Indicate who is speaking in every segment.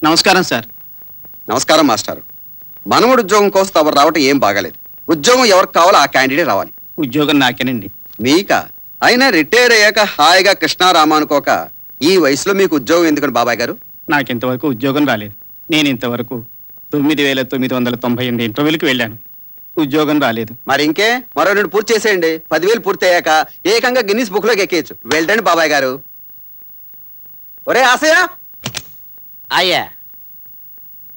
Speaker 1: నమస్కారం సార్.
Speaker 2: నమస్కారం మాస్టారు. మనవడు ఉద్యోగం కోసం తమరు రావటం ఏం బాగాలేదు. ఉద్యోగం ఎవరికి కావాలో ఆ క్యాండిడేట్ రావాలి.
Speaker 1: ఉద్యోగం నాకేనండి.
Speaker 2: మీకా? అయినా రిటైర్ అయ్యాక హాయిగా కృష్ణారామ అనుకోక ఈ వయసులో మీకు ఉద్యోగం ఎందుకని బాబాయ్ గారు?
Speaker 1: నాకింతవరకు ఉద్యోగం రాలేదు. నేను ఇంతవరకు 9,998 ఇంటర్వ్యూలకు వెళ్ళాను. ఉద్యోగం రాలేదు.
Speaker 2: మరి ఇంకే మరో 2 పూర్తి చేసేయండి. 10,000 పూర్తి అయ్యాక ఏకంగా గిన్నిస్ బుక్ లోకి ఎక్కేయచ్చు. వెళ్ళండి బాబాయ్ గారు. ఒరే ఆశయ,
Speaker 3: అయ్యా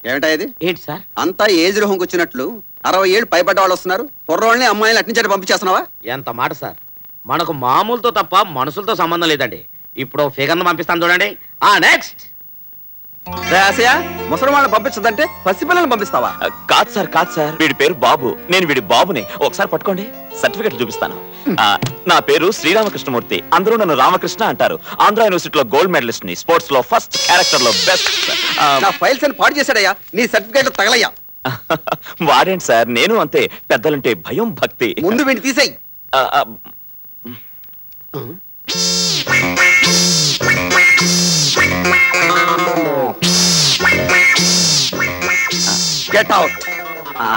Speaker 2: ఏమిటా ఇది?
Speaker 3: ఏంటి సార్?
Speaker 2: అంతా ఏజ్ రోహంకి వచ్చినట్లు 60 ఏళ్ళు పైబడ్డ వాళ్ళు వస్తున్నారు. కుర్రోళ్ళని అమ్మాయిని అట్నుంచి పంపించేస్తున్నావా?
Speaker 3: ఎంత మాట సార్, మనకు మామూలుతో తప్ప మనుషులతో సంబంధం లేదండి. ఇప్పుడు ఫిగర్ను పంపిస్తాను చూడండి. నెక్స్ట్.
Speaker 2: ఆశయ, ముసలి వాళ్ళని పంపించదంటే పసిపిల్లల్ని పంపిస్తావా?
Speaker 4: కాదు సార్, వీడి పేరు బాబు. నేను వీడి బాబుని. ఒకసారి పట్టుకోండి, సర్టిఫికెట్ చూపిస్తాను. నా పేరు శ్రీరామకృష్ణమూర్తి. అందరూ నన్ను రామకృష్ణ అంటారు. ఆంధ్ర యూనివర్సిటీలో గోల్డ్ మెడలిస్ట్ ని, స్పోర్ట్స్ లో ఫస్ట్, క్యారెక్టర్ లో బెస్ట్.
Speaker 2: నా ఫైల్స్ అని పాడు చేశాడయ్యా. నీ సర్టిఫికేట్ తగలయ్యా.
Speaker 4: వాడేంటి సార్, నేను అంతే. పెద్దలంటే భయం, భక్తి.
Speaker 2: ముందు వీడిని తీసేయి. Get out.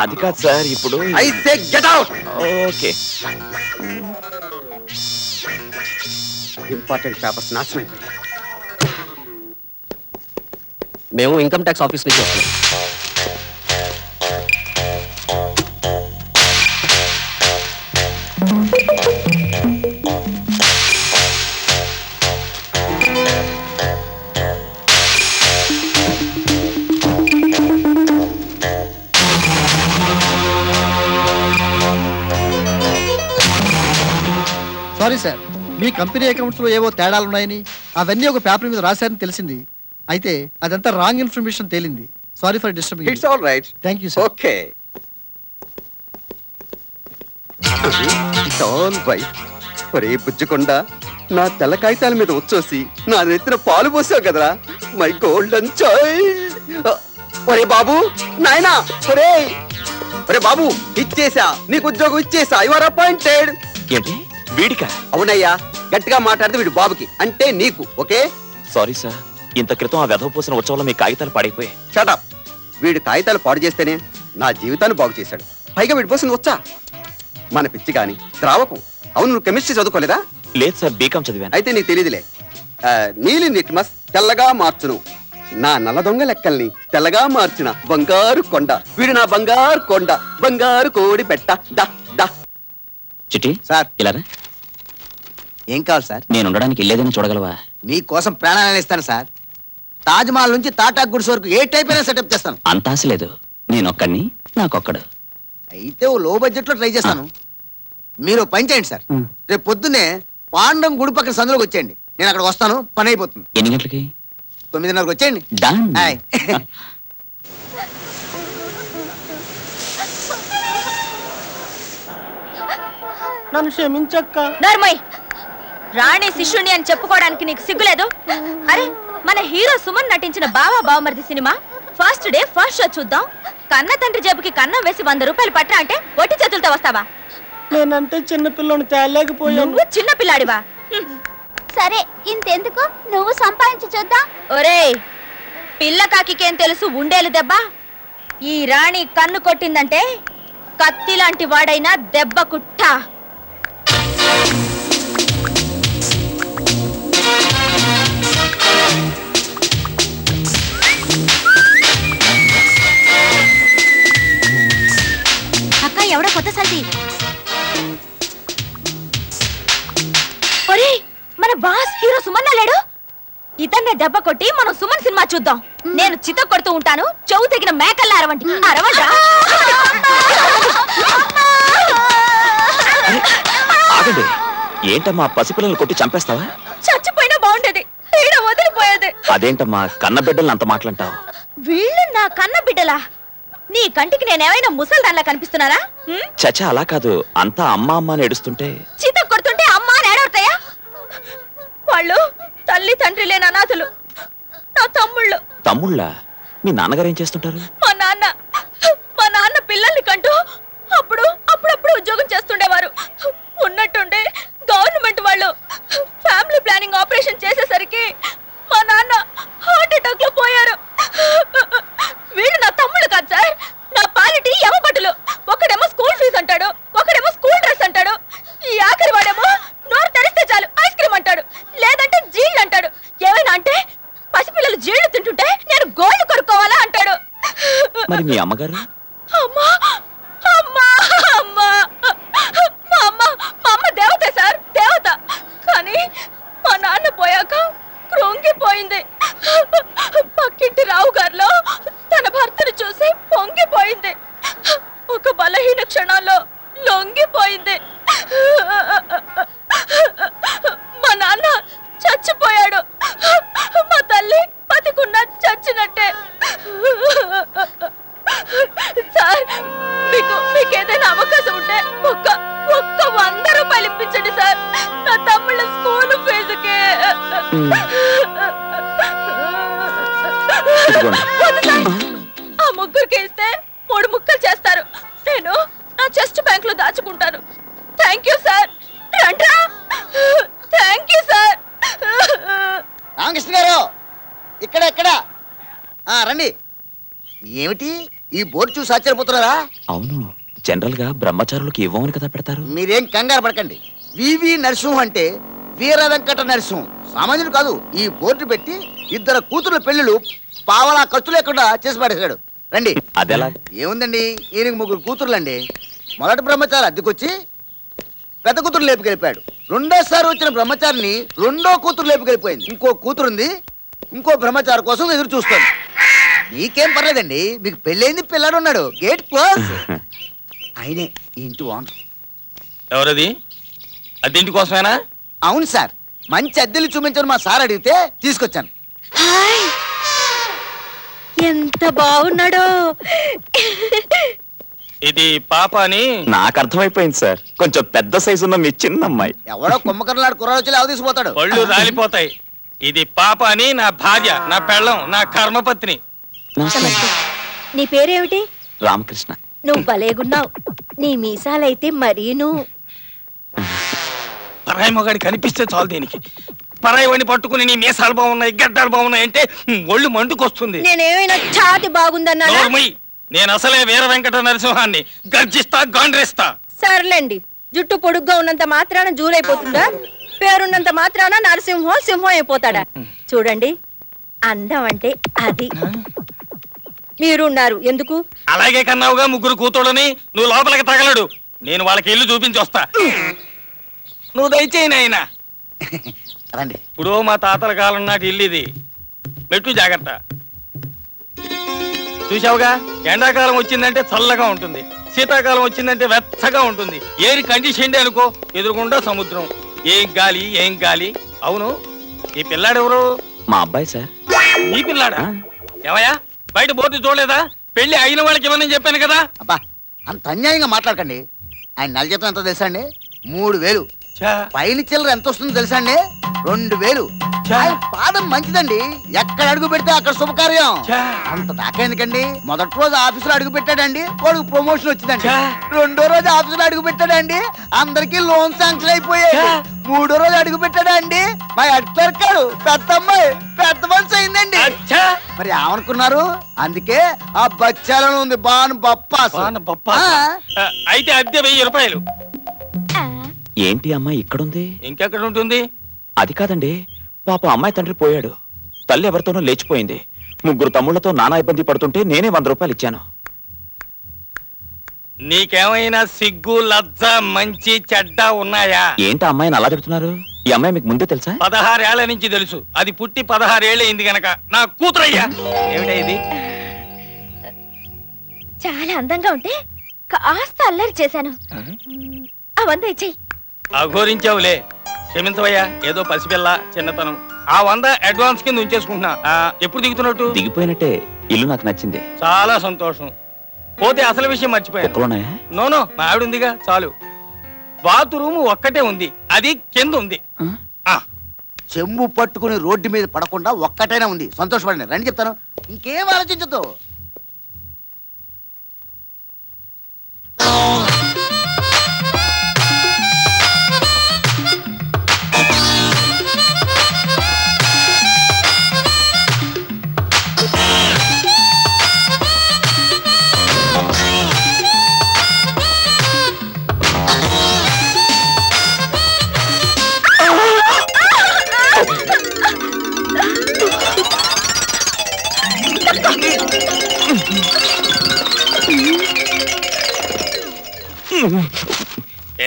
Speaker 4: అది కాదు సార్, ఇప్పుడు
Speaker 2: I say get out.
Speaker 4: Okay.
Speaker 2: Important papers నాశనం అయిపోయాయి.
Speaker 3: మేము ఇన్కమ్ ట్యాక్స్ ఆఫీస్ నుంచి వస్తున్నాం.
Speaker 5: సారీ సార్, మీ కంపెనీ అకౌంట్స్ లో ఏవో తేడాలున్నాయని అవన్నీ ఒక పేపర్ మీద రాశారని తెలిసింది. అయితే అదంతా రాంగ్ ఇన్ఫర్మేషన్ తేలింది. Sorry for disturbing.
Speaker 2: It's all right.
Speaker 5: Thank you sir.
Speaker 2: Okay. It's all right. ఒరే బుజ్జుకొండ, నా తెల్ల కాగితాల మీద వచ్చేసి నా నెత్తిన పాలు పోసావు కదరా, మై గోల్డెన్ చైల్డ్. ఒరే బాబు, నాయనా, ఒరే ఒరే బాబు, ఇచ్చేసా, నీకు ఉద్యోగం ఇచ్చేసా. You are appointed.
Speaker 4: ఏంటి వీడికా?
Speaker 2: అవునయ్యా, గట్టిగా మాట్లాడితే వీడు బాబుకి, అంటే నీకు. ఓకే.
Speaker 4: సారీ సార్, ఇంత క్రితం ఆ వెధవ పోసిన ఉత్సవంలో మీ కాగితాలు పాడైపోయాయి.
Speaker 2: షటప్. వీడు కాగితాలు పాడు చేస్తేనే నా జీవితాన్ని బాగు చేశాడు. పైగా వీడి పోసింది వచ్చా మన పిచ్చి గాని ద్రావకం. అవును, నువ్వు కెమిస్ట్రీ చదువుకోలేదా?
Speaker 4: లేదు సార్, బీకాం చదివాను.
Speaker 2: అయితే నీకు తెలియదులే. నీలి నిట్మస్ తెల్లగా మార్చును, నా నల్ల దొంగ లెక్కల్ని తెల్లగా మార్చిన బంగారు కొండ. వీడు నా బంగారు కొండ, బంగారు కోడి పెట్ట. దా దా.
Speaker 4: చిట్టి
Speaker 6: సార్,
Speaker 4: ఇలా
Speaker 6: ఏం కావాలి సార్?
Speaker 4: నేను ఉండడానికి ఇల్లేదని చూడగలవా?
Speaker 6: మీకోసం ప్రాణాలను ఇస్తాను సార్. తాజ్ మహల్ నుంచి టాటా గుడ్స్ వరకు ఏ టైప్ అయినా సెటప్ చేస్తాను.
Speaker 4: అంత ఆశ లేదు. నేనొక్కడిని, నాకొక్కడు.
Speaker 6: అయితే ఓ లో బడ్జెట్ లో ట్రై చేస్తాను. మీరు ఓ పని చేయండి సార్. రేపు పొద్దున్నే పాండం గుడి పక్కన సందులోకి వచ్చేయండి. నేను అక్కడ వస్తాను, పని అయిపోతుంది.
Speaker 4: ఎన్ని గంటలకి?
Speaker 6: 9:30కి వచ్చేయండి.
Speaker 4: డన్.
Speaker 6: హాయ్.
Speaker 3: నన్ను క్షమించక్క.
Speaker 7: నర్మయ్, రాణి శిష్యుని అని చెప్పుకోవడానికి నీకు సిగ్గులేదు? అరే, మన హీరో సుమన్ నటించిన బావా బావమరిది cinema first day first show చూద్దాం. కన్న తండ్రి జేబుకి కన్నం వేసి 100 రూపాయలు పట్టా అంటే ఒట్టి చేతులతో వస్తావా?
Speaker 3: నేనంటే చిన్నపిల్లని తేలేకపోయాను.
Speaker 7: నువ్వు చిన్న పిల్లాడివా?
Speaker 8: సరే, ఇంతెందుకు, నువ్వు సంపాదించి చూద్దాం.
Speaker 7: ఒరేయ్, పిల్ల కాకికేం తెలుసు ఉండేలు దెబ్బ? ఈ రాణి కన్ను కొట్టిందంటే కత్తి లాంటి వాడైనా దెబ్బ కుట్టా. అక్క, ఎవడో కొత్త సల్ది. ఒరేయ్, మన బాస్ హీరో సుమన్ లేడు? ఇతన్నే దెబ్బ కొట్టి మనం సుమన్ సినిమా చూద్దాం. నేను చిత కొడుతూ ఉంటాను, చెవు తెగిన మేకల్లా అరవండి. అరవండి.
Speaker 4: ఆగండి. ఏంటమ్మా, పసిపిల్లలు కొట్టి చంపేస్తావా?
Speaker 7: చచ్చిపోయినా బాగుండేది, తీడ వదిలిపోయేది.
Speaker 4: అదేంటమ్మా, కన్న బిడ్డలు అంత మాటలంటావు?
Speaker 7: వీళ్ళు నా కన్న బిడ్డలా? నీ కంటికి నేనేమైనా ముసల్దాన్లా కనిపిస్తున్నారా?
Speaker 4: చచ్చా, అలా కాదు. అంతా అమ్మ అమ్మ అని ఏడుస్తుంటే
Speaker 7: చిత కొడుతుంటే అమ్మ అని ఏడవుతాయా? వాళ్ళు తల్లి తండ్రి లేని అనాథులు, నా తమ్ముళ్ళు.
Speaker 4: తమ్ముళ్ళా? మీ నాన్నగారు ఏం చేస్తుంటారు?
Speaker 7: మా నాన్న పిల్లల్ని కంటూ అప్పుడప్పుడు ఉద్యోగం చేస్తుండేవారు. ఉన్నట్టుండి గవర్నమెంట్ వాళ్ళు ఫ్యామిలీ ప్లానింగ్ ఆపరేషన్ చేసేసరికి మా నాన్న హార్ట్ అటాక్ లో పోయారు.
Speaker 4: మరి మీ అమ్మగారు?
Speaker 7: అమ్మా అమ్మా అమ్మా మా అమ్మ దేవత సార్, దేవత. కానీ మా నాన్న పోయాక కృంగిపోయింది. పక్కింటి రావు గారిలో తన భర్తను చూసి పొంగిపోయింది. ఒక బలహీన క్షణాల్లో లొంగిపోయింది. మా నాన్న చచ్చిపోయాడు. మా తల్లి బతికున్నా చచ్చినట్టే. సార్, మీకు ఏదైనా అవకాశం ఉంటే ఒక్క 100 రూపాయలు ఇప్పించండి సార్, నా తమ్ముళ్ళ స్కూల్ ఫీజుకి. వద్దు సార్, ఆ ముగ్గురికి ఇస్తే 3 ముక్కలు చేస్తారు. నేను నా చెస్ట్ బ్యాంక్ లో దాచుకుంటాను. Thank you sir. రండ్రా. Thank you sir.
Speaker 6: Ramakrishna garu, ఇక్కడ రండి. ఏమిటి ఈ బోర్డు చూసి ఆశ్చర్యపోతున్నారా?
Speaker 4: అవును, జనరల్ గా బ్రహ్మచారులకు ఇవ్వమని కదా పెడతారు.
Speaker 6: మీరేం కంగారు పడకండి. వివి నరసింహం అంటే వీర వెంకట నరసింహం, సామాన్యుడు కాదు. ఈ బోర్డు పెట్టి 2 కూతుర్ల పెళ్లిళ్ళు పావలా ఖర్చు లేకుండా చేసి పడేశాడు. రండి.
Speaker 4: అదెలా?
Speaker 6: ఏముందండి, ఈయనకి 3 కూతుర్లండి. మొదటి బ్రహ్మచారి అద్దెకొచ్చి పెద్ద కూతురు లేపుకెళ్ళిపోయాడు. రెండోసారి వచ్చిన బ్రహ్మచారిని 2వ కూతురు లేపుకెళ్ళిపోయింది. ఇంకో కూతురుంది, ఇంకో బ్రహ్మచారి కోసం ఎదురు చూస్తుంది. మీకేం పర్లేదండి, మీకు పెళ్ళైంది, పిల్లాడు ఉన్నాడు. Gate close. ఆయనే ఈ ఇంటి ఓనర్.
Speaker 3: ఎవరది? అద్దెంటి కోసమేనా?
Speaker 6: అవును సార్, మంచి అద్దెలు చూపించని మా సార్ అడిగితే తీసుకొచ్చాను.
Speaker 7: హాయ్, ఎంత బాగున్నాడో.
Speaker 3: ఇది పాప అని
Speaker 4: నాకు అర్థమైపోయింది సార్, కొంచెం పెద్ద సైజు ఉన్న మీ చిన్న అమ్మాయి.
Speaker 6: ఎవడో కుమ్మకర్లాడు కుర్రాడు వచ్చి లేవ తీసుకుపోతాడు.
Speaker 3: పళ్ళు రాలిపోతాయి. ఇది పాప అని నా భార్య, నా పెళ్ళం, నా కర్మపత్ని.
Speaker 7: నమస్తే. నీ పేరేమిటి?
Speaker 4: రామకృష్ణ.
Speaker 7: నువ్వు భలేగున్నావు. నీ మీసాలైతే మరీను.
Speaker 3: పరాయి మొగాడి కనిపిస్తే చాలు దీనికి. పరాయి వాడిని పట్టుకుని నీ మీసాలు బాగున్నాయి, గడ్డాలు బాగున్నాయి అంటే ఒళ్ళు మండుకొస్తుంది.
Speaker 7: నేనేమైనా ఛాతి బాగుందన్నా?
Speaker 3: నోర్మై, నేను అసలే వీర వెంకట నరసింహాన్ని. గర్జిస్తా, గాండ్రేస్తా.
Speaker 7: సర్లేండి, జుట్టు పొడుగ్గా ఉన్నంత మాత్రాన జూలైపోతుందా? పేరున్నంత మాత్రాన నరసింహం సింహం అయిపోతాడా? చూడండి, అందం అంటే అది. మీరున్నారు ఎందుకు?
Speaker 3: అలాగే కన్నావుగా 3 కూతుళ్ళని. నువ్వు లోపలికి తగలడు, నేను వాళ్ళకి ఇల్లు చూపించి వస్తా. నువ్వు దయచేయి నాయనా.
Speaker 6: రండి.
Speaker 3: ఇప్పుడు మా తాతల కాలం నాటి ఇల్లు ఇది. మెట్టు జాగ్రత్త. చూసావుగా, ఎండాకాలం వచ్చిందంటే చల్లగా ఉంటుంది, శీతాకాలం వచ్చిందంటే వెచ్చగా ఉంటుంది. ఏరి కండిషన్ అనుకో, ఎదురుకుండా సముద్రం. ఏం గాలి, ఏం గాలి. అవును, ఈ పిల్లాడెవరు?
Speaker 4: మా అబ్బాయి సార్.
Speaker 3: నీ పిల్లాడా? ఏమయ్యా, బయట బోర్డు చూడలేదా? పెళ్లి అయిన వాళ్ళకి ఇవ్వనని చెప్పాను కదా.
Speaker 6: అబ్బా, అంత అన్యాయంగా మాట్లాడకండి. ఆయన నెల జీతం ఎంతో తెలుసా అండి? 3000. పైన చిల్లర ఎంత వస్తుందో తెలుసా అండి? 2000. ఆయన పాదం మంచిదండి, ఎక్కడ అడుగు పెడితే అక్కడ శుభకార్యం. అంత దాకా ఎందుకండి? మొదటి రోజు ఆఫీసులో అడుగు పెట్టాడండి, వాడికి ప్రమోషన్ వచ్చిందండి. 2వ రోజు ఆఫీసులో అడుగు పెట్టాడండి, అందరికి లోన్ శాంక్షన్ అయిపోయాయి. 3వ రోజు అడుగు పెట్టాడండి, మా అట్లర్కాడు పెద్ద అమ్మాయి పెద్ద మనిషి అయిందండి. మరి ఏమనుకున్నారు? అందుకే ఆ బచ్చాలను ఉంది బాను బప్పాసు.
Speaker 3: అయితే అద్దె 1000 రూపాయలు.
Speaker 4: ఏంటి అమ్మాయి ఇక్కడుంది?
Speaker 3: ఇంకెక్కడ ఉంటుంది?
Speaker 4: అది కాదండి, పాప అమ్మాయి తండ్రి పోయాడు, తల్లి ఎవరితోనో లేచిపోయింది. 3 తమ్ముళ్లతో నానా ఇబ్బంది పడుతుంటే నేనే 100 రూపాయలు ఇచ్చాను.
Speaker 3: నీకేమైనా సిగ్గు, లజ్జ, మంచి చెడ్డ ఉన్నాయా?
Speaker 4: ఏంటి అమ్మాయిని అలా చెప్తున్నారు? ఈ అమ్మాయి మీకు ముందే తెలుసా?
Speaker 3: 16 ఏళ్ల నుంచి తెలుసు. అది పుట్టి 16 ఏళ్ళు అయింది గనక నా కూతురయ్యా. ఏమిటా ఇది?
Speaker 7: చాలా అందంగా ఉంటే కాస్త అల్లరి చేశాను. అవంతా ఇచ్చేయి.
Speaker 3: అఘోరించావులే, క్షమించవయ్యా. ఏదో పసిపిల్ల, చిన్నతనం. ఆ 100 అడ్వాన్స్ కింద ఉంచేసుకుంటున్నా. ఎప్పుడు దిగుతున్నట్టు?
Speaker 4: దిగిపోయినట్టే. ఇల్లు నాకు నచ్చింది.
Speaker 3: చాలా సంతోషం. పోతే అసలు విషయం మర్చిపోయాను.
Speaker 4: కుక్కలున్నాయా?
Speaker 3: నోనో, మా ఆవిడ ఉందిగా, చాలు. బాత్రూమ్ ఒక్కటే ఉంది, అది కింద ఉంది.
Speaker 6: చెంబు పట్టుకుని రోడ్డు మీద పడకుండా ఒక్కటైనా ఉంది. సంతోషపడండి. రండి చెప్తాను, ఇంకేం ఆలోచించదు.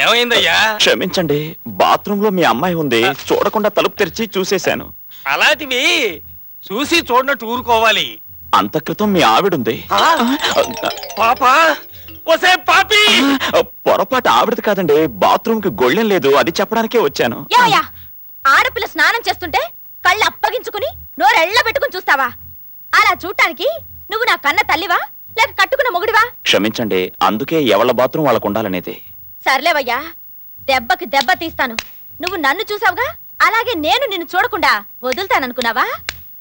Speaker 3: ఏమైందయ్యా?
Speaker 4: క్షమించండి, బాత్రూమ్ లో మీ అమ్మాయి ఉంది, చూడకుండా తలుపు తెరిచి చూసేశాను.
Speaker 3: అలాంటివి చూసి చూడనట్టు ఊరుకోవాలి.
Speaker 4: అంత క్రితం మీ ఆవిడుంది.
Speaker 3: పాపా ఒసే పాపి!
Speaker 4: పొరపాటు ఆవిడది కాదండి, బాత్రూమ్ కి గొళ్ళెం లేదు, అది చెప్పడానికే వచ్చాను.
Speaker 7: యాయా ఆడపిల్ల స్నానం చేస్తుంటే కళ్ళు అప్పగించుకుని నోరెళ్ళ పెట్టుకుని చూస్తావా? అలా చూడటానికి నువ్వు నా కన్న తల్లివా లేక కట్టుకున్న మొగుడివా?
Speaker 4: క్షమించండి, అందుకే ఎవళ్ళ బాత్రూమ్ వాళ్ళకు ఉండాలనేది.
Speaker 7: సర్లేవయ్యా, దెబ్బకి దెబ్బ తీస్తాను. నువ్వు నన్ను చూసావుగా, అలాగే నేను నిన్ను చూడకుండా వదులుతాననుకున్నావా?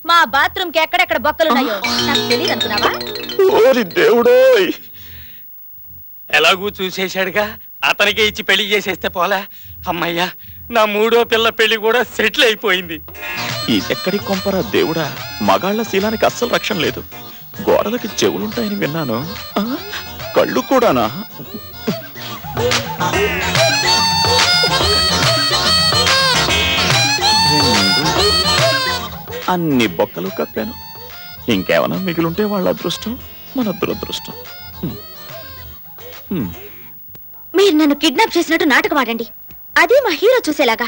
Speaker 7: మా బాత్రూమ్ కి ఎక్కడెక్కడ బొక్కలున్నాయో నాకు తెలియదు అనుకున్నావా?
Speaker 4: ఓరి దేవుడోయ్!
Speaker 3: ఎలాగూ చూసేశాడుగా, అతనికే ఇచ్చి పెళ్లి చేసేస్తే పోలా. అమ్మయ్యా, నా మూడో పిల్ల పెళ్లి కూడా సెటిల్ అయిపోయింది.
Speaker 4: ఇదెక్కడి కొంపరా దేవుడా, మగాళ్ల శీలానికి అస్సలు రక్షణ లేదు. గోడలకి చెవులుంటాయని విన్నాను, కళ్ళు కూడానా? అన్ని బొక్కలు కప్పాను. ఇంకేమైనా మిగిలుంటే వాళ్ళ అదృష్టం, మన దురదృష్టం.
Speaker 7: మీరు నన్ను కిడ్నాప్ చేసినట్టు నాటకం ఆడండి, అదే మా హీరో చూసేలాగా.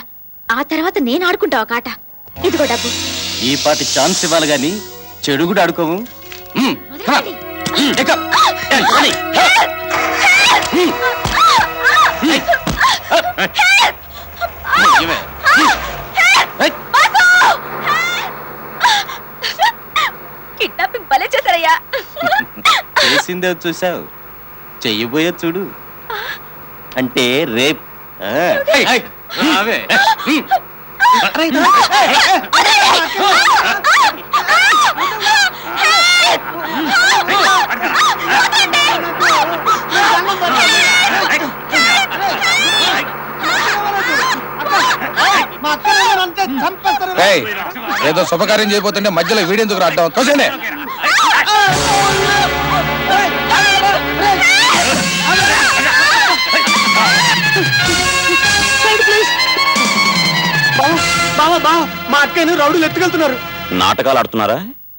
Speaker 7: ఆ తర్వాత నేను ఆడుకుంటావు కాట. ఇదిగో డబ్బు.
Speaker 1: ఈ పాటి ఛాన్స్ ఇవ్వాలి గాని చెడు కూడా ఆడుకోము.
Speaker 7: వదలండి. కిడ్నాపింగ్ భలే చేశారయ్యా.
Speaker 1: చేసిందే చూసావు, చెయ్యబోయే చూడు. అంటే రేప్.
Speaker 9: ఏదో శుభకార్యం చేయబోతుంటే మధ్యలో వీడెందుకు రావడం? తోసండి.
Speaker 2: మా అక్కని రౌడీలు ఎత్తుకెళ్తున్నారు.
Speaker 4: నాటకాలు ఆడుతున్నారా?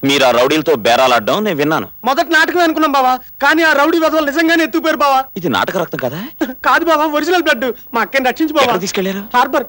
Speaker 4: మీరు ఆ రౌడీలతో బేరాలాడడం నేను విన్నాను.
Speaker 2: మొదటి నాటకం అనుకున్నాం బావా, కానీ ఆ రౌడీ వెధవలు నిజంగానే ఎత్తుకుపోయారు బావా.
Speaker 4: ఇది నాటక రక్తం కదా?
Speaker 2: కాదు బావా, ఒరిజినల్ బ్లడ్. మా అక్కని రక్షించు బావా.
Speaker 4: ఎక్కడ తీసుకెళ్లారు?
Speaker 2: హార్బర్.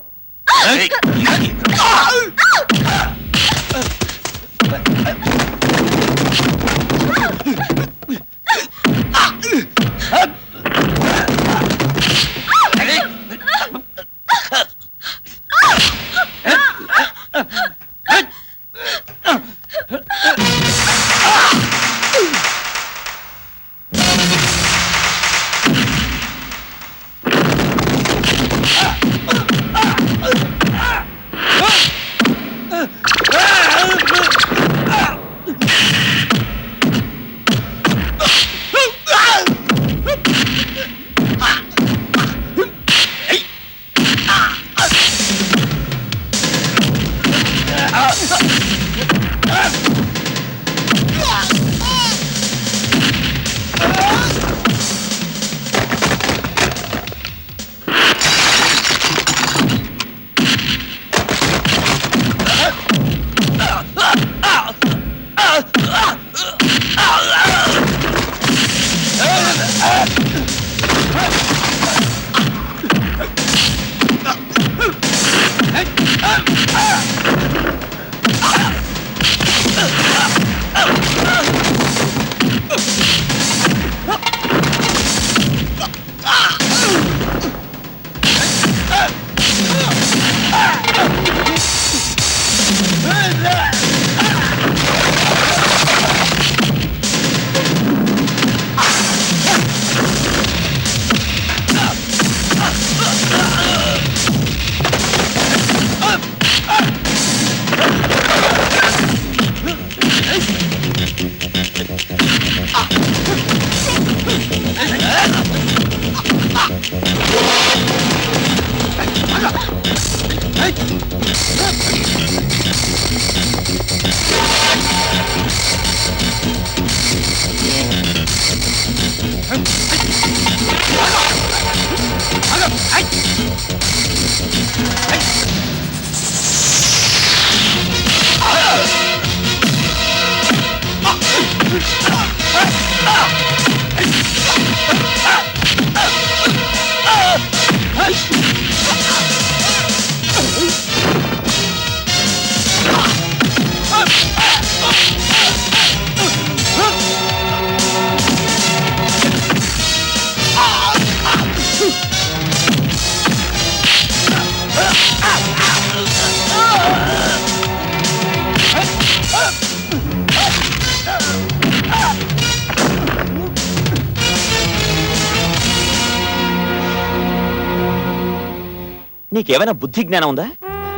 Speaker 4: నీకేమైనా బుద్ధి జ్ఞానం ఉందా?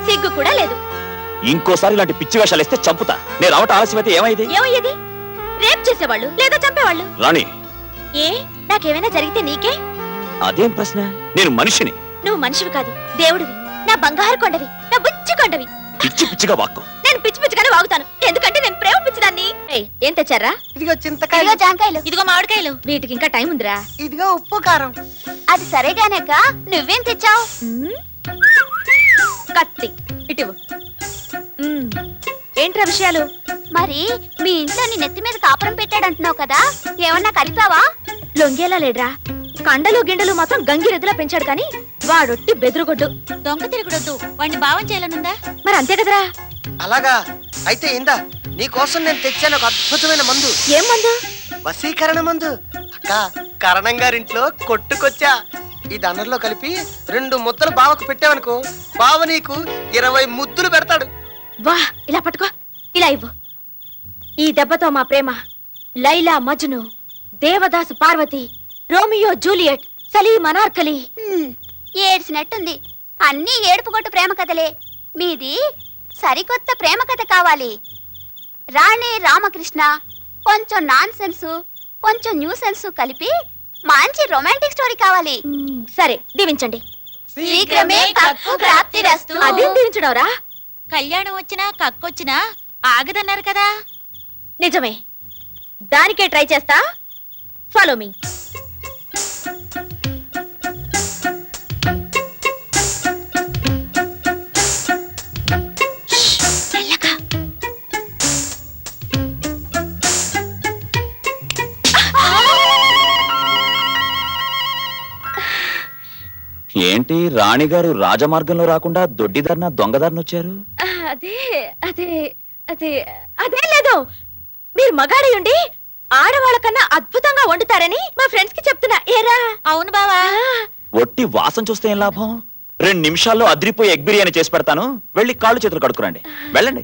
Speaker 7: సిగ్గు కూడా లేదు.
Speaker 4: ఇంకోసారి ఇలాంటి పిచ్చి వేషాలు ఇస్తే చంపుతా. నేను రావటం ఆలస్యమైతే ఏమైంది?
Speaker 7: ఏమయ్యేది? రేప్ చేసేవాళ్ళు లేదా చంపేవాళ్ళు.
Speaker 4: రాణి,
Speaker 7: ఏ నాకేమైనా జరిగితే నీకే?
Speaker 4: అదేం ప్రశ్న? నేను మనిషిని.
Speaker 7: నువ్వు మనిషివి కాదు, దేవుడివి. నా బంగారు కొండవి, నా బుజ్జి కొండవి.
Speaker 4: పిచ్చి పిచ్చిగా వాక్కు.
Speaker 7: నేను పిచ్చి పిచ్చిగానే వాగుతాను, ఎందుకంటే నేను ప్రేమ పిచ్చిదాన్ని. ఏం తెచ్చారా?
Speaker 8: ఇదిగో చింతకాయలు, ఇదిగో జాంకాయలు,
Speaker 7: ఇదిగో మామిడికాయలు. వీటికి ఇంకా టైం ఉందిరా.
Speaker 8: ఇదిగో ఉప్పు కారం. అది సరేగానేక నువ్వేం తెచ్చావు?
Speaker 7: కత్తి ఇటివు. ఏంట్రా విషయాలు?
Speaker 8: మరి మీ ఇంట్లో నీ నెత్తి మీద కాపురం పెట్టాడంటున్నావు కదా, ఏమన్నా కలిపావా?
Speaker 7: లొంగేలా లేడ్రా. కండలు గిండలు మాత్రం గంగిరెద్దులా పెంచాడు కానీ వాడొట్టి బెదురుగొడ్డు. దొంగ తిరుగుడొద్దు, వాడిని భావం చేయాలనుందా? మరి అంతే కదరా.
Speaker 10: అలాగా అయితే ఇందా నీ కోసం నేను తెచ్చాను ఒక అద్భుతమైన మందు.
Speaker 7: ఏం మందు?
Speaker 10: వశీకరణ మందు. అక్క, కరణం గారింట్లో కొట్టుకొచ్చా. ఈ దండలో కలిపి 2 ముద్దలు బావకు పెట్టావనుకో, బావ నీకు 20 ముద్దులు పెడతాడు.
Speaker 7: వా, ఇలా పట్టుకో, ఇలా ఇవ్వు. ఈ దెబ్బతో మా ప్రేమ లైలా మజ్ను, దేవదాసు పార్వతి, రోమియో జూలియట్, సలీం అనార్కలి.
Speaker 8: ఏడ్చినట్టుంది. అన్నీ ఏడుపుగొట్టు ప్రేమ కథలే. మీది సరికొత్త ప్రేమ కథ కావాలి. రాణి రామకృష్ణ, కొంచెం నాన్ సెన్సు, కొంచెం న్యూ సెన్సు కలిపి మంచి రొమాంటిక్ స్టోరీ కావాలి.
Speaker 7: సరే, దీవించండి.
Speaker 8: శీఘ్రమే కక్కు ప్రాప్తిరస్తు.
Speaker 7: అదేం దీవించడవరా?
Speaker 8: కళ్యాణం వచ్చినా కక్కొచ్చినా ఆగదన్నారు కదా.
Speaker 7: నిజమే, దానికే ట్రై చేస్తా. Follow me.
Speaker 4: ఏంటి రాణిగారు రాజమార్గంలో రాకుండా దొడ్డిదారిన దొంగదారిన వచ్చారు?
Speaker 7: అదే అదే అదే అదే లేదు. మీరు మగాడి ఉండి ఆడవాళ్ళ కన్నా అద్భుతంగా వండుతారని మా ఫ్రెండ్స్ కి చెప్తున్నా. ఏరా? అవును బావా.
Speaker 4: ఒట్టి వాసన చూస్తే ఏం లాభం? 2 నిమిషాల్లో అదిరిపోయి ఎగ్ బిర్యానీ చేసి పెడతాను. వెళ్ళి కాళ్ళు చేతులు కడుక్కురండి. వెళ్ళండి.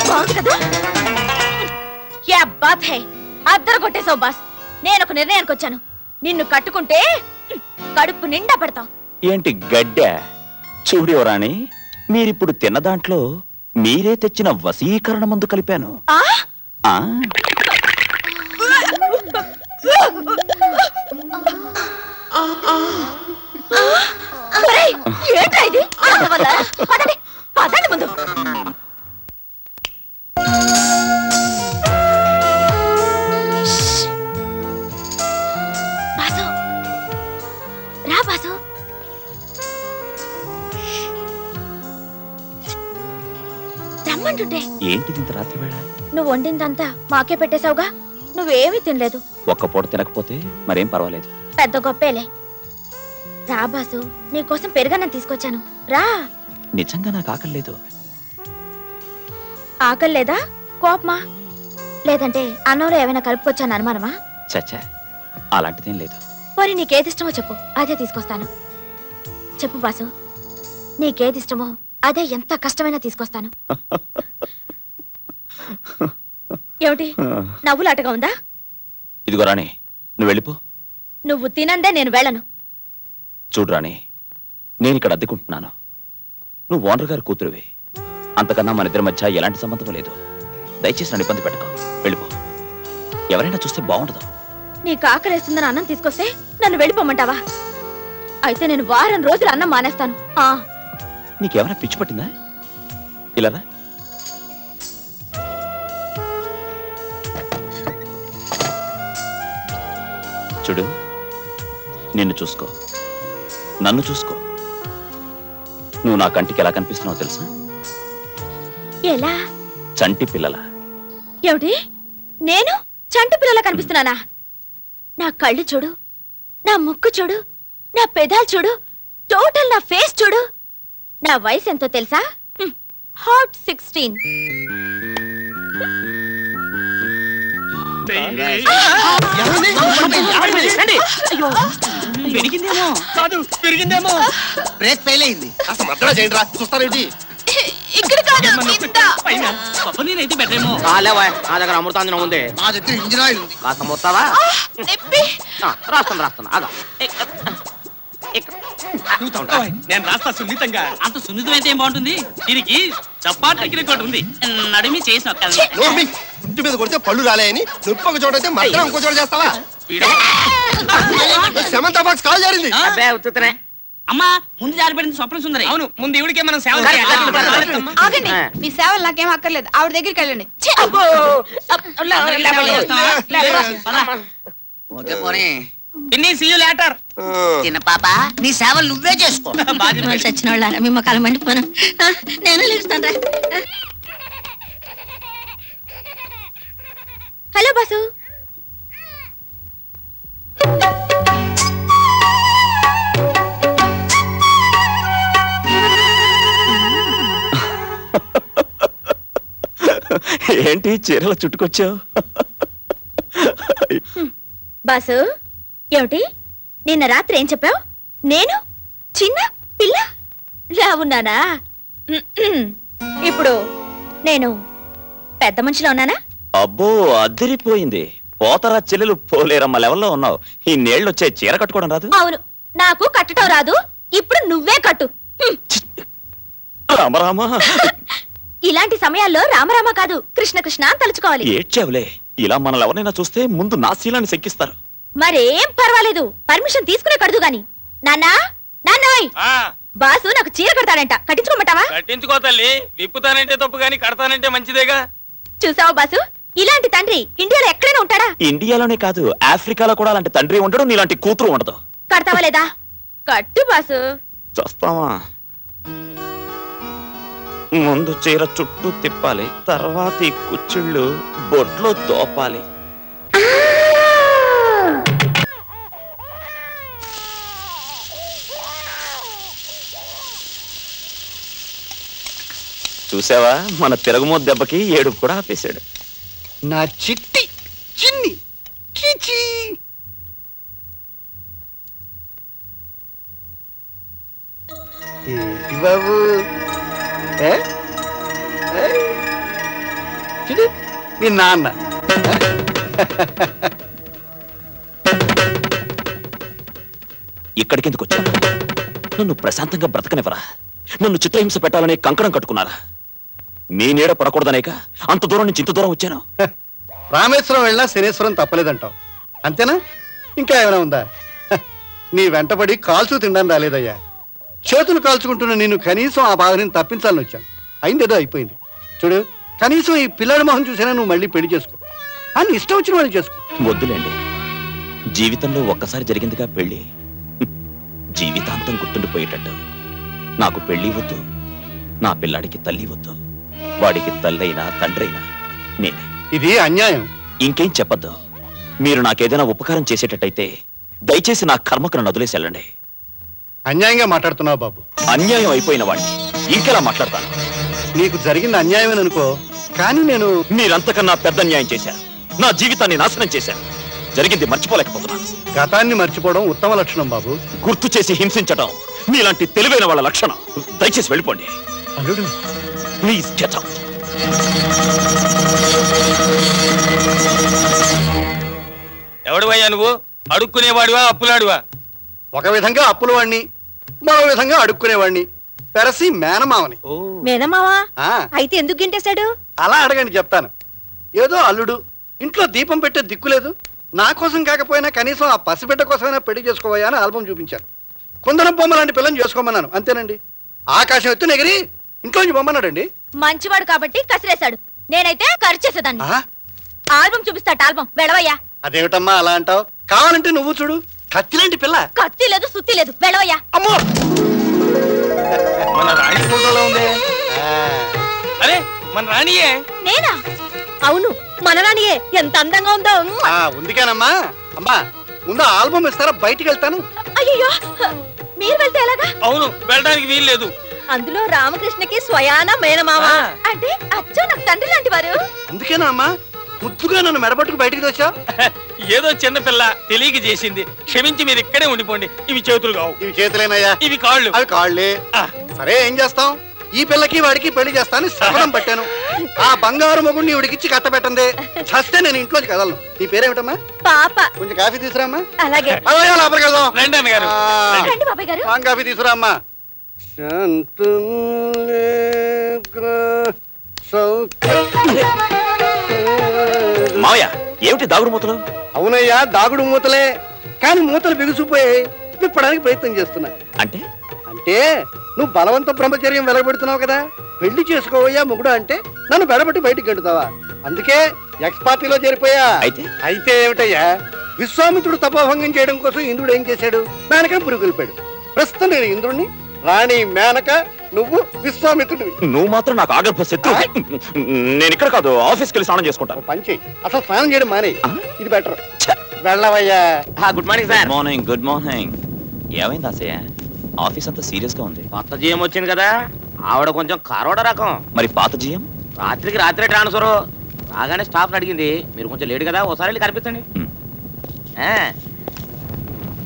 Speaker 7: బాగుంది కదా? క్యా బాత్ హై. అద్దరు కొట్టేశావు బాస్. నేను ఒక నిర్ణయానికి వచ్చాను. నిన్ను కట్టుకుంటే కడుపు నిండా పెడతాం.
Speaker 4: ఏంటి గడ్డ? చూడు రాణి, మీరిప్పుడు తిన్న దాంట్లో మీరే తెచ్చిన వశీకరణ మందు కలిపాను.
Speaker 7: ఆ?
Speaker 4: ఆ?
Speaker 7: ఒరేయ్, ఏంట్రా ఇది? పదండి, పదండి ముందు. బాసు, రా బాసు. రమ్మంటుంటే.
Speaker 4: ఏంటిది ఇంత రాత్రి వేళ?
Speaker 7: నువ్వు వండిందంతా మాకే పెట్టేశావుగా. నువ్వేమీ తినలేదు.
Speaker 4: ఒక్క పూట తినకపోతే మరేం పర్వాలేదు.
Speaker 7: పెద్ద గొప్పేలే. రా బాసు, నీకోసం పెరుగన్నం తీసుకొచ్చాను. రా.
Speaker 4: నిజంగా నాకు ఆకలి లేదు.
Speaker 7: ఆకలి లేదా? కోపమా? లేదంటే అన్నంలో ఏమైనా కలుపుకొచ్చాను అనుమానమా?
Speaker 4: చచ్చా, అలాంటిదేం లేదు.
Speaker 7: పోనీ నీకేది ఇష్టమో చెప్పు, అదే తీసుకొస్తాను. చెప్పు బాసు, నీకేది ఇష్టమో అదే ఎంత కష్టమైనా తీసుకొస్తాను. ఏమిటి నవ్వులాటగా ఉందా?
Speaker 4: ఇదిగో రాణి, నువ్వు వెళ్ళిపో.
Speaker 7: నువ్వు తినందే నేను వెళ్ళను.
Speaker 4: చూడు రాణి, నేను ఇక్కడ అద్దెకుంటున్నాను. నువ్వు ఓనర్ గారి కూతురువి. అంతకన్నా మన ఇద్దరి మధ్య ఎలాంటి సంబంధం లేదు. దయచేసి నన్ను ఇబ్బంది పెట్టుకో. వెళ్ళిపో. ఎవరైనా చూస్తే బాగుండదు.
Speaker 7: నీకు ఆకలేస్తుందని అన్నం తీసుకొస్తే నన్ను వెళ్ళిపోమంటావా? అయితే నేను వారం రోజులు అన్నం మానేస్తాను.
Speaker 4: నీకేమైనా పిచ్చి పట్టిందా? ఇలా రా. చూడు, నిన్ను చూసుకో, నన్ను చూసుకో. నువ్వు నా కంటికి ఎలా కనిపిస్తున్నావు తెలుసా?
Speaker 7: ఎలా?
Speaker 4: చంటి పిల్లల.
Speaker 7: ఏమిటి? నేను చంటి పిల్లలా కనిపిస్తున్నానా? నా కళ్ళు చూడు, నా ముక్కు చూడు, నా పెదాలు చూడు, టోటల్ నా ఫేస్ చూడు. నా వయసు ఎంతో తెలుసా? హాట్ 16.
Speaker 10: కాదు పెరిగిందేమో.
Speaker 6: బ్రేక్ ఫెయిల్ అయింది.
Speaker 10: అసలు మద్దతు చేయండి రా, చూస్తారేంటి?
Speaker 7: ఇక్కడ కాదు, ఇంత.
Speaker 1: నా దగ్గర అమృతాంజనం ఉంది,
Speaker 6: నా దగ్గర ఇంజిన్ ఆయిల్ ఉంది.
Speaker 1: కాస్త మొత్తావా?
Speaker 7: నొప్పి.
Speaker 1: రాస్తాను ఆగా.
Speaker 10: నేను రాస్తా సున్నితంగా.
Speaker 11: అంత సున్నితమైతే ఏం బాగుంటుంది? దీనికి చప్పాటు తగ్గినట్టు ఉంది. నడిమి చేసిన
Speaker 10: నోర్మి, ఇంటి మీద కొడితే పళ్ళు రాలేయని నొప్పి ఒక చోట అయితే మధ్య ఇంకో చోట చేస్తావా? సెమంత బాక్స్ కాల్ జారింది.
Speaker 1: అబ్బే ఉత్తుతనే.
Speaker 11: అమ్మా, ముందు జారిపడింది స్వప్న సుందరి.
Speaker 3: అవును, ముందు ఇవిడికే మనం సేవ
Speaker 7: ఆగండి, మీ సేవలు నాకేం అక్కర్లేదు. ఆవిడ దగ్గరికి వెళ్ళండి.
Speaker 6: ఓకే పోనీ.
Speaker 3: పిన్ని, సీ యు లేటర్.
Speaker 6: చిన్న పాప, నీ సేవలు నువ్వే చేసుకో.
Speaker 7: చచ్చిన వాళ్ళ మీ మొక్కలు మండిపోను. నేను లేస్తాను రా. Hello boss.
Speaker 4: ఏంటి చీరలు చుట్టుకొచ్చావు?
Speaker 7: బాసు, ఏమిటి నిన్న రాత్రి ఏం చెప్పావు? నేను చిన్న పిల్ల ఉన్నానా? ఇప్పుడు నేను పెద్ద మనిషిలో ఉన్నానా?
Speaker 4: అబ్బో, అదిరిపోయింది. పోతరా చెల్లెలు పోలేరమ్మ లెవెల్లో ఉన్నావు. ఈ నీళ్ళు వచ్చే చీర కట్టుకోవడం రాదు?
Speaker 7: అవును, నాకు కట్టడం రాదు. ఇప్పుడు నువ్వే కట్టు.
Speaker 4: రామరామా.
Speaker 7: ఇలాంటి సమయాల్లో రామరామ కాదు, కృష్ణ కృష్ణ అని తలుచుకోవాలి.
Speaker 4: ఏడ్చావులే. ఇలా మనల్ని ఎవరైనా చూస్తే ముందు నా శీలాన్ని శంకిస్తారు.
Speaker 7: మరేం పర్వాలేదు, పర్మిషన్ తీసుకునే కడదు గాని. నాన్నా, నాన్నోయ్, బాసు నాకు చీర కడతాడంట, కట్టించుకోమంటావా?
Speaker 3: కట్టించుకో తల్లి. విప్పుతానంటే తప్పు గాని కడతానంటే మంచిదేగా.
Speaker 7: చూసావా బాసు, ఇలాంటి తండ్రి ఇండియాలో ఎక్కడైనా ఉంటాడా?
Speaker 4: ఇండియాలోనే కాదు, ఆఫ్రికాలో కూడా అలాంటి తండ్రి ఉండడు, నీలాంటి కూతురు ఉండదు.
Speaker 7: కడతావా లేదా? కట్టు బాసు.
Speaker 4: చూస్తావా? ముందు చీర చుట్టూ తిప్పాలి, తర్వాత ఈ కుచ్చిళ్ళు బొట్లో తోపాలి. చూసావా, మన తిరగమోత్ దెబ్బకి ఏడుపు కూడా ఆపేశాడు.
Speaker 2: నా చిట్టి చిన్ని చీచీ. ఏంటి బాబు, ఏ? ఏ? చూడు, మీ నాన్న.
Speaker 4: ఇక్కడికి ఎందుకు వచ్చాను? నన్ను ప్రశాంతంగా బ్రతకనివ్వరా? నన్ను చిత్రహింస పెట్టాలనే కంకణం కట్టుకున్నారా? మీ నీడ పడకూడదనేక అంత దూరం నుంచి ఇంత దూరం వచ్చాను.
Speaker 2: రామేశ్వరం వెళ్ళినా శనేశ్వరం తప్పలేదంటావు, అంతేనా? ఇంకా ఏమైనా ఉందా? నీ వెంటబడి కాల్చు తినడానికి రాలేదయ్యా. చేతులు కాల్చుకుంటున్న నేను కనీసం ఆ బాధని తప్పించాలని వచ్చాను. అయిందేదో అయిపోయింది. చూడు, కనీసం ఈ పిల్లడి మొహం చూసినా నువ్వు మళ్ళీ పెళ్లి చేసుకో. అని ఇష్టం వచ్చిన వాళ్ళు చేసుకో.
Speaker 4: వద్దులేండి, జీవితంలో ఒక్కసారి జరిగిందిగా పెళ్లి, జీవితాంతం గుర్తుండిపోయేటట్టు. నాకు పెళ్లి వద్దు, నా పిల్లాడికి తల్లి వద్దు. వాడికి తల్లైనా తండ్రైనా నేనే.
Speaker 2: ఇది అన్యాయం.
Speaker 4: ఇంకేం చెప్పద్దు. మీరు నాకేదైనా ఉపకారం చేసేటట్టయితే దయచేసి నా కర్మకు నన్ను వదిలేసి వెళ్ళండి.
Speaker 2: అన్యాయంగా మాట్లాడుతున్నావు బాబు.
Speaker 4: అన్యాయం అయిపోయిన వాడిని ఇంకెలా మాట్లాడతాను?
Speaker 2: నీకు జరిగింది అన్యాయం అనుకో, కానీ నేను
Speaker 4: మీరంతకన్నా పెద్ద అన్యాయం చేశారు. నా జీవితాన్ని నాశనం చేశారు. జరిగింది మర్చిపోలేకపోతున్నాను.
Speaker 2: గతాన్ని మర్చిపోవడం ఉత్తమ లక్షణం బాబు.
Speaker 4: గుర్తు చేసి హింసించడం మీలాంటి తెలివైన వాళ్ళ లక్షణం. దయచేసి వెళ్ళిపోండి.
Speaker 2: అల్లుడు,
Speaker 4: ప్లీజ్ గెట్ అవుట్.
Speaker 3: ఎవడువయ్యా నువ్వు? అడుక్కునేవాడివా, అప్పులాడివా?
Speaker 2: ఒక విధంగా అప్పుల వాణ్ణి, మరో విధంగా అడుక్కునేవాణ్ణి, పెరసి మేనమావని.
Speaker 7: మేనమావా?
Speaker 2: ఆ,
Speaker 7: అయితే ఎందుకు గింటేశాడు?
Speaker 2: అలా అడగండి, చెప్తాను. ఏదో అల్లుడు, ఇంట్లో దీపం పెట్టే దిక్కులేదు, నా కోసం కాకపోయినా కనీసం ఆ పసిబిడ్డ కోసమైనా పెళ్లి చేసుకోవయ్యా అని ఆల్బం చూపించాను. కుందన బొమ్మ లాంటి పిల్లని చేసుకోమన్నాను, అంతేనండి.
Speaker 10: ఆకాశం ఎత్తు ఎగిరి ఇంట్లోంచి బొమ్మన్నాడండి.
Speaker 7: మంచివాడు కాబట్టి కసిరేశాడు, నేనైతే ఖర్చు చేసేదాన్ని. ఆల్బమ్ చూపిస్తాట, ఆల్బమ్ వెళ్ళవయ్యా.
Speaker 10: అదేమిటమ్మా అలా అంటావు? కావాలంటే నువ్వు చూడు, కత్తిలాంటి పిల్ల.
Speaker 7: కత్తి లేదు, సుత్తి లేదు, వెళ్ళవయ్యా.
Speaker 10: అమ్మో,
Speaker 3: మన రాణి ఫోటోలో ఉంది. అరే మన రాణియే.
Speaker 7: నేనా? అవును, మన రాణియే. ఎంత అందంగా ఉందో.
Speaker 10: ఉందికేనమ్మా. అమ్మా ముందు ఆల్బమ్ ఇస్తారా, బయటికి వెళ్తాను.
Speaker 7: అయ్యో, మీరు వెళ్తే ఎలాగా?
Speaker 3: అవును, వెళ్ళడానికి వీలు లేదు.
Speaker 7: అందులో రామకృష్ణకి స్వయాన మేనమామ అంటే అచ్చో నాకు తండ్రి లాంటి వారు.
Speaker 10: అందుకేనా అమ్మా ముద్దుగా నన్ను మెడబట్టుకు బయటికి వచ్చా?
Speaker 3: ఏదో చిన్న పిల్ల తెలియక చేసింది, క్షమించి మీరు ఇక్కడే ఉండిపోండి. ఇవి చేతులు కావు.
Speaker 10: ఇవి చేతులేనయ్యా.
Speaker 3: ఇవి కాళ్ళు.
Speaker 10: అవి కాళ్ళే. సరే ఏం చేస్తాం, ఈ పిల్లకి వాడికి పెళ్లి చేస్తాను శపథం పట్టాను. ఆ బంగారు మొగుడిని ఇవిడికిచ్చి కట్టబెట్టందే చస్తే నేను ఇంట్లోకి కదలను. నీ పేరేమిటమ్మా?
Speaker 7: పాప.
Speaker 10: కొంచెం కాఫీ తీసురామ్మా.
Speaker 7: అలాగే.
Speaker 10: లోపలికి వెళ్దాం.
Speaker 3: రండి అన్నగారు.
Speaker 7: రండి బాబాయ్ గారు.
Speaker 10: పాన్ కాఫీ తీసురామ్మా.
Speaker 4: మావయ్య ఏమిటి దాగుడు మూతలు?
Speaker 10: అవునయ్యా, దాగుడు మూతలే, కానీ మూతలు బిగుసిపోయాయి. విప్పడానికి ప్రయత్నం చేస్తున్నా.
Speaker 4: అంటే
Speaker 10: అంటే నువ్వు బలవంత బ్రహ్మచర్యం వెలగబెడుతున్నావు కదా, పెళ్లి చేసుకోవయ్యా మొగుడు అంటే నన్ను బెడబట్టి బయటికి గంటుతావా? అందుకే ఎక్స్ పార్టీలో చేరిపోయా. అయితే ఏమిటయ్యా, విశ్వామిత్రుడు తపోభంగం చేయడం కోసం ఇంద్రుడు ఏం చేశాడు? మేనకని పురుగులిపాడు. ప్రస్తుతం నేను ఇంద్రుడిని, రాణి మేనక, నువ్వు విశ్వామిత్రుడివి.
Speaker 4: నువ్వు మాత్రం నాకు ఆగర్భ శత్రు. నేను ఇక్కడ కాదు, ఆఫీస్కి వెళ్ళి స్నానం చేసుకుంటాను.
Speaker 10: పంచి అసలు స్నానం చేయడం మానే, ఇది బెటర్. వెళ్ళవయ్యా.
Speaker 1: Good morning sir.
Speaker 4: Morning. Good morning. ఏమైంది ఆశయ? ఆఫీస్ అంతా సీరియస్ గా ఉంది.
Speaker 1: కొత్త జీఎం వచ్చింది కదా, ఆవిడ కొంచెం కరోడ రకం.
Speaker 4: మరి పాత జీఎం?
Speaker 1: రాత్రికి రాత్రే ట్రాన్స్ఫర్. రాగానే స్టాఫ్ అడిగింది, మీరు కొంచెం లేట్ కదా, ఓసారి వెళ్ళి కనిపించండి.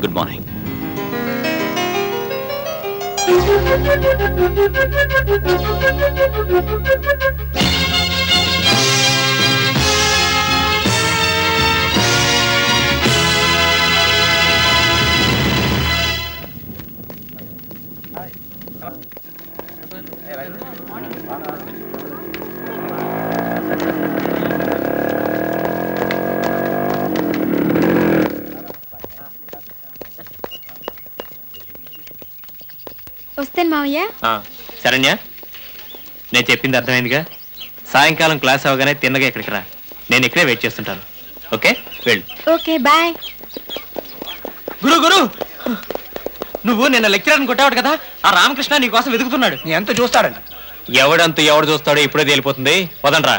Speaker 4: Good morning.
Speaker 8: వస్తాను మావయ్య.
Speaker 3: శరణ్య, నేను చెప్పింది అర్థమైందిగా. సాయంకాలం క్లాస్ అవగానే తిన్నగా ఇక్కడికి రా, నేను ఇక్కడే వెయిట్ చేస్తుంటాను. ఓకే, వెళ్ళు.
Speaker 8: Okay bye.
Speaker 3: గురు గురు, నువ్వు నిన్న లెక్చరర్ని కొట్టావు కదా, ఆ రామకృష్ణ నీ కోసం వెతుకుతున్నాడు.
Speaker 9: నీ ఎంత చూస్తాడండి.
Speaker 3: ఎవడంతు ఎవడు చూస్తాడో ఇప్పుడే తేలిపోతుంది. పదండ్రా.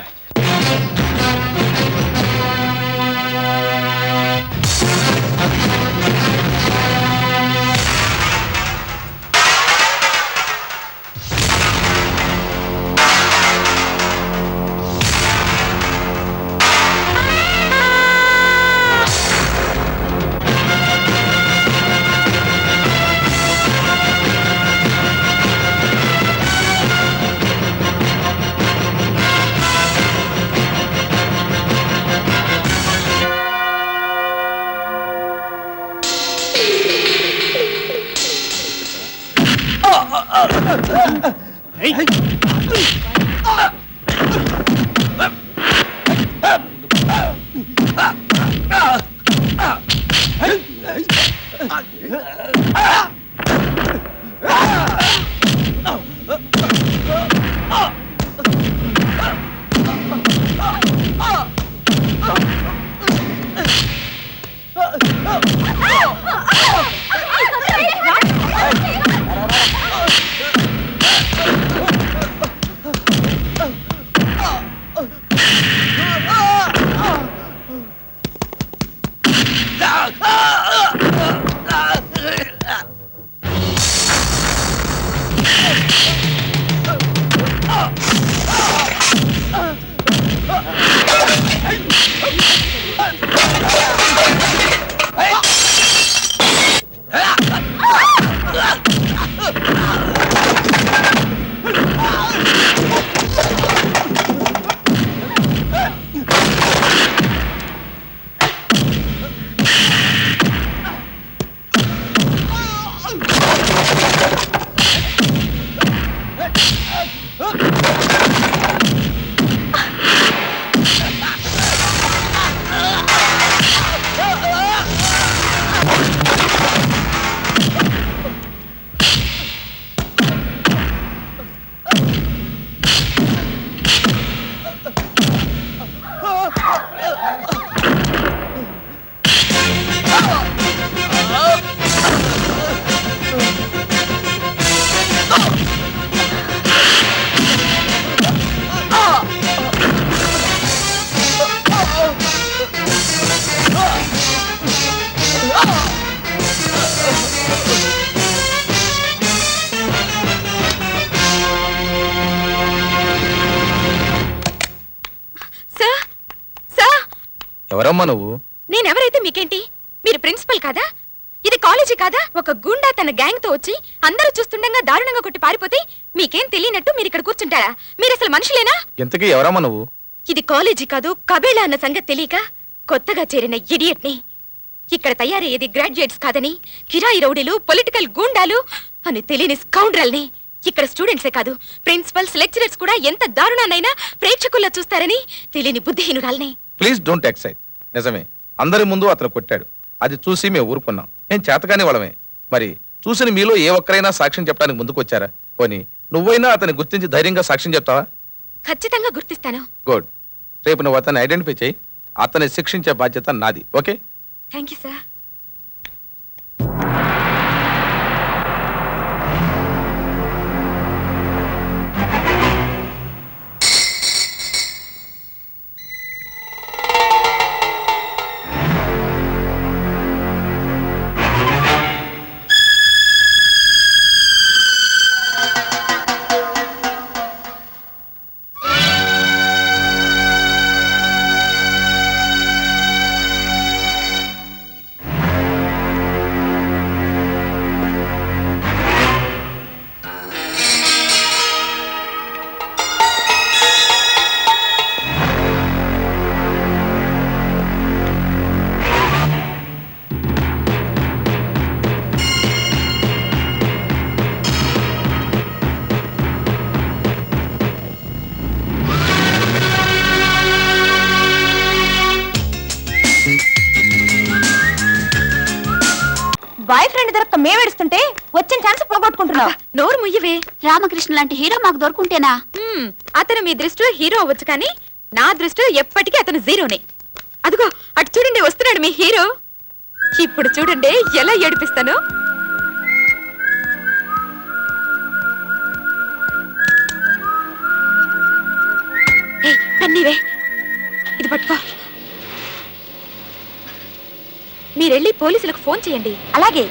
Speaker 9: ఎవరమ్మా నువ్వు?
Speaker 7: నేనెవరైతే మీకేంటి? మీరు ప్రిన్సిపల్ కాదా? ఇది కాలేజీ కాదా? ఒక గుండా తన గ్యాంగ్ తో వచ్చి అందరూ చూస్తుండగా దారుణంగా కొట్టి పారిపోతే మీకేం తెలియనట్టు మీరు ఇక్కడ కూర్చుంటారా? మీరు అసలు మనుషులేనా?
Speaker 9: ఇంతకీ ఎవరమ్మా నువ్వు?
Speaker 7: ఇది కాలేజీ కాదు, కబేళా అన్న సంగతి తెలియక కొత్తగా చేరిన ఇడియట్ ని. ఇక్కడ తయారయ్యేది గ్రాడ్యుయేట్స్ కాదని, కిరాయి రౌడీలు, పొలిటికల్ గూండాలు అని తెలియని స్కౌండ్రల్ని. ఇక్కడ స్టూడెంట్సే కాదు, ప్రిన్సిపల్స్, లెక్చరర్స్ కూడా ఎంత దారుణానైనా ప్రేక్షకుల్లో చూస్తారని తెలియని బుద్ధిహీనురాల్ని.
Speaker 9: Please don't excite. నిజమే, అందరి ముందు అతను కొట్టాడు. అది చూసి మేము ఊరుకున్నాం. నేను చేతగాని వాళ్ళమే. మరి చూసిన మీలో ఏ ఒక్కరైనా సాక్ష్యం చెప్పడానికి ముందుకు వచ్చారా? పోనీ నువ్వైనా అతన్ని గుర్తించి ధైర్యంగా సాక్ష్యం చెప్తావా?
Speaker 7: ఖచ్చితంగా గుర్తిస్తాను.
Speaker 9: గుడ్. రేపు నువ్వు అతన్ని ఐడెంటిఫై చేయి. అతన్ని శిక్షించే బాధ్యత నాది. Okay?
Speaker 7: Thank you sir. Boy friend దొరక్క మేమేడుస్తుంటే వచ్చిన ఛాన్స్ పోగొట్టుకుంటున్నావు. నోరు ముయ్యవే.
Speaker 8: రామకృష్ణ లాంటి హీరో మాకు దొరుకుంటేనా?
Speaker 7: అతను మీ దృష్టిలో హీరో అవ్వచ్చు, కానీ నా దృష్టిలో ఎప్పటికీ అతను జీరోనే. అదిగో అటు చూడండి, వస్తున్నాడు మీ హీరో. ఇప్పుడు చూడండి ఎలా ఏడిపిస్తాను. పన్నీవే, ఇది పట్టుకో. మీరెళ్ళి పోలీసులకు ఫోన్ చేయండి. అలాగే.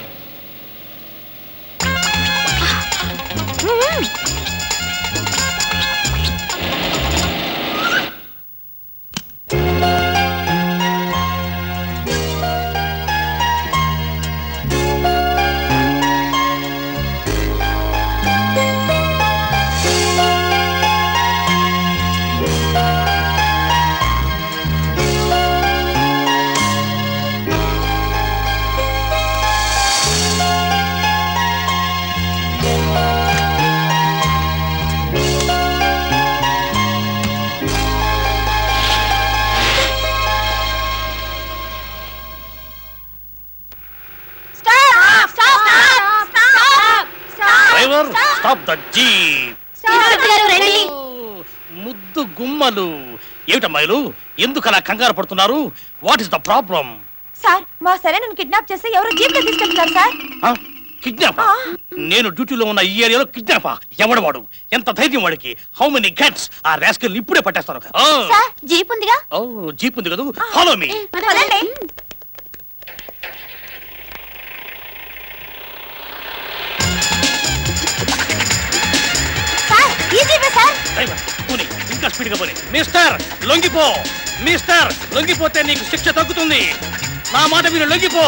Speaker 3: Stop the jeep. ముద్దు గుమ్మలు ఏమిటమ్మాయిలు, ఎందుకు అలా కంగారు పడుతున్నారు? What is the problem?
Speaker 7: Sir, మా సరైన కిడ్నాప్ చేసి ఎవరో జీప్ లో తీసుకెళ్తున్నారు సార్.
Speaker 3: కిడ్నాప్? నేను డ్యూటీలో ఉన్న ఈ ఏరియాలో కిడ్నాపా? ఎవడవాడు? ఎంత ధైర్యం వాడికి? How many guts? ఆ రాస్కల్ ఇప్పుడే పట్టేస్తాను.
Speaker 8: జీప్ ఉందిగా?
Speaker 3: జీప్ ఉంది కదా, ఫాలో మీ. ఇంకా స్పీడ్ గా పోనీ. మిస్టర్ లొంగిపో, మిస్టర్ లొంగిపోతే నీకు శిక్ష తగ్గుతుంది. నా మాట మీరు లొంగిపో.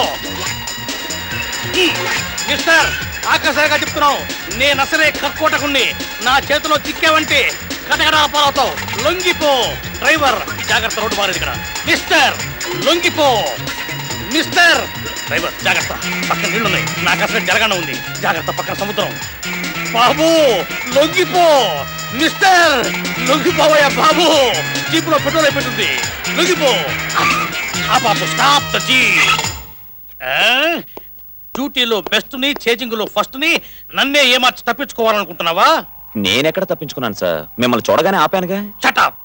Speaker 3: మిస్టర్, ఆకాశంగా చెప్తున్నావు, నేను అసలే కర్కోటకుణ్ణి. నా చేతిలో చిక్కావంటే కటకడా పాలవుతావు. లొంగిపో. డ్రైవర్ జాగ్రత్త, రోడ్డు మారేది ఇక్కడ. మిస్టర్ లొంగిపో. మిస్టర్ డ్రైవర్ జాగ్రత్త, పక్కన నీళ్ళున్నాయి. నాకు అసలు జరగనే ఉంది. జాగ్రత్త, పక్కన సముద్రం. బాబు లొంగిపో. మిస్టర్ లొంగిపోవయ్యా బాబు, జీపులో పెట్రోల్ అయిపోతుంది. లొంగిపో. ఆ బాబు స్టాప్ ద జీప్. డ్యూటీలో బెస్ట్ ని, చేజింగ్ లో ఫస్ట్ ని నన్నే ఏమార్చి తప్పించుకోవాలనుకుంటున్నావా?
Speaker 4: నేనెక్కడ తప్పించుకున్నాను సార్, మిమ్మల్ని చూడగానే ఆపానుగా.
Speaker 3: చటప్.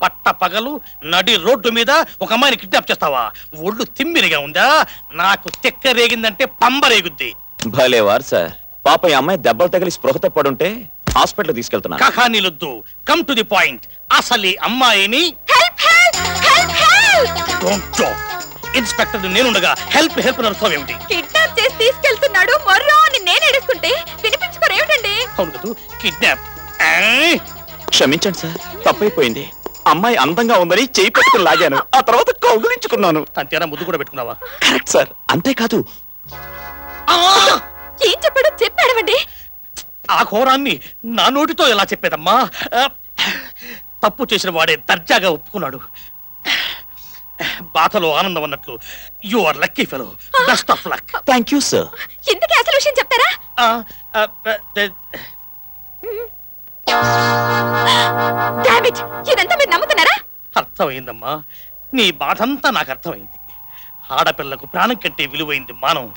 Speaker 3: పట్ట పగలు నడి రోడ్డు మీద ఒక అమ్మాయిని కిడ్నాప్ చేస్తావా? ఒళ్ళు తిమ్మిరిగా ఉందా? నాకు తెక్క రేగిందంటే పంబ రేగుద్ది.
Speaker 4: భలేవారు సార్. పాప ఈ అమ్మాయి దెబ్బలు తగిలి స్పృహతో పడుంటే హాస్పిటల్ తీసుకెళ్తున్నా.
Speaker 3: కహానీలొద్దు, కమ్ టు ది పాయింట్. అసలు ఈ అమ్మాయిని ఇన్స్పెక్టర్ నేనుండగా హెల్ప్ హెల్ప్ నడుస్తావు ఏమిటి?
Speaker 7: కిడ్నాప్ చేసి తీసుకెళ్తున్నాడు మొర్రో అని నేను ఏడుస్తుంటే వినిపించుకోరేమిటండి?
Speaker 3: అవును కదా, కిడ్నాప్.
Speaker 4: క్షమించండి సార్, తప్పైపోయింది. అమ్మాయి అందంగా ఉందని చేయి పెట్టుకుని లాగాను, ఆ తర్వాత కౌగులించుకున్నాను.
Speaker 3: అంతేనా? ముద్దు కూడా పెట్టుకున్నావా?
Speaker 4: Correct sir. అంతేకాదు,
Speaker 7: ఏం చెప్పాడో చెప్పాడవండి.
Speaker 3: ఆ ఘోరాన్ని నా నోటితో ఎలా చెప్పేదమ్మా? తప్పు చేసిన వాడే దర్జాగా ఒప్పుకున్నాడు. బాధలో ఆనందం అన్నట్లు you are lucky fellow. Best of luck.
Speaker 4: Thank you sir.
Speaker 7: ఇంతకీ అసలు విషయం చెప్తారా? Damn it! ఇదంతా మీరు నమ్ముతున్నారా?
Speaker 3: అర్థమైందమ్మా, నీ బాధంతా నాకు అర్థమైంది. ఆడపిల్లకు ప్రాణం కంటే విలువైంది మానం.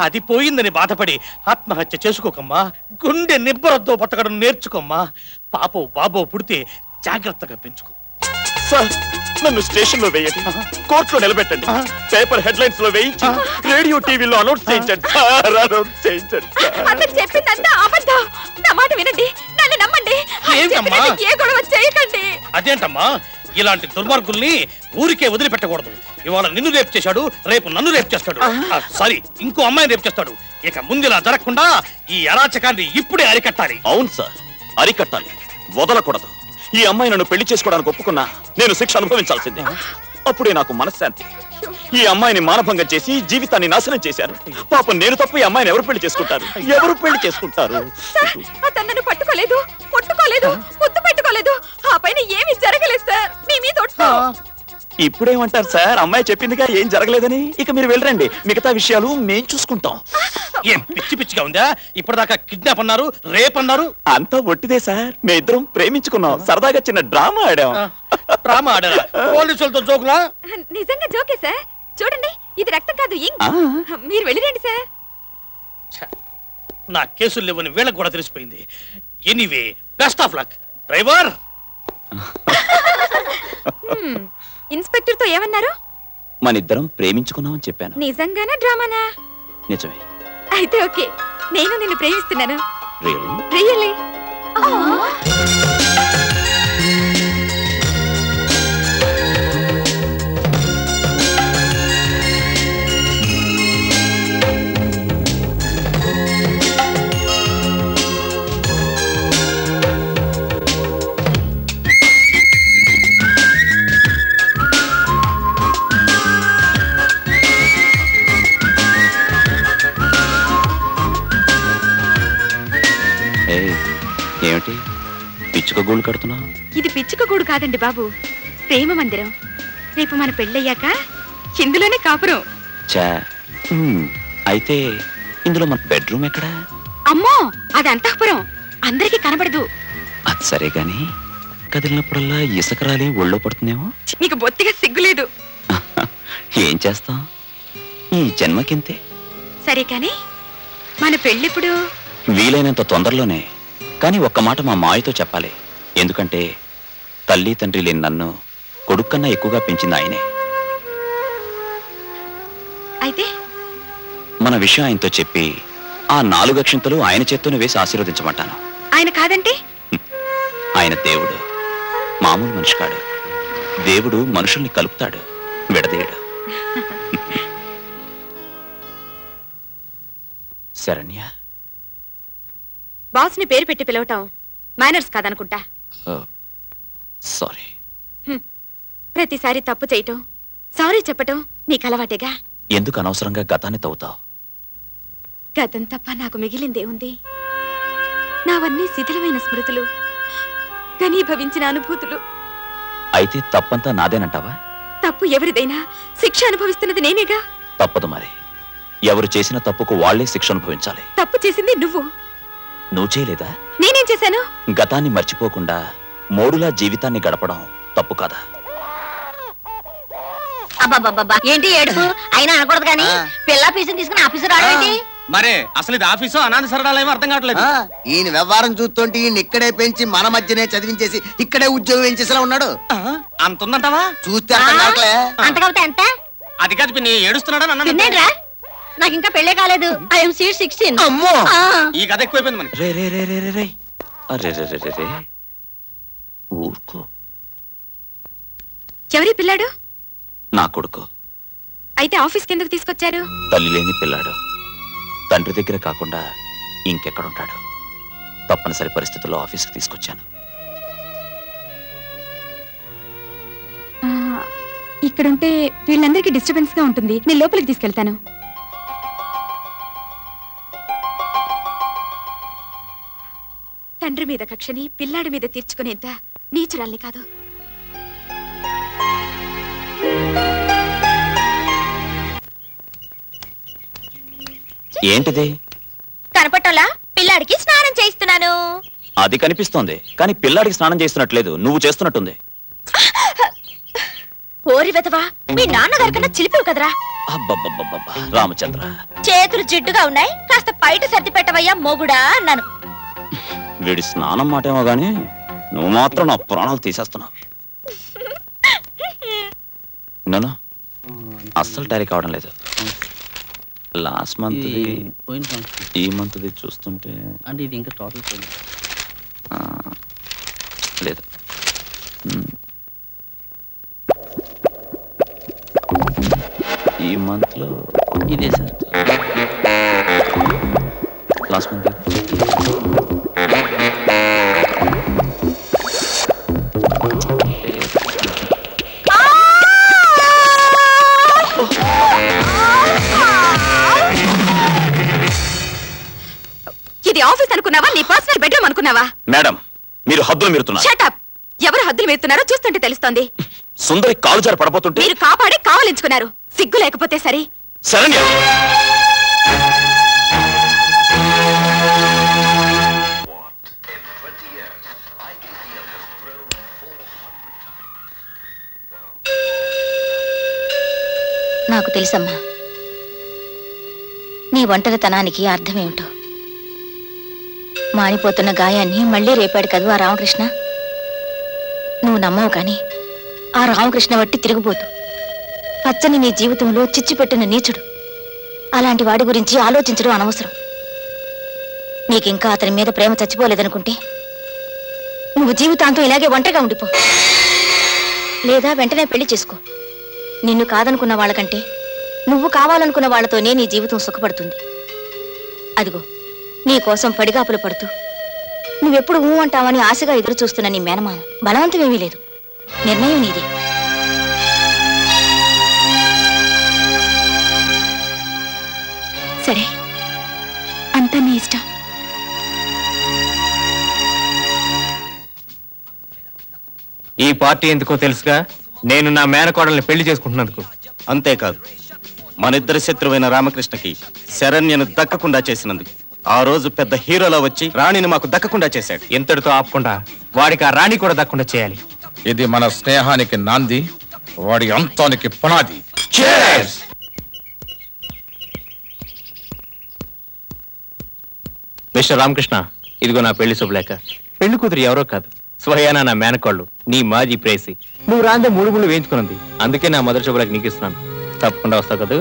Speaker 3: అది పోయిందని బాధపడి ఆత్మహత్య చేసుకోకమ్మా. గుండె నిబ్బరతో బతకడం నేర్చుకోమ్మా. పాపో బాబో పుడితే జాగ్రత్తగా పెంచుకో.
Speaker 4: సార్, నన్ను స్టేషన్ లో వేయండి, కోర్టులో నిలబెట్టండి, పేపర్ హెడ్లైన్స్ లో వేయించి రేడియో టీవీలో అనౌన్స్ చేయించండి సార్, అనౌన్స్ చేయించండి సార్.
Speaker 7: అతను చెప్పిందంతా అబద్ధం. నా మాట వినండి, నన్ను నమ్మండి. ఆయన
Speaker 3: ఏంటమ్మా?
Speaker 7: చెప్పినట్టు ఏ గొడవ చేయకండి.
Speaker 3: అదేంటమ్మా, ఇలాంటి దుర్మార్గుల్ని ఊరికే వదిలిపెట్టకూడదు. ఇవాళ నిన్ను రేపు చేశాడు, రేపు నన్ను రేపు చేస్తాడు. సారీ, ఇంకో అమ్మాయిని రేపు చేస్తాడు. ఇక ముందులా జరగకుండా ఈ అరాచకాన్ని ఇప్పుడే అరికట్టాలి.
Speaker 4: అవును సార్, అరికట్టాలి, వదలకూడదు. ఈ అమ్మాయి నన్ను పెళ్లి చేసుకోవడానికి ఒప్పుకున్నా నేను శిక్ష అనుభవించాల్సిందే. అప్పుడే నాకు మనశ్శాంతి. ఈ అమ్మాయిని మానభంగం చేసి జీవితాన్ని నాశనం చేశారు. పాపం నేను తప్ప ఈ అమ్మాయిని ఎవరు పెళ్లి చేసుకుంటారు? ఎవరు పెళ్లి చేసుకుంటారు?
Speaker 7: సార్, అతను నన్ను పట్టుకోలేదు, ముట్టుకోలేదు, ముద్దు పెట్టుకోలేదు. ఆ పైన ఏమీ జరగలేదు సార్. మీ మీద ఒట్టు.
Speaker 4: ఇప్పుడేమంటారు సార్? అమ్మాయి చెప్పిందిగా ఏం జరగలేదని. ఇక మీరు వెళ్ళరండి, మిగతా విషయాలు మేం చూసుకుంటాం.
Speaker 3: ఏం పిచ్చి పిచ్చిగా ఉందా? ఇప్పటిదాకా కిడ్నాప్ అన్నారు, రేప్ అన్నారు.
Speaker 4: అంతా ఒట్టిదే సార్. మేమిద్దరం ప్రేమించుకున్నాం, సరదాగా చిన్న డ్రామా ఆడాం.
Speaker 3: డ్రామా ఆడారా? పోలీసులతో జోకులా?
Speaker 7: నిజంగా జోకే సార్. చూడండి, ఇది రక్తం కాదు, ఇంక్. మీరు వెళ్ళిరండి సార్.
Speaker 3: నా కేసులు లేవని వీళ్ళకి కూడా తెలిసిపోయింది. Anyway, best of luck. Driver,
Speaker 7: inspector తో ఏమన్నారు?
Speaker 4: మనిద్దరం ప్రేమించుకున్నామని చెప్పాను.
Speaker 7: నిజంగానా డ్రామానా?
Speaker 4: నిజమే.
Speaker 7: అయితే ఓకే, నేను నిన్ను ప్రేమిస్తున్నాను.
Speaker 4: రియల్లీ?
Speaker 7: రియల్లీ.
Speaker 4: ఏమిటి పిచ్చుక గూళ్ళు కడుతున్నావు?
Speaker 7: ఇది పిచ్చుక గూడు కాదండి బాబు, ప్రేమ మందిరం. రేపు మన పెళ్ళయ్యాక ఇందులోనే కాపురం.
Speaker 4: చా, అయితే ఇందులో మన బెడ్రూమ్ ఎక్కడా?
Speaker 7: అమ్మో, అది అంతఃపురం, అందరికీ కనబడదు.
Speaker 4: అది సరే గాని కదిలినప్పుడల్లా ఇసుక రాలి ఒళ్ళో పడుతుందేమో.
Speaker 7: నీకు బొత్తిగా సిగ్గులేదు.
Speaker 4: ఏం చేస్తాం, ఈ జన్మకింతే.
Speaker 7: సరే కాని మన పెళ్ళిప్పుడు?
Speaker 4: వీలైనంత తొందరలోనే. కానీ ఒక్క మాట మా మాయతో చెప్పాలి. ఎందుకంటే తల్లి తండ్రి లేని నన్ను కొడుక్కన్నా ఎక్కువగా పెంచింది ఆయనే.
Speaker 7: అయితే
Speaker 4: మన విషయం ఆయనతో చెప్పి ఆ 4 అక్షింతలు ఆయన చేత్తోనే వేసి ఆశీర్వదించమంటాను.
Speaker 7: ఆయన కాదంటే?
Speaker 4: ఆయన దేవుడు, మామూలు మనిషి కాడు. దేవుడు మనుషుల్ని కలుపుతాడు, విడదీయడు. శరణ్య,
Speaker 7: బాస్ ని పేరు పెట్టి పిలవటం మేనర్స్ కాదనుకుంటా.
Speaker 4: సారీ.
Speaker 7: ప్రతిసారి తప్పు చేయటం, సారీ చెప్పటం నీకు అలవాటేగా.
Speaker 4: ఎందుకు అనవసరంగా గతాన్ని తవ్వుతావు?
Speaker 7: గతం తప్ప నాకు మిగిలిందేముంది? నావన్నీ శిథిలమైన స్మృతులు, ఘనీభవించిన అనుభూతులు.
Speaker 4: అయితే తప్పంతా నాదేనంటావా?
Speaker 7: తప్పు ఎవరిదైనా శిక్ష అనుభవిస్తున్నది నేనేగా.
Speaker 4: తప్పదు మరి. ఎవరు చేసిన తప్పుకు వాళ్లే శిక్ష అనుభవించాలి.
Speaker 7: తప్పు చేసింది నువ్వు.
Speaker 4: నువ్వు చేయలేదా?
Speaker 7: నేనేం చేశాను?
Speaker 4: గతాన్ని మర్చిపోకుండా మోడులా జీవితాన్ని గడపడం తప్పు కాదా?
Speaker 12: అబ్బాబ్బా, ఏంటి ఏడుపు? అయినా అనకూడదు కానీ పిల్ల ఫీజుని తీసుకుని ఆఫీసు రావడం.
Speaker 11: మరే అసలు ఇది ఆఫీసు అనాథ సరళాలేమో అర్థం కావట్లేదు.
Speaker 6: ఈయన వ్యవహారం చూస్తుంటే ఈయన ఇక్కడే పెంచి మన మధ్యనే చదివించేసి ఇక్కడే ఉద్యోగం వేయించేసేలా ఉన్నాడు.
Speaker 11: అంత ఉందంటావా?
Speaker 6: చూస్తే అర్థం కావట్లే.
Speaker 12: అంతకపోతే ఎంత?
Speaker 11: అది కాదు పిన్ని, ఏడుస్తున్నాడని అన్నాను.
Speaker 12: తిన్నేడ్రా, నాకు ఇంకా పెళ్ళే కాలేదు. I'm seat 16.
Speaker 6: అమ్మో,
Speaker 11: ఈ కథ ఎక్కువైపోయింది మనకి.
Speaker 4: రే రే రే రే రే రే అరే రే రే రే రే ఊరుకో.
Speaker 7: ఎవరి పిల్లాడు?
Speaker 4: నా కొడుకు.
Speaker 7: అయితే ఆఫీస్ కిందకు తీసుకొచ్చారు?
Speaker 4: తల్లి లేని పిల్లాడు, తండ్రి దగ్గర కాకుండా ఇంకెక్కడుంటాడు? తప్పనిసరి పరిస్థితుల్లో ఆఫీస్కి తీసుకొచ్చాను.
Speaker 13: ఇక్కడుంటే వీళ్ళందరికీ డిస్టర్బెన్స్ గా ఉంటుంది. నేను లోపలికి తీసుకెళ్తాను. తండ్రి మీద కక్షని పిల్లాడి మీద తీర్చుకునేంత నీచురాల్ని కాదు.
Speaker 4: ఏంటిది?
Speaker 7: కనపట్టంలా పిల్లాడికి స్నానం చేయిస్తున్నాను.
Speaker 4: అది కనిపిస్తోంది, కానీ పిల్లాడికి స్నానం చేస్తున్నట్లేదు, నువ్వు చేస్తున్నట్టుంది.
Speaker 7: ఓరి వెతవా, మీ నాన్నగారి కన్నా చిలిపివు కదరా.
Speaker 4: అబ్బబ్బబ్బబ్బబ్బా, రామచంద్ర,
Speaker 7: చేతులు జిడ్డుగా ఉన్నాయి, కాస్త బయట సర్ది పెట్టవయ్యా మొగుడా అన్నాను.
Speaker 4: వీడి స్నానం మాటేమో గానీ నువ్వు మాత్రం నా ప్రాణాలు తీసేస్తున్నావు. నన్ను అస్సలు టాలీ కావడం లేదు. లాస్ట్ మంత్ ఈ మంత్ చూస్తుంటే
Speaker 11: అంటే ఇది ఇంకా టోటల్
Speaker 4: లేదు. ఈ మంత్ లో
Speaker 11: ఇదే సార్.
Speaker 4: లాస్ట్ మంత్
Speaker 13: ఇది ఆఫీస్ అనుకున్నావా, నీ పర్సనల్ బెడ్రూమ్ అనుకున్నావా?
Speaker 4: మేడం, మీరు హద్దులు మీరుతున్నారు.
Speaker 13: Shut up. ఎవరు హద్దులు మీరుతున్నారో చూస్తుంటే తెలుస్తోంది.
Speaker 4: సుందరి కాలు జారి పడబోతుంటే
Speaker 13: మీరు కాపాడి కావలించుకున్నారు. సిగ్గు లేకపోతే సరే.
Speaker 4: శరణ్య,
Speaker 12: నాకు తెలుసమ్మా నీ ఒంటరితనానికి అర్థమేమిటో. మానిపోతున్న గాయాన్ని మళ్ళీ రేపాడు కదూ ఆ రామకృష్ణ. నువ్వు నమ్మవు కానీ ఆ రామకృష్ణ వట్టి తిరిగిపోతూ పచ్చని నీ జీవితంలో చిచ్చుపెట్టిన నీచుడు. అలాంటి వాడి గురించి ఆలోచించడం అనవసరం. నీకింకా అతని మీద ప్రేమ చచ్చిపోలేదనుకుంటే నువ్వు జీవితాంతం ఇలాగే ఒంటరిగా ఉండిపో, లేదా వెంటనే పెళ్లి చేసుకో. నిన్ను కాదనుకున్న వాళ్ళకంటే నువ్వు కావాలనుకున్న వాళ్లతోనే నీ జీవితం సుఖపడుతుంది. అదిగో నీ కోసం పడిగాపులు పడుతూ నువ్వెప్పుడు ఊ అంటావని ఆశగా ఎదురు చూస్తున్న నీ మేనమామ బలవంతమేమీ లేదు. నిర్ణయం నీది.
Speaker 13: సరే, అంతా నీ ఇష్టం.
Speaker 14: ఈ పార్టీ ఎందుకో తెలుసుగా, నేను నా మేనకోడల్ని పెళ్లి చేసుకుంటున్నందుకు.
Speaker 15: అంతేకాదు, మనిద్దరి శత్రువైన రామకృష్ణకి శరణ్యను దక్కకుండా చేసినందుకు. ఆ రోజు పెద్ద హీరోలో వచ్చి రాణిని మాకు దక్కకుండా చేశాడు.
Speaker 14: ఇంతటితో ఆపకుండా వాడికి ఆ రాణి కూడా దక్కకుండా చేయాలి.
Speaker 9: ఇది మన స్నేహానికి నాంది, వాడి అంతానికి పునాది.
Speaker 14: మిస్టర్ రామకృష్ణ, ఇదిగో నా పెళ్లి శుభలేఖ. పెళ్లి కూతురు ఎవరో కాదు, స్వయానా నా మేనకోళ్ళు, నీ మాజీ ప్రేసి. నువ్వు రాందే 3 ముళ్ళు వేయించుకున్నది. అందుకే నా మొదటి శుభలేఖ నీకు ఇస్తున్నాను. తప్పకుండా వస్తావు కదా?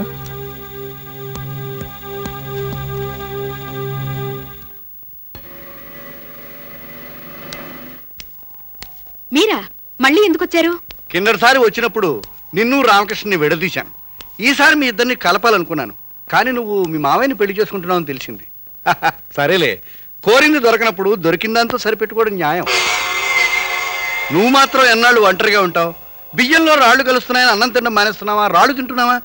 Speaker 13: మీరా మళ్ళీ ఎందుకు వచ్చారు?
Speaker 10: కిందటిసారి వచ్చినప్పుడు నిన్ను రామకృష్ణని విడదీశాను. ఈసారి మీ ఇద్దరిని కలపాలనుకున్నాను, కానీ నువ్వు మీ మావయ్యని పెళ్లి చేసుకుంటున్నావు అని తెలిసింది. సరేలే, కోరింది దొరకనప్పుడు దొరికిందాంతో సరిపెట్టుకోవడం న్యాయం. నువ్వు మాత్రం ఎన్నాళ్ళు ఒంటరిగా ఉంటావు? బియ్యంలో రాళ్ళు కలుస్తున్నాయని అన్నం తినడం మానేస్తున్నావా? రాళ్ళు తింటున్నావా?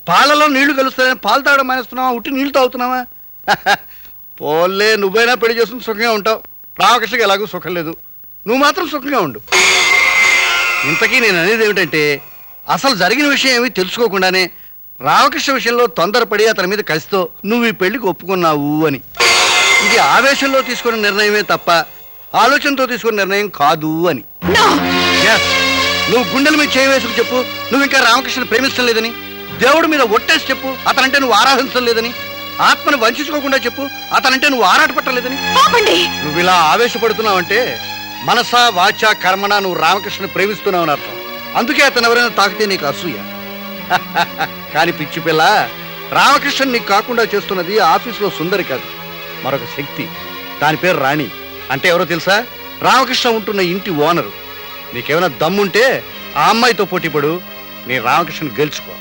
Speaker 10: పాలలో నీళ్లు కలుస్తున్నాయని పాలు తాగడం మానేస్తున్నావా? ఉట్టి నీళ్లు తాగుతున్నావా? పోలే, నువ్వైనా పెళ్లి చేసుకుని సుఖంగా ఉంటావు. రామకృష్ణకి ఎలాగూ సుఖం లేదు, నువ్వు మాత్రం సుఖంగా ఉండు. ఇంతకీ నేను అనేది ఏమిటంటే, అసలు జరిగిన విషయం ఏమీ తెలుసుకోకుండానే రామకృష్ణ విషయంలో తొందరపడి అతని మీద కలిసితో నువ్వు ఈ పెళ్లికి ఒప్పుకున్నావు అని. ఇది ఆవేశంలో తీసుకున్న నిర్ణయమే తప్ప ఆలోచనతో తీసుకున్న నిర్ణయం కాదు అని. Yes, నువ్వు గుండెల మీద చేయవేసుకు చెప్పు నువ్వు ఇంకా రామకృష్ణ ప్రేమించడం లేదని. దేవుడి మీద ఒట్టేసి చెప్పు అతనంటే నువ్వు ఆరాధించడం లేదని. ఆత్మను వంచుకోకుండా చెప్పు అతనంటే నువ్వు ఆరాటపట్టలేదని. నువ్వు ఇలా ఆవేశపడుతున్నావంటే మనసా వాచా కర్మణ నువ్వు రామకృష్ణ ప్రేమిస్తున్నావు అని అర్థం. అందుకే అతను ఎవరైనా తాకితే నీకు అసూయ. కానీ పిచ్చి పిల్ల, రామకృష్ణ నీకు కాకుండా చేస్తున్నది ఆఫీసులో సుందరి కాదు, మరొక శక్తి. దాని పేరు రాణి. అంటే ఎవరో తెలుసా? రామకృష్ణ ఉంటున్న ఇంటి ఓనరు. నీకేమైనా దమ్ముంటే ఆ అమ్మాయితో పోటీపడు, నీ రామకృష్ణ గెలుచుకో.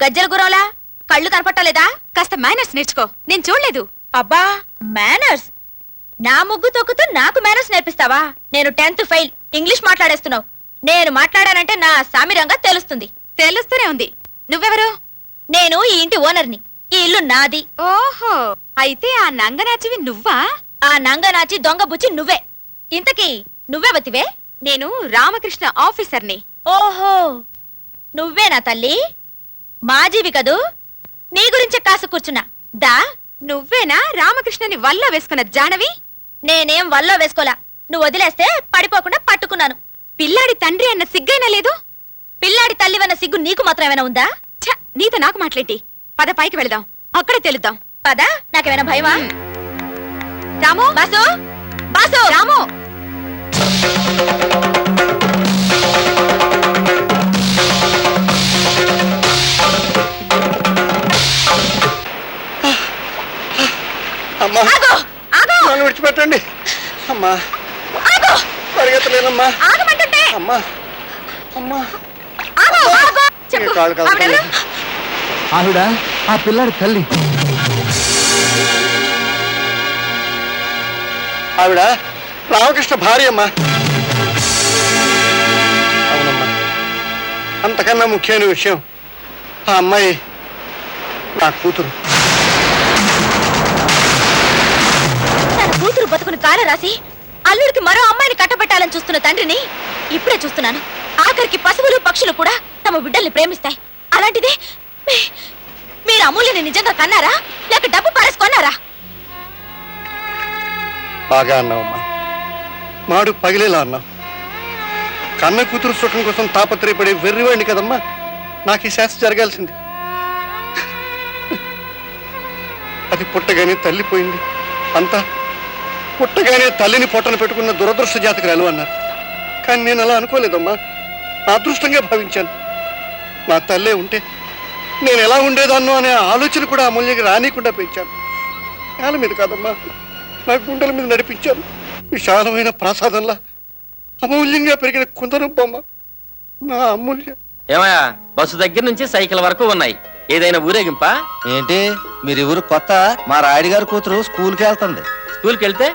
Speaker 7: గజ్జల గురంలా కళ్ళు కనపట్టలేదా?
Speaker 13: కాస్త మేనర్స్ నేర్చుకో, నేను చూడలేదు.
Speaker 7: అబ్బా మేనర్స్! నా ముగ్గు తొక్కుతూ నాకు మేనర్స్ నేర్పిస్తావా? నేను 10th ఫెయిల్, ఇంగ్లీష్ మాట్లాడేస్తున్నావు. నేను మాట్లాడానంటే నా సామిరంగా తెలుస్తుంది.
Speaker 13: తెలుస్తూనే ఉంది. నువ్వెవరు?
Speaker 7: నేను ఈ ఇంటి ఓనర్ని. ఈ ఇల్లు నాది.
Speaker 13: ఓహో, అయితే ఆ నంగనాచివి నువ్వా?
Speaker 7: ఆ నంగనాచి దొంగ బుచ్చి నువ్వే. ఇంతకీ నువ్వెవతివే?
Speaker 13: నేను రామకృష్ణ ఆఫీసర్ని.
Speaker 7: ఓహో, నువ్వేనా తల్లి? మాజీవి కదూ? నీ గురించే కాసు కూర్చున్నా. దా,
Speaker 13: నువ్వేనా రామకృష్ణని వల్ల వేసుకున్న జానవి?
Speaker 7: నేనేం వల్లో వేసుకోలా. నువ్వు వదిలేస్తే పడిపోకుండా పట్టుకున్నాను.
Speaker 13: పిల్లాడి తండ్రి అన్న సిగ్గైనా లేదు?
Speaker 7: పిల్లాడి తల్లివన్న సిగ్గు నీకు మాత్రం ఏమైనా ఉందా?
Speaker 13: ఛ, నీతో నాకు మాట్లాడి. పద పైకి వెళదాం, అక్కడే తెలుద్దాం.
Speaker 7: పద. నాకేమైనా భయమా?
Speaker 13: రాము,
Speaker 7: బాసు, బాసు,
Speaker 13: రాము.
Speaker 10: అమ్మా
Speaker 7: ఆగు, ఆగు,
Speaker 10: నన్ను విడిచిపెట్టండి. అమ్మా
Speaker 7: ఆగు,
Speaker 10: పరిగెత్తలేనమ్మా.
Speaker 7: ఆగమంటుంటే.
Speaker 10: అమ్మా అమ్మా
Speaker 7: ఆగు, ఆగు. చెప్పు,
Speaker 10: కాళ్ళు కదపండి.
Speaker 7: ఆవిడెవరు?
Speaker 5: ఆవిడ ఆ పిల్లాడి తల్లి.
Speaker 10: ఆవిడ రామకృష్ణ భార్య అమ్మా. అవునమ్మా. అంతకన్నా ముఖ్యమైన విషయం, ఆ అమ్మాయి నా కూతురు.
Speaker 7: తన కూతురు బతుకుని కాల రాసి అల్లుడికి మరో అమ్మాయిని కట్టబెట్టాలని చూస్తున్న తండ్రిని ఇప్పుడే చూస్తున్నాను. ఆఖరికి పశువులు పక్షులు కూడా తమ బిడ్డల్ని ప్రేమిస్తాయి. అలాంటిది మీరు అమూల్యని నిజంగా కన్నారా, లేక డబ్బు పారేసుకున్నారా?
Speaker 10: బాగా అన్నావమ్మా. మాడు పగిలేలా అన్నావు. కన్న కూతురు సుఖం కోసం తాపత్రయపడే వెర్రివాడిని కదమ్మా నాకు ఈ శాస్త్ర జరగాల్సింది. అది పుట్టగానే తల్లిపోయింది. అంతా పుట్టగానే తల్లిని పొట్టన పెట్టుకున్న దురదృష్ట జాతకురాలు అన్నారు. కానీ నేను అలా అనుకోలేదమ్మా. అదృష్టంగా భావించాను. నా తల్లే ఉంటే నేను ఎలా ఉండేదాన్నో అనే ఆలోచన కూడా అమూల్యంగా రానికుండా పెంచాను. నేల మీద కాదమ్మా, నా గుండెల మీద నడిపించాను. విశాలమైన ప్రసాదంలా అమూల్యంగా పెరిగిన కుందరం బొమ్మ నా అమూల్య.
Speaker 1: ఏమయ్యా, బస్సు దగ్గర నుంచి సైకిల్ వరకు ఉన్నాయి. ఏదైనా ఊరేగింపా?
Speaker 6: ఏంటి మీరు ఎవరు కొత్త? మా రాయుడు గారి కూతురు స్కూల్కి వెళ్తుంది.
Speaker 1: స్కూల్కి వెళ్తే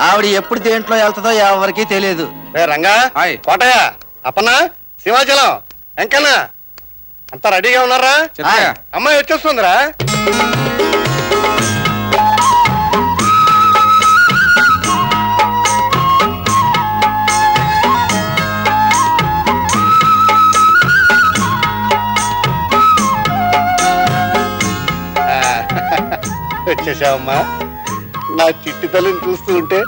Speaker 6: ఆవిడ ఎప్పుడు దేంట్లో వెళ్తుందో ఎవరికి తెలియదు.
Speaker 10: రంగా, కోటయ్య, అప్పన్న, శివాచలం, వెంకన్న అంతా రెడీగా ఉన్నారా? అమ్మాయి వచ్చేస్తుందిరా. వచ్చేసావమ్మా. నా చిట్టి తల్లిని చూస్తూ ఉంటే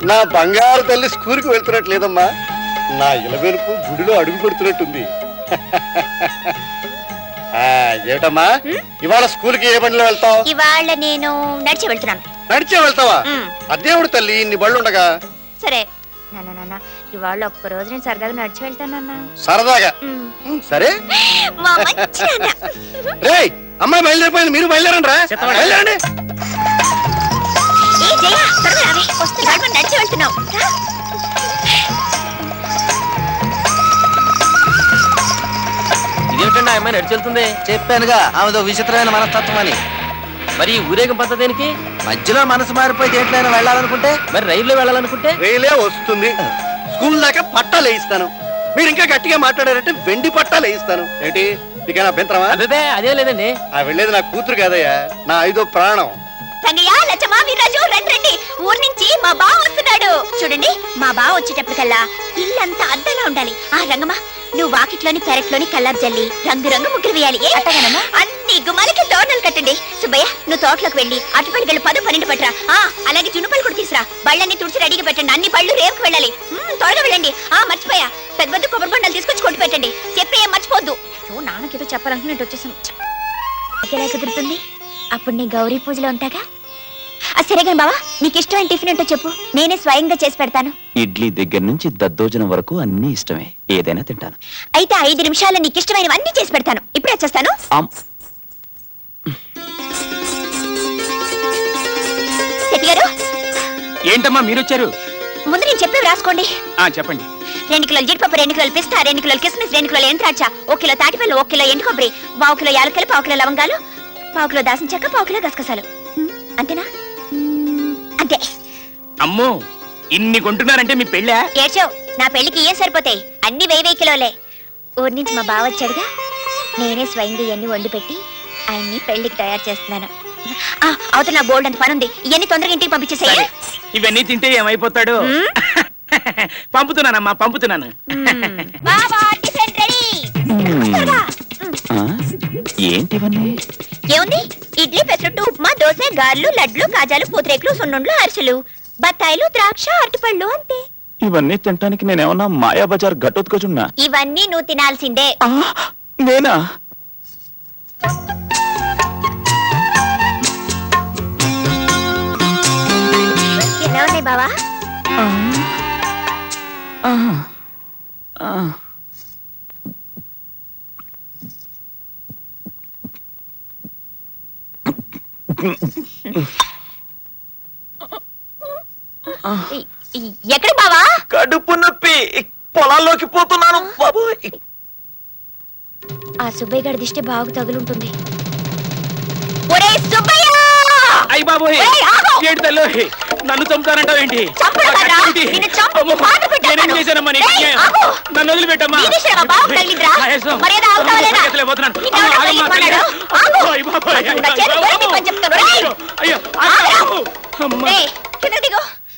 Speaker 10: నా బంగారు తల్లి స్కూల్కి వెళ్తున్నట్లేదమ్మా. నా ఇలవెనుపు గుడిలో అడుగు పెడుతున్నట్టుంది. ఏమిటమ్మా ఇవాళ స్కూల్కి ఏ బండిలో వెళ్తావు?
Speaker 7: ఇవాళ నేను నడిచి వెళ్తున్నాను.
Speaker 10: నడిచే వెళ్తావా? అదేవుడు తల్లి, ఇన్ని బళ్ళు ఉండగా.
Speaker 7: సరే నాన్న, ఇవాళ ఒక్క రోజు నేను సరదాగా నడిచి వెళ్తానన్నా.
Speaker 10: సరదాగా? సరే. రేయ్, అమ్మాయి బయలుదేరిపోయింది, మీరు బయలుదేరండి రా. బయలుదేరండి.
Speaker 7: నడిచి వెళ్తున్నావు.
Speaker 1: ఇదేమిటండి, ఆ అమ్మాయి నడిచి వెళ్తుంది?
Speaker 6: చెప్పానుగా ఆమెదో విచిత్రమైన మనస్తత్వం అని.
Speaker 1: మరి ఊరేగం పద్ధతి దేనికి?
Speaker 6: మధ్యలో మనసు మారిపోయి దేంట్లైనా వెళ్ళాలనుకుంటే?
Speaker 1: మరి రైల్లో వెళ్ళాలనుకుంటే?
Speaker 10: రైలే వస్తుంది. స్కూల్ దాకా పట్టాలు వేయిస్తాను. మీరు ఇంకా గట్టిగా మాట్లాడారంటే వెండి పట్టాలు వేయిస్తాను. ఏంటి నీకైనా అభ్యంతరమా?
Speaker 1: అదే లేదండి.
Speaker 10: ఆ వెళ్ళేది నా కూతురు కాదయ్యా, నా 5వ ప్రాణం.
Speaker 7: రంగయ్య, లచ్చమ్మ, వీర్రాజు, రండి రండి. ఊరు నుంచి మా బావ వస్తున్నాడు. చూడండి, మా బావ వచ్చేటప్పటికల్లా ఇల్లంతా అద్దంగా ఉండాలి. ఆ రంగమ్మ, నువ్వు వాకిట్లోని పెరట్లోని కల్లాపు జల్లి రంగు ముగ్గురు వేయాలి. అన్ని గుమ్మాలకి తోటలు కట్టండి. సుబ్బయ్య, నువ్వు తోటలోకి వెళ్ళి అటుపల్లి గళ్ళు 10, 12 పట్టరా. అలాగే జున్నుపల్లి కూడా తీసురా. బళ్ళన్ని తుడిచి రెడీగా పెట్టండి. అన్ని బళ్ళు రేపుకి వెళ్ళాలి. త్వరగా వెళ్ళండి. మర్చిపోయా, పెద్ద కొబ్బరి బండలు తీసుకొచ్చి కొట్టి పెట్టండి. చెప్పి ఏం మర్చిపోద్దు. నాన్నకేదో చెప్పాలనుకున్నట్టు వచ్చేసాను. ఎలా కుదురుతుంది? అప్పుడు నీ గౌరీ పూజలో ఉంటాగా. సరే కానీ బావా, నీకు ఇష్టమైన టిఫిన్ ఏంటో చెప్పు, నేనే స్వయంగా చేసి పెడతాను.
Speaker 4: ఇడ్లీ దగ్గర నుంచి దద్దోజనం వరకు అన్ని ఇష్టమే, ఏదైనా తింటాను.
Speaker 7: అయితే 5 నిమిషాల్లో నీకు ఇష్టమైనవన్నీ చేసి పెడతాను. ఇప్పుడే వచ్చేస్తాను. శెట్టి గారు.
Speaker 14: ఏంటమ్మా మీరొచ్చారు?
Speaker 7: ముందు నేను చెప్పేవి రాసుకోండి.
Speaker 14: చెప్పండి.
Speaker 8: 2 కిలోలు జీడిపప్పు, 2 కిలోలు పిస్తా, 2 కిలోలు కిస్మిస్, 2 కిలోలు ఎంద్రాక్ష, 1 కిలో తాటిపల్లి, 1 కిలో ఎండు కొబ్బరి, 1 కిలో యాలకలు, 1 కిలో లవంగాలు, 1 కిలో దాసిన చెక్క, 1 కిలో గసగసాలు. అంతేనా? అంతే.
Speaker 11: అమ్మో, ఇన్ని కొంటున్నారంటే మీ పెళ్ళా?
Speaker 8: ఏడ్చావు, నా పెళ్లికి ఏం సరిపోతాయి, అన్ని 1000 కిలోలే. ఊరి నుంచి మా బావ వచ్చాడుగా, నేనే స్వయంగా ఇవన్నీ వండి పెట్టి ఆయన్ని పెళ్లికి తయారు చేస్తున్నాను. అవతల నా బోల్డ్ అంత పని ఉంది, ఇవన్నీ తొందరగా ఇంటికి పంపించేసేయ్.
Speaker 11: ఇవన్నీ తింటే ఏమైపోతాడు? పంపుతున్నానమ్మా, పంపుతున్నాను.
Speaker 4: ఏంటివన్నీ?
Speaker 8: ఏముంది, ఇడ్లీ, పెసరట్టు, ఉప్మా, దోశ, గారెలు, లడ్లు, కాజాలు, పూతరేకులు, సున్నుండ్లు, అరిసెలు, బత్తాయిలు, ద్రాక్ష, అరటిపళ్ళు, అంతే.
Speaker 4: ఇవన్నీ తినడానికి నేనేమన్నా మాయా బజార్ ఘటోత్కచున్నా?
Speaker 8: ఇవన్నీ నువ్వు తినాల్సిందే.
Speaker 4: నేనా?
Speaker 8: ఎలా ఉన్నాయి బావా? ఎక్కడ బావా?
Speaker 4: కడుపు నొప్పి, పొలాల్లోకి పోతున్నాను బాబు.
Speaker 8: ఆ సుబ్బయ్య గారి దిష్టి బాగా తగులుంటుంది. ఒరే సుబ్బయ్య!
Speaker 11: అయ్య బాబోయ్, ఏడు తల్లు, నన్ను చంపుతానంటావు ఏంటి? నేనేం చేశానమ్మా నీకు? నన్ను వదిలిపెట్టమ్మా.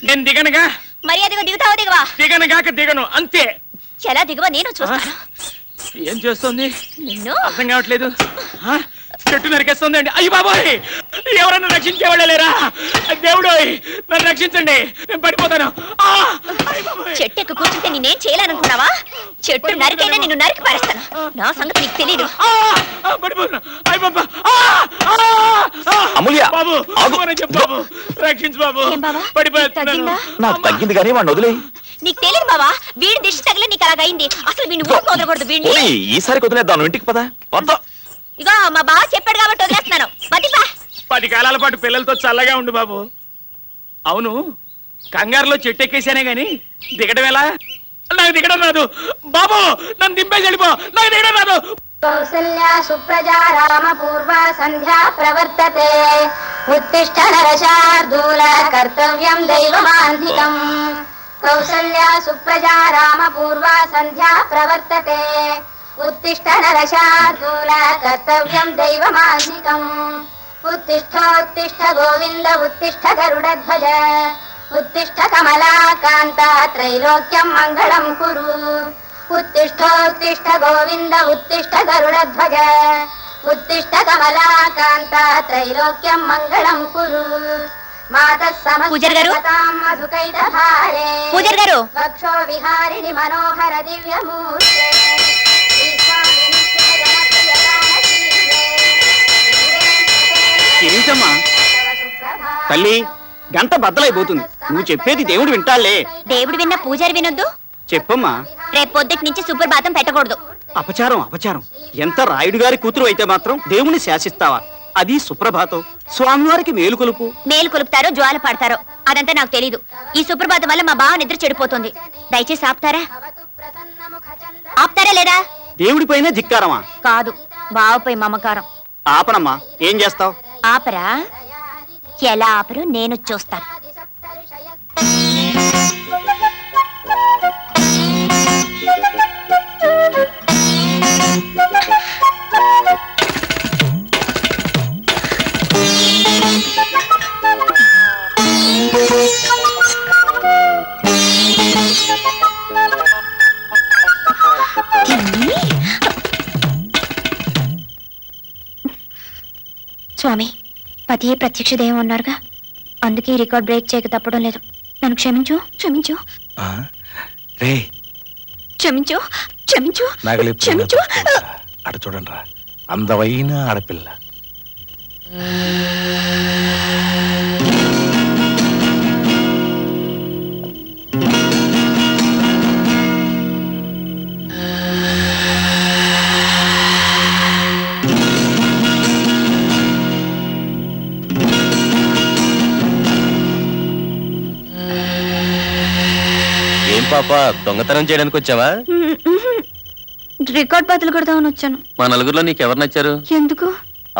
Speaker 11: నేను దిగనుగా.
Speaker 8: మర్యాదగా దిగుతావా దిగవా?
Speaker 11: దిగనుగాక దిగను, అంతే.
Speaker 8: చాలా దిగవా, నేను చూస్తాను.
Speaker 11: ఏం చేస్తుంది?
Speaker 8: నిన్ను
Speaker 11: అర్థం కావట్లేదు. చెట్టు నరికేస్తుంది అండి. అయ్యి బాబోయ్, ఎవరన్నా రక్షించేవాళ్ళ లేరా? దేవుడు నన్ను రక్షించండి, నేను పడిపోతాను.
Speaker 8: చెట్టు ఎక్కి కూర్చుంటే నేనేం చేయాలనుకున్నావా? చెట్టు నరికైనా నిన్ను నరికి పారేస్తాను. నా సంగతి నీకు తెలీదు.
Speaker 4: అమూల్య,
Speaker 11: బాబు, చెప్పు బాబు, రక్షించు బాబు, పడిపోతున్నాను.
Speaker 4: నాకు తగ్గింది కానీ వాడిని వదిలే.
Speaker 8: నీకు తెలియదు బావా, వీడి దిష్టి తగిలి నీకు అలాగైంది. అసలు వీడిని ఊరు వదలకూడదు. వీడిని
Speaker 4: ఈసారి వదిలేద్దాం, ఇంటికి పదా.
Speaker 8: ఇగో మా బావ చెప్పాడు కాబట్టి వదిలేస్తున్నాను.
Speaker 11: 10 కాలాల పాటు పిల్లలతో చల్లగా ఉండు బాబు. అవును, కంగారులో చెట్టు ఎక్కేసానే గాని దిగడం ఎలా? నాకు దిగడం రాదు బాబు, నన్ను దింపేసి వెళ్ళిపో, నాకు దిగడం రాదు.
Speaker 16: కౌసల్యా సుప్రజా రామ పూర్వ సంధ్యా ప్రవర్తతే ఉత్తిష్ట నరశార్దూల కర్తవ్యం దైవమాంధికం. కౌసల్యా సుప్రజా రామ పూర్వ సంధ్యా ప్రవర్తతే ఉత్తిష్ట నరశార్దూల కర్తవ్యం దైవమాంధికం. ఉత్తిష్ఠోత్తిష్ఠ గోవింద ఉత్తిష్ఠ గరుడధ్వజ ఉత్తిష్ఠ కమలాకాంత త్రైలోక్యం మంగళం కురు. ఉత్తిష్ఠోత్తిష్ఠ గోవింద ఉత్తిష్ఠ గరుడధ్వజ ఉత్తిష్ఠ కమలాకాంత త్రైలోక్యం మంగళం కురు.
Speaker 8: పూజారి గారు, పూజారి గారు,
Speaker 16: వక్షో విహారిణి మనోహర దివ్యమూర్తే
Speaker 17: ఏంటమ్మా తల్లి, గంట బద్దలైపోతుంది. నువ్వు చెప్పేది దేవుడు వింటాలే.
Speaker 8: దేవుడు విన్న పూజారి వినొద్దు.
Speaker 17: చెప్పమ్మా.
Speaker 8: రేపు పొద్దుటి నుంచి సుప్రభాతం పెట్టకూడదు.
Speaker 17: అపచారం, అపచారం. ఎంత రాయుడు గారి కూతురు అయితే మాత్రం దేవుణ్ణి శాసిస్తావా? అది సుప్రభాతం, స్వామివారికి మేలు కొలుపు.
Speaker 8: మేలు కొలుపుతారో జ్వాల పాడతారో అదంతా నాకు తెలీదు. ఈ సుప్రభాతం వల్ల మా బావ నిద్ర చెడిపోతుంది. దయచేసి ఆపుతారా? ఆపుతారా లేదా?
Speaker 17: దేవుడి పైన ధిక్కారమా?
Speaker 8: కాదు, బావపై మమకారం.
Speaker 17: ఆపనమ్మా, ఏం చేస్తావు?
Speaker 8: ఆపరా? ఎలా ఆపరు నేను చూస్తాను. స్వామి, పతియే ప్రత్యక్ష దైవం అన్నారుగా, అందుకే ఈ రికార్డ్ బ్రేక్ చేయక తప్పడం లేదు. నన్ను క్షమించు, క్షమించు, క్షమించు, క్షమించు, క్షమించు.
Speaker 9: అటు చూడండి రా, అందమైన ఆడపిల్ల.
Speaker 15: పాప దొంగతనం చేయడానికి వచ్చావా?
Speaker 7: రికార్డ్ బదులు కొడదామని వచ్చాను.
Speaker 15: మా నలుగురిలో నీకెవరు నచ్చారు?
Speaker 7: ఎందుకు?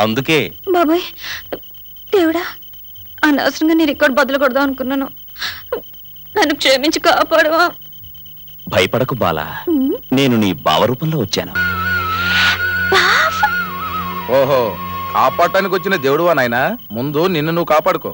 Speaker 15: అందుకే.
Speaker 7: బాబాయ్, దేవుడా, అనవసరంగా నీ రికార్డ్ బదులు కొడదాం అనుకున్నాను. నన్ను క్షమించి కాపాడవా?
Speaker 4: భయపడకు బాలా, నేను నీ భావరూపంలో వచ్చాను.
Speaker 9: ఓహో, కాపాడటానికి వచ్చిన దేవుడువా నాయనా? ముందు నిన్ను నువ్వు కాపాడుకో.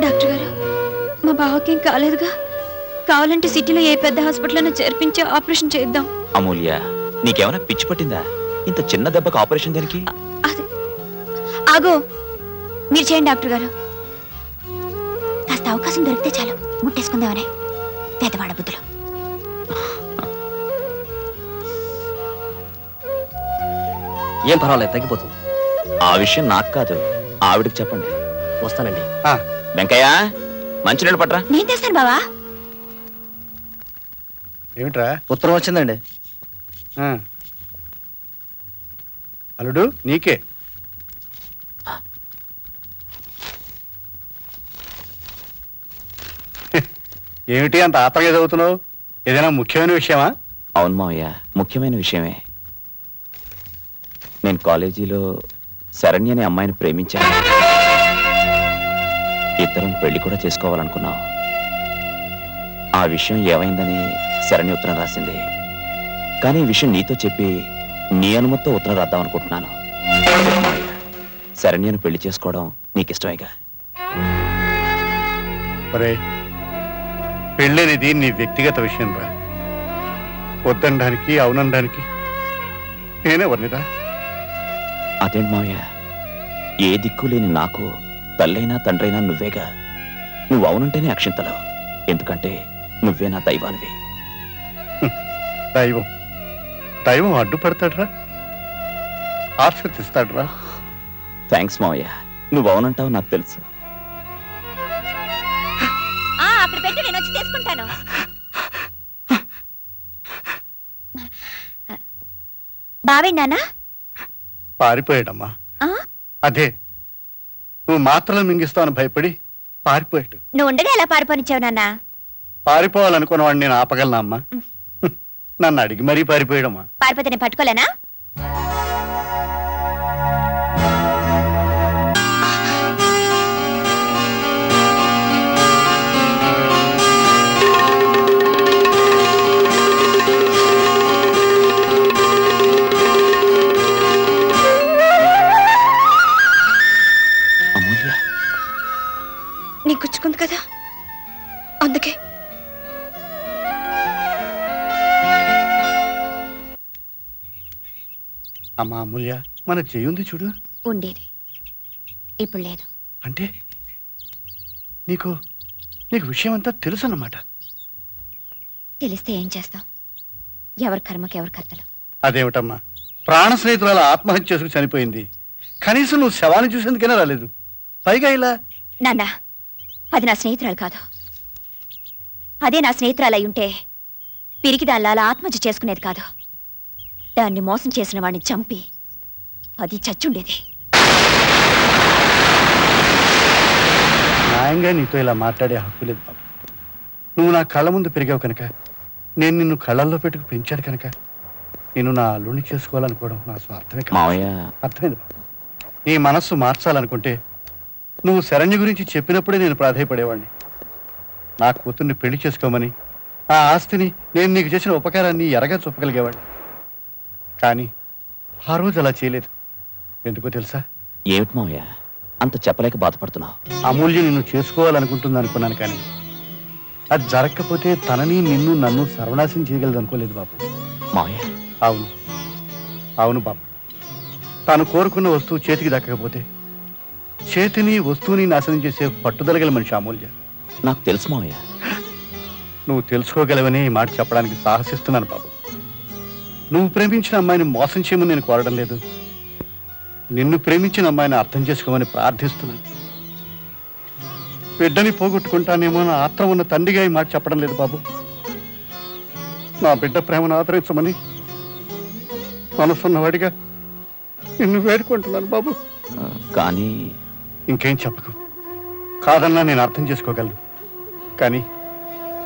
Speaker 7: డాక్టర్ గారు, మా బావకేం కాలేదుగా? కావాలంటే సిటీలో ఏ పెద్ద హాస్పిటల్ చేర్పించి ఆపరేషన్ చేద్దాం.
Speaker 4: అమూల్య, నీకేమైనా పిచ్చి పట్టిందా? ఇంత చిన్న దెబ్బకు ఆపరేషన్ దానికి?
Speaker 7: ఆగో, మీరు చేయండి డాక్టర్ గారు. కాస్త అవకాశం దొరికితే చాలు, ముట్టేసుకుందామనే పేదవాడ బుద్ధులు.
Speaker 17: ఏం పర్వాలేదు, తగ్గిపోతుంది.
Speaker 4: ఆ విషయం నాకు కాదు, ఆవిడకి చెప్పండి.
Speaker 17: వస్తానండి.
Speaker 4: వెంకయ్య, మంచినీళ్ళు పట్రా.
Speaker 7: నేను తెస్తాను బావా.
Speaker 10: ఏమిట్రా?
Speaker 17: ఉత్తరం వచ్చిందండి.
Speaker 10: అల్లుడు, నీకే. ఏమిటి అంత ఆత్రంగా చదువుతున్నావు? ఏదైనా ముఖ్యమైన విషయమా?
Speaker 4: అవును మావయ్య, ముఖ్యమైన విషయమే. నేను కాలేజీలో శరణ్య అనే అమ్మాయిని ప్రేమించాను. ఇద్దరం పెళ్లి కూడా చేసుకోవాలనుకున్నాం. ఆ విషయం ఏమైందని శరణ్య ఉత్తరం రాసింది. కానీ ఈ విషయం నీతో చెప్పి నీ అనుమతితో ఉత్తరం రాద్దాం అనుకుంటున్నాను. శరణ్యను పెళ్లి చేసుకోవడం నీకిష్టమేగా?
Speaker 10: పెళ్ళనేది నీ వ్యక్తిగత విషయం రా. వద్దనడానికి అవునడానికి నేనే వర్ణిరా.
Speaker 4: అదేంటి మావయ్య, ఏ దిక్కు లేని నాకు తల్లైనా తండ్రైనా నువ్వేగా. నువ్వు అవునంటేనే అక్షింతలు, ఎందుకంటే నువ్వే నా దైవానివి.
Speaker 10: దైవం దైవం అడ్డుపడతాడ్రా, ఆశీర్వదిస్తాడ్రా.
Speaker 4: థ్యాంక్స్ మావయ్య, నువ్వు అవునంటావు నాకు తెలుసు.
Speaker 7: అక్కడ పెట్టి నేను వచ్చి తీసుకుంటాను. బావేనానా?
Speaker 10: పారిపోయాడమ్మా. అదే, నువ్వు మాత్రలు మింగిస్తావని భయపడి పారిపోయాడు.
Speaker 7: నువ్వు ఉండగా ఎలా పారిపోనిచ్చావు నాన్న?
Speaker 10: పారిపోవాలనుకున్న వాడిని నేను ఆపగలనా అమ్మా? నన్ను అడిగి మరీ పారిపోయాడమ్మా.
Speaker 7: పారిపోతే నేను పట్టుకోలేనా? నీ గుచ్చుకుంది కదా, అందుకే.
Speaker 10: అమ్మా అమూల్య, మన చేయుంది చూడు.
Speaker 7: ఉండేది, ఇప్పుడు లేదు.
Speaker 10: అంటే నీకు నీకు విషయం అంతా తెలుసు అన్నమాట.
Speaker 7: తెలిస్తే ఏం చేస్తాం? ఎవరి కర్మకి ఎవరి కర్తలు.
Speaker 10: అదేమిటమ్మా, ప్రాణ స్నేహితురాలు ఆత్మహత్య చేసుకు చనిపోయింది, కనీసం నువ్వు శవాన్ని చూసేందుకైనా రాలేదు, పైగా ఇలా.
Speaker 12: నాన్న, అది నా స్నేహితురాలు కాదు. అదే నా స్నేహితురాలు అయి ఉంటే పిరికిదాల్లా అలా ఆత్మహత్య చేసుకునేది కాదు. దాన్ని మోసం చేసిన వాడిని చంపి అది చచ్చుండేది.
Speaker 10: న్యాయంగా నీతో ఇలా మాట్లాడే హక్కు లేదు బాబు. నువ్వు నా కళ్ళ ముందు పెరిగావు కనుక, నేను నిన్ను కళ్ళల్లో పెట్టుకు పెంచాను కనుక నేను నా అల్లుడిని చేసుకోవాలనుకోవడం నా స్వార్థమే కాదు. అర్థమైంది బాబు. నీ మనస్సు మార్చాలనుకుంటే నువ్వు శరణ్య గురించి చెప్పినప్పుడే నేను ప్రాధాయపడేవాడిని. నా కూతుర్ని పెళ్లి చేసుకోమని, ఆ ఆస్తిని, నేను నీకు చేసిన ఉపకారాన్ని ఎరగా చూపగలిగేవాడిని. కానీ ఆ రోజు అలా చేయలేదు. ఎందుకో తెలుసా?
Speaker 4: ఏమిటి మావయ్య అంత చెప్పలేక బాధపడుతున్నావు?
Speaker 10: అమూల్య నిన్ను చేసుకోవాలనుకుంటుంది అనుకున్నాను, కానీ అది జరగకపోతే తనని, నిన్ను, నన్ను సర్వనాశనం చేయగలదు అనుకోలేదు బాబు.
Speaker 4: మావయ్య.
Speaker 10: అవును అవును బాబు. తాను కోరుకున్న వస్తువు చేతికి దక్కకపోతే చేతిని, వస్తువుని నాశనం చేసే పట్టుదలగల మనిషి అమూల్య.
Speaker 4: నాకు తెలుసు మావయ్య.
Speaker 10: నువ్వు తెలుసుకోగలవని ఈ మాట చెప్పడానికి సాహసిస్తున్నాను బాబు. నువ్వు ప్రేమించిన అమ్మాయిని మోసం చేయమని నేను కోరడం లేదు, నిన్ను ప్రేమించిన అమ్మాయిని అర్థం చేసుకోమని ప్రార్థిస్తున్నాను. బిడ్డని పోగొట్టుకుంటానేమో నా ఆత్రం ఉన్న తండ్రిగా ఈ మాట చెప్పడం లేదు బాబు. నా బిడ్డ ప్రేమను ఆదరించమని మనసున్నవాడిగా నిన్ను వేడుకుంటున్నాను బాబు.
Speaker 4: కానీ
Speaker 10: ఇంకేం చెప్పకు. కాదన్నా నేను అర్థం చేసుకోగలను, కానీ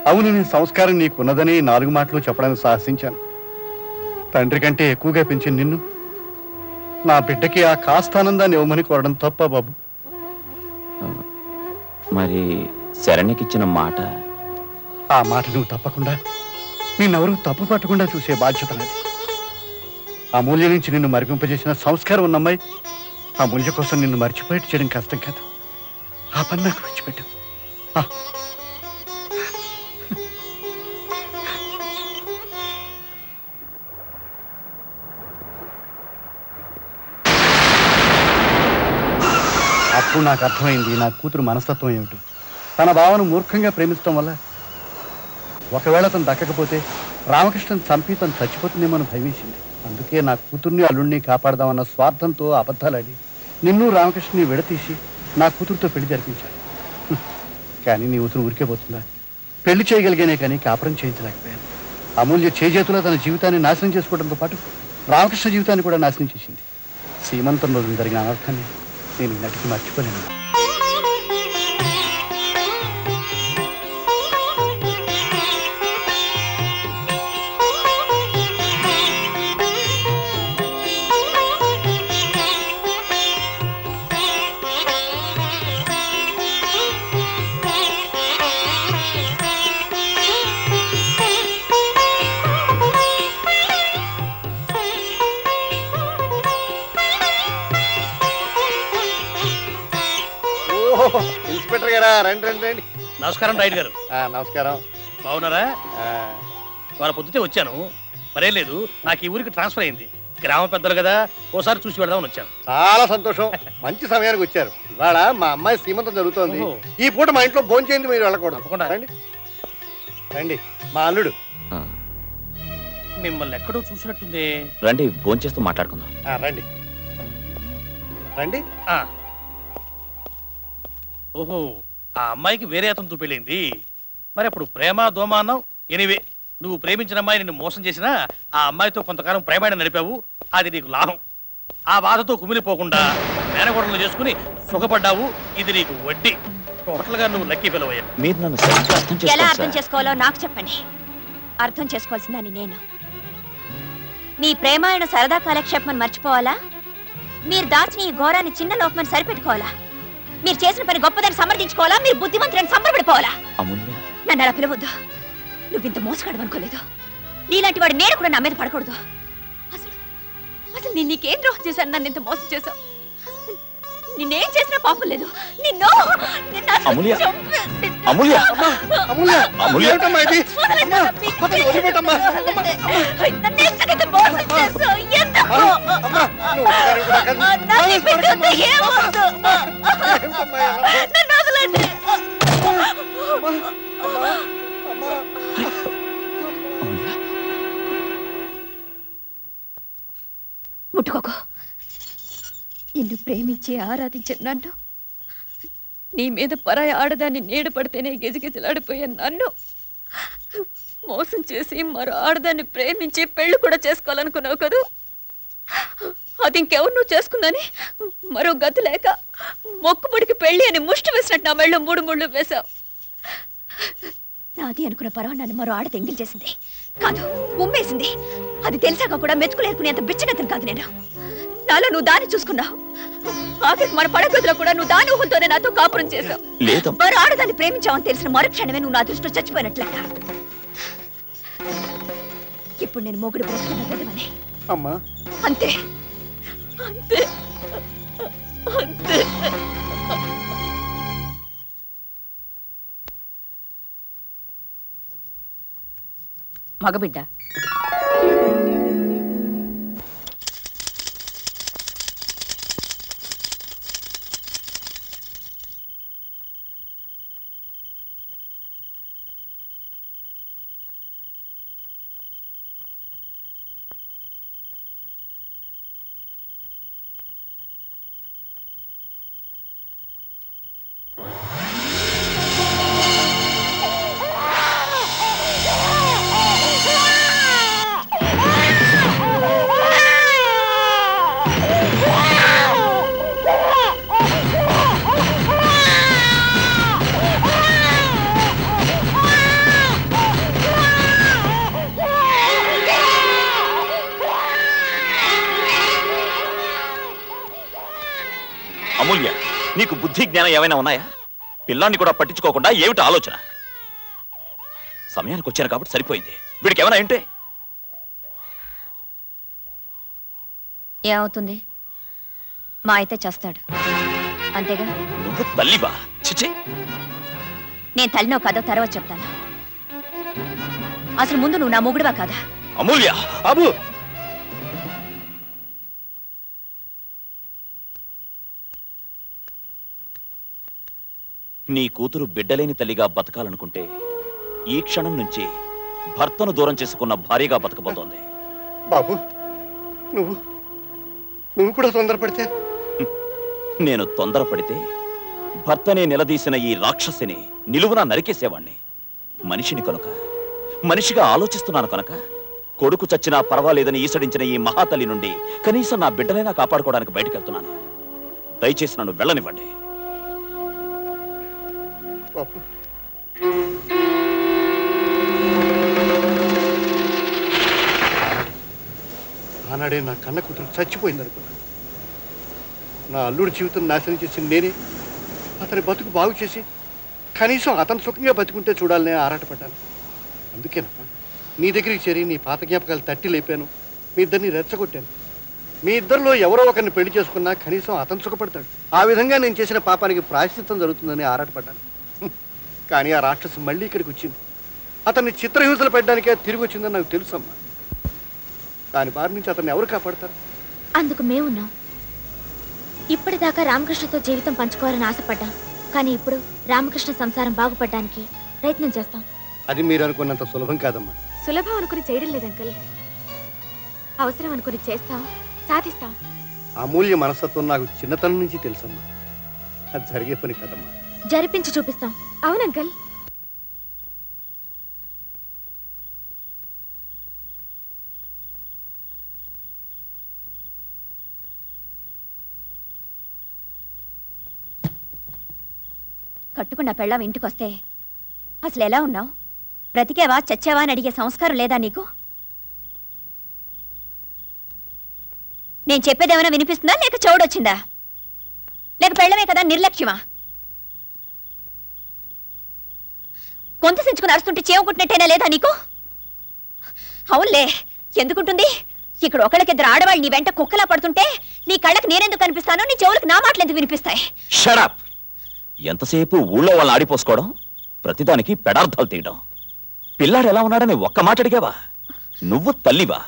Speaker 10: అవును, నీ సంస్కారం నీకున్నదని 4 మాటలు చెప్పడానికి సాహసించాను. తండ్రి కంటే ఎక్కువగా పెంచిన నిన్ను, నా బిడ్డకి ఆ కాస్తానందాన్ని ఇవ్వమని కోరడం తప్ప బాబు?
Speaker 4: మరి శరణ్యకిచ్చిన మాట?
Speaker 10: ఆ మాట నువ్వు తప్పకుండా, నిన్నెవరూ తప్పు పట్టకుండా చూసే బాధ్యత నాది. అమూల్య నుంచి నిన్ను మరిపింపజేసిన సంస్కారం ఉన్న అమ్మాయి అమూల్య కోసం నిన్ను మర్చిపోయేట్టు చేయడం కష్టం కాదు. ఆ పని నాకు విడిచిపెట్టు. అప్పుడు నాకు అర్థమైంది నా కూతురు మనస్తత్వం ఏమిటో. తన భావను మూర్ఖంగా ప్రేమించడం వల్ల ఒకవేళ తను దక్కకపోతే రామకృష్ణన్ చంపి తను చచ్చిపోతుందేమో భయమేసింది. అందుకే నా కూతుర్ని, అల్లుడిని కాపాడదామన్న స్వార్థంతో అబద్ధాలాడి నిన్ను, రామకృష్ణని విడతీసి నా కూతురుతో పెళ్లి జరిపించాను. కానీ నీ కూతురు ఊరికే పోతుందా? పెళ్లి చేయగలిగానే కానీ కాపురం చేయించలేకపోయాను. అమూల్య చేజేతులో తన జీవితాన్ని నాశనం చేసుకోవడంతో పాటు రామకృష్ణ జీవితాన్ని కూడా నాశనం చేసింది. సీమంతం రోజున జరిగిన అనర్థాన్ని నేను నటికి మర్చిపోలేను. ఇన్స్పెక్టర్ గారా, రండి రండి రండి.
Speaker 3: నమస్కారం రైడ్ గారు.
Speaker 10: నమస్కారం.
Speaker 3: బాగున్నారా? వాళ్ళ పొద్దుతే వచ్చాను, మరేం లేదు. నాకు ఈ ఊరికి ట్రాన్స్ఫర్ అయింది. గ్రామ పెద్దలు కదా, ఓసారి చూసి వెళ్దామని వచ్చాను.
Speaker 10: చాలా సంతోషం, మంచి సమయానికి వచ్చారు. ఇవాళ మా అమ్మాయి సీమంతం జరుగుతోంది. ఈ పూట మా ఇంట్లో భోజనం చేయండి, మీరు వెళ్ళకూడదు. రండి రండి. మా అల్లుడు.
Speaker 3: మిమ్మల్ని ఎక్కడో చూసినట్టుంది.
Speaker 4: రండి, భోజనం చేస్తూ మాట్లాడుకుందాం.
Speaker 10: రండి రండి.
Speaker 3: ఓహో, ఆ అమ్మాయికి వేరే అతనితో పెళ్ళింది. మరి అప్పుడు ప్రేమ దోమ అన్నావు. ఎనివే, నువ్వు ప్రేమించిన అమ్మాయి నిన్ను మోసం చేసినా ఆ అమ్మాయితో కొంతకాలం ప్రేమాన్ని నడిపావు. అది నీకు లాభం. ఆ బాధతో కుమిలిపోకుండా మేనగోడలు చేసుకుని సుఖపడ్డావు. ఇది నీకు వడ్డీ. టోటల్ గా నువ్వు లక్కీ ఫెలో అయ్యావు.
Speaker 4: మీరు నన్ను సరిగ్గా అర్థం
Speaker 12: ఎలా
Speaker 4: చేసుకోండి
Speaker 12: అర్థం
Speaker 4: సార్.
Speaker 12: చేసుకోవాలో నాకు చెప్పండి. అర్థం చేసుకోవాల్సిందని నేను. మీ ప్రేమాయణ సరదా కాలక్షేపమని మర్చిపోవాలా? మీరు దాచిన ఈ ఘోరాన్ని చిన్న లోపమని సరిపెట్టుకోవాలా? మీరు చేసిన పని గొప్పదని సమర్థించుకోవాలా? మీరు బుద్ధిమంతులని సంబరపడిపోవాలా? నన్ను అలా పిలవద్దు. నువ్వింత మోసగాడు అనుకోలేదు. నీలాంటి వాడి నేను కూడా నా మీద పడకూడదు. అసలు అసలు నేను నీకేం ద్రోహం చేశాను? నన్ను ఇంత మోసం చేశావు. నిన్నేం చేసినా పాపం లేదు. నిన్ను
Speaker 4: అమూల్య, అమూల్య, అమూల్య, అమూల్య.
Speaker 7: ముట్టుకోకు. నిన్ను ప్రేమించి ఆరాధించిన నన్ను, నీ మీద పరాయి ఆడదాన్ని నీడ పడితేనే గిజగిజలాడిపోయాను నన్ను మోసం చేసి మరో ఆడదాన్ని ప్రేమించి పెళ్లి కూడా చేసుకోవాలనుకున్నావు కదూ. అది ఇంకెవరు నువ్వు చేసుకుందని మరో గతి లేక మొక్కుబడికి పెళ్లి అని ముష్టి వేసినట్టు నా మెళ్ళో 3 ముళ్ళు వేశావు. నాది అనుకున్న పరవ నన్ను మరో ఆడ ఎంగిల్ చేసింది కాదు, ఉమ్మేసింది. అది తెలిసాక కూడా మెచ్చుకులేరుకునేంత బిచ్చగతను కాదు నేను. నాలో నువ్వు దాన్ని చూసుకున్నావు. ఆఖరికి మన పడగదిలో కూడా నువ్వు దాని ఊహంతోనే నాతో కాపురం చేశావు. మరో ఆడదాన్ని ప్రేమించావని తెలిసిన మరుక్షణమే నువ్వు నా దృష్టిలో చచ్చిపోయినట్లట. ఇప్పుడు నేను మొగుడు బ్రతుకున్న పెదవని.
Speaker 10: అమ్మా
Speaker 7: అంతే అంతే అంతే.
Speaker 18: మగబిడ్డ
Speaker 4: అమూల్య, నీకు బుద్ధి జ్ఞానం ఏమైనా ఉన్నాయా? పిల్లాన్ని కూడా పట్టించుకోకుండా ఏమిటి ఆలోచన? సమయానికి వచ్చాను కాబట్టి సరిపోయింది. వీడికి ఏమైనా ఏంటే
Speaker 7: ఏమవుతుంది? మా అయితే చేస్తాడు అంతేగా.
Speaker 4: నువ్వు తల్లివా? చిచి,
Speaker 7: నేను తల్లినో కాదో తర్వాత చెప్తాను. అసలు ముందు నువ్వు నా మొగుడువా కాదా?
Speaker 4: అమూల్య!
Speaker 10: బాబు
Speaker 4: నీ కూతురు బిడ్డలేని తల్లిగా బతకాలనుకుంటే ఈ క్షణం నుంచి భర్తను దూరం చేసుకున్న భార్యగా బతకబోతోంది.
Speaker 10: బాబు నువ్వు కూడా తొందరపడితే?
Speaker 4: నేను తొందరపడితే భర్తనే నిలదీసిన ఈ రాక్షసిని నిలువునా నరికేసేవాణ్ణి. మనిషిని కనుక, మనిషిగా ఆలోచిస్తున్నాను కనుక కొడుకు చచ్చినా పర్వాలేదని ఈసడించిన ఈ మహాతల్లి నుండి కనీసం నా బిడ్డనైనా కాపాడుకోవడానికి బయటకెళ్తున్నాను. దయచేసి నన్ను వెళ్ళనివ్వండి.
Speaker 10: ఆనాడే నా కన్న కూతురు చచ్చిపోయింది అనుకున్నాను. నా అల్లుడి జీవితం నాశనం చేసింది నేనే. అతని బతుకు బాగు చేసి కనీసం అతను సుఖంగా బతుకుంటే చూడాలనే ఆరాటపడ్డాను. అందుకేనమ్మా నీ దగ్గరికి చేరి నీ పాత జ్ఞాపకాలు తట్టి లేపాను. మీ ఇద్దరిని రెచ్చగొట్టాను. మీ ఇద్దరిలో ఎవరో ఒకరిని పెళ్లి చేసుకున్నా కనీసం అతను సుఖపడతాడు. ఆ విధంగా నేను చేసిన పాపానికి ప్రాయశ్చిత్తం జరుగుతుందని ఆరాటపడ్డాను. కానీ ఆ రాక్షసు మళ్ళీ ఇక్కడికి వచ్చింది. అతన్ని చిత్రహింసలు పెట్టడానికే తిరిగి వచ్చిందని నాకు తెలుసమ్మా. దాని బారి నుంచి అతన్ని ఎవరు కాపాడతారు?
Speaker 12: అందుకు మేమున్నాం. ఇప్పటిదాకా రామకృష్ణతో జీవితం పంచుకోవాలని ఆశపడ్డాం. కానీ ఇప్పుడు రామకృష్ణ సంసారం బాగుపడడానికి ప్రయత్నం చేస్తాం.
Speaker 10: అది మీరు అనుకున్నంత సులభం కాదమ్మా.
Speaker 13: సులభం అనుకుని చేయడం లేదు అంకల్. అవసరం అనుకుని చేస్తాం, సాధిస్తాం.
Speaker 10: అమూల్య మనస్తత్వం నాకు చిన్నతనం నుంచి తెలుసమ్మా. అది జరిగే పని కాదమ్మా.
Speaker 12: జరిపించి చూపిస్తాం.
Speaker 13: అవును అంకల్.
Speaker 7: కట్టుకున్న పెళ్ళం ఇంటికొస్తే అసలు ఎలా ఉన్నావు? బ్రతికేవా చచ్చావా అని అడిగే సంస్కారం లేదా నీకు? నేను చెప్పేదేమైనా వినిపిస్తుందా, లేక చెవుడొచ్చిందా? లేక పెళ్ళమే కదా నిర్లక్ష్యమా? కొంత సెంచుకుని అరుస్తుంటే చేవుకుంటున్నట్టేనా లేదా నీకు? అవునులే, ఎందుకుంటుంది? ఇక్కడ ఒకళ్ళకిద్దరు ఆడవాళ్ళు నీ వెంట కుక్కలా పడుతుంటే నీ కళ్ళకి నేనెందుకు కనిపిస్తానో, నీ చెవులకు నా మాటలు ఎందుకు వినిపిస్తాయి?
Speaker 4: Shut up! ఎంతసేపు ఊళ్ళో వాళ్ళని ఆడిపోసుకోవడం, ప్రతిదానికి పెడార్థాలు తీయడం. పిల్లాడు ఎలా ఉన్నాడని ఒక్క మాట అడిగావా? నువ్వు తల్లివా,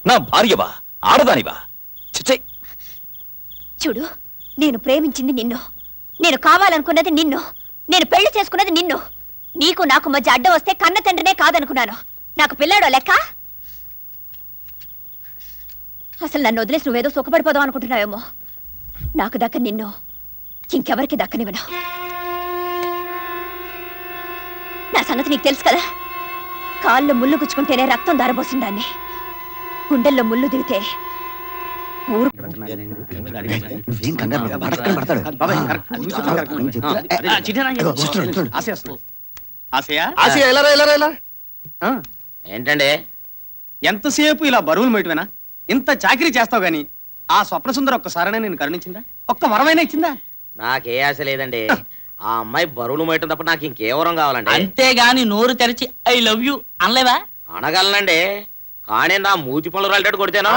Speaker 4: నా భార్యవా, ఆడదానివా? చిచ్చే!
Speaker 7: చూడు, నేను ప్రేమించింది నిన్ను, నేను కావాలనుకున్నది నిన్ను, నేను పెళ్లి చేసుకున్నది నిన్ను. నీకు నాకు మధ్య అడ్డం వస్తే కన్న తండ్రినే కాదనుకున్నాను. నాకు పిల్లాడో లెక్క? అసలు నన్ను వదిలేసి నువ్వేదో సుఖపడిపోదాం అనుకుంటున్నావేమో. నాకు దక్క నిన్ను ఇంకెవరికి దక్కనివ్వను. నా సంగతి నీకు తెలుసు కదా. కాళ్ళు ముళ్ళు గుచ్చుకుంటేనే రక్తం దారబోసిందాన్ని. గుండెల్లో ముళ్ళు దిగితే ఊరు
Speaker 1: ఏంటండి
Speaker 17: ఎంతసేపు ఇలా బరువులు మేటవేనా? ఇంత చాకరీ చేస్తావు గాని ఆ స్వప్న సుందర ఒక్కసారైనా నేను కరుణించిందా? ఒక్క వరమైనా ఇచ్చిందా?
Speaker 1: నాకే ఆశ లేదండి. ఆ అమ్మాయి బరువులు మోయటం తప్ప నాకు ఇంకే వరం కావాలండి.
Speaker 17: అంతేగాని నోరు తెరిచి ఐ లవ్ యూ అనలేవా?
Speaker 1: అనగలనండి, కానీ నా మూతి పనులు రాలేటట్టు కొడితేనా?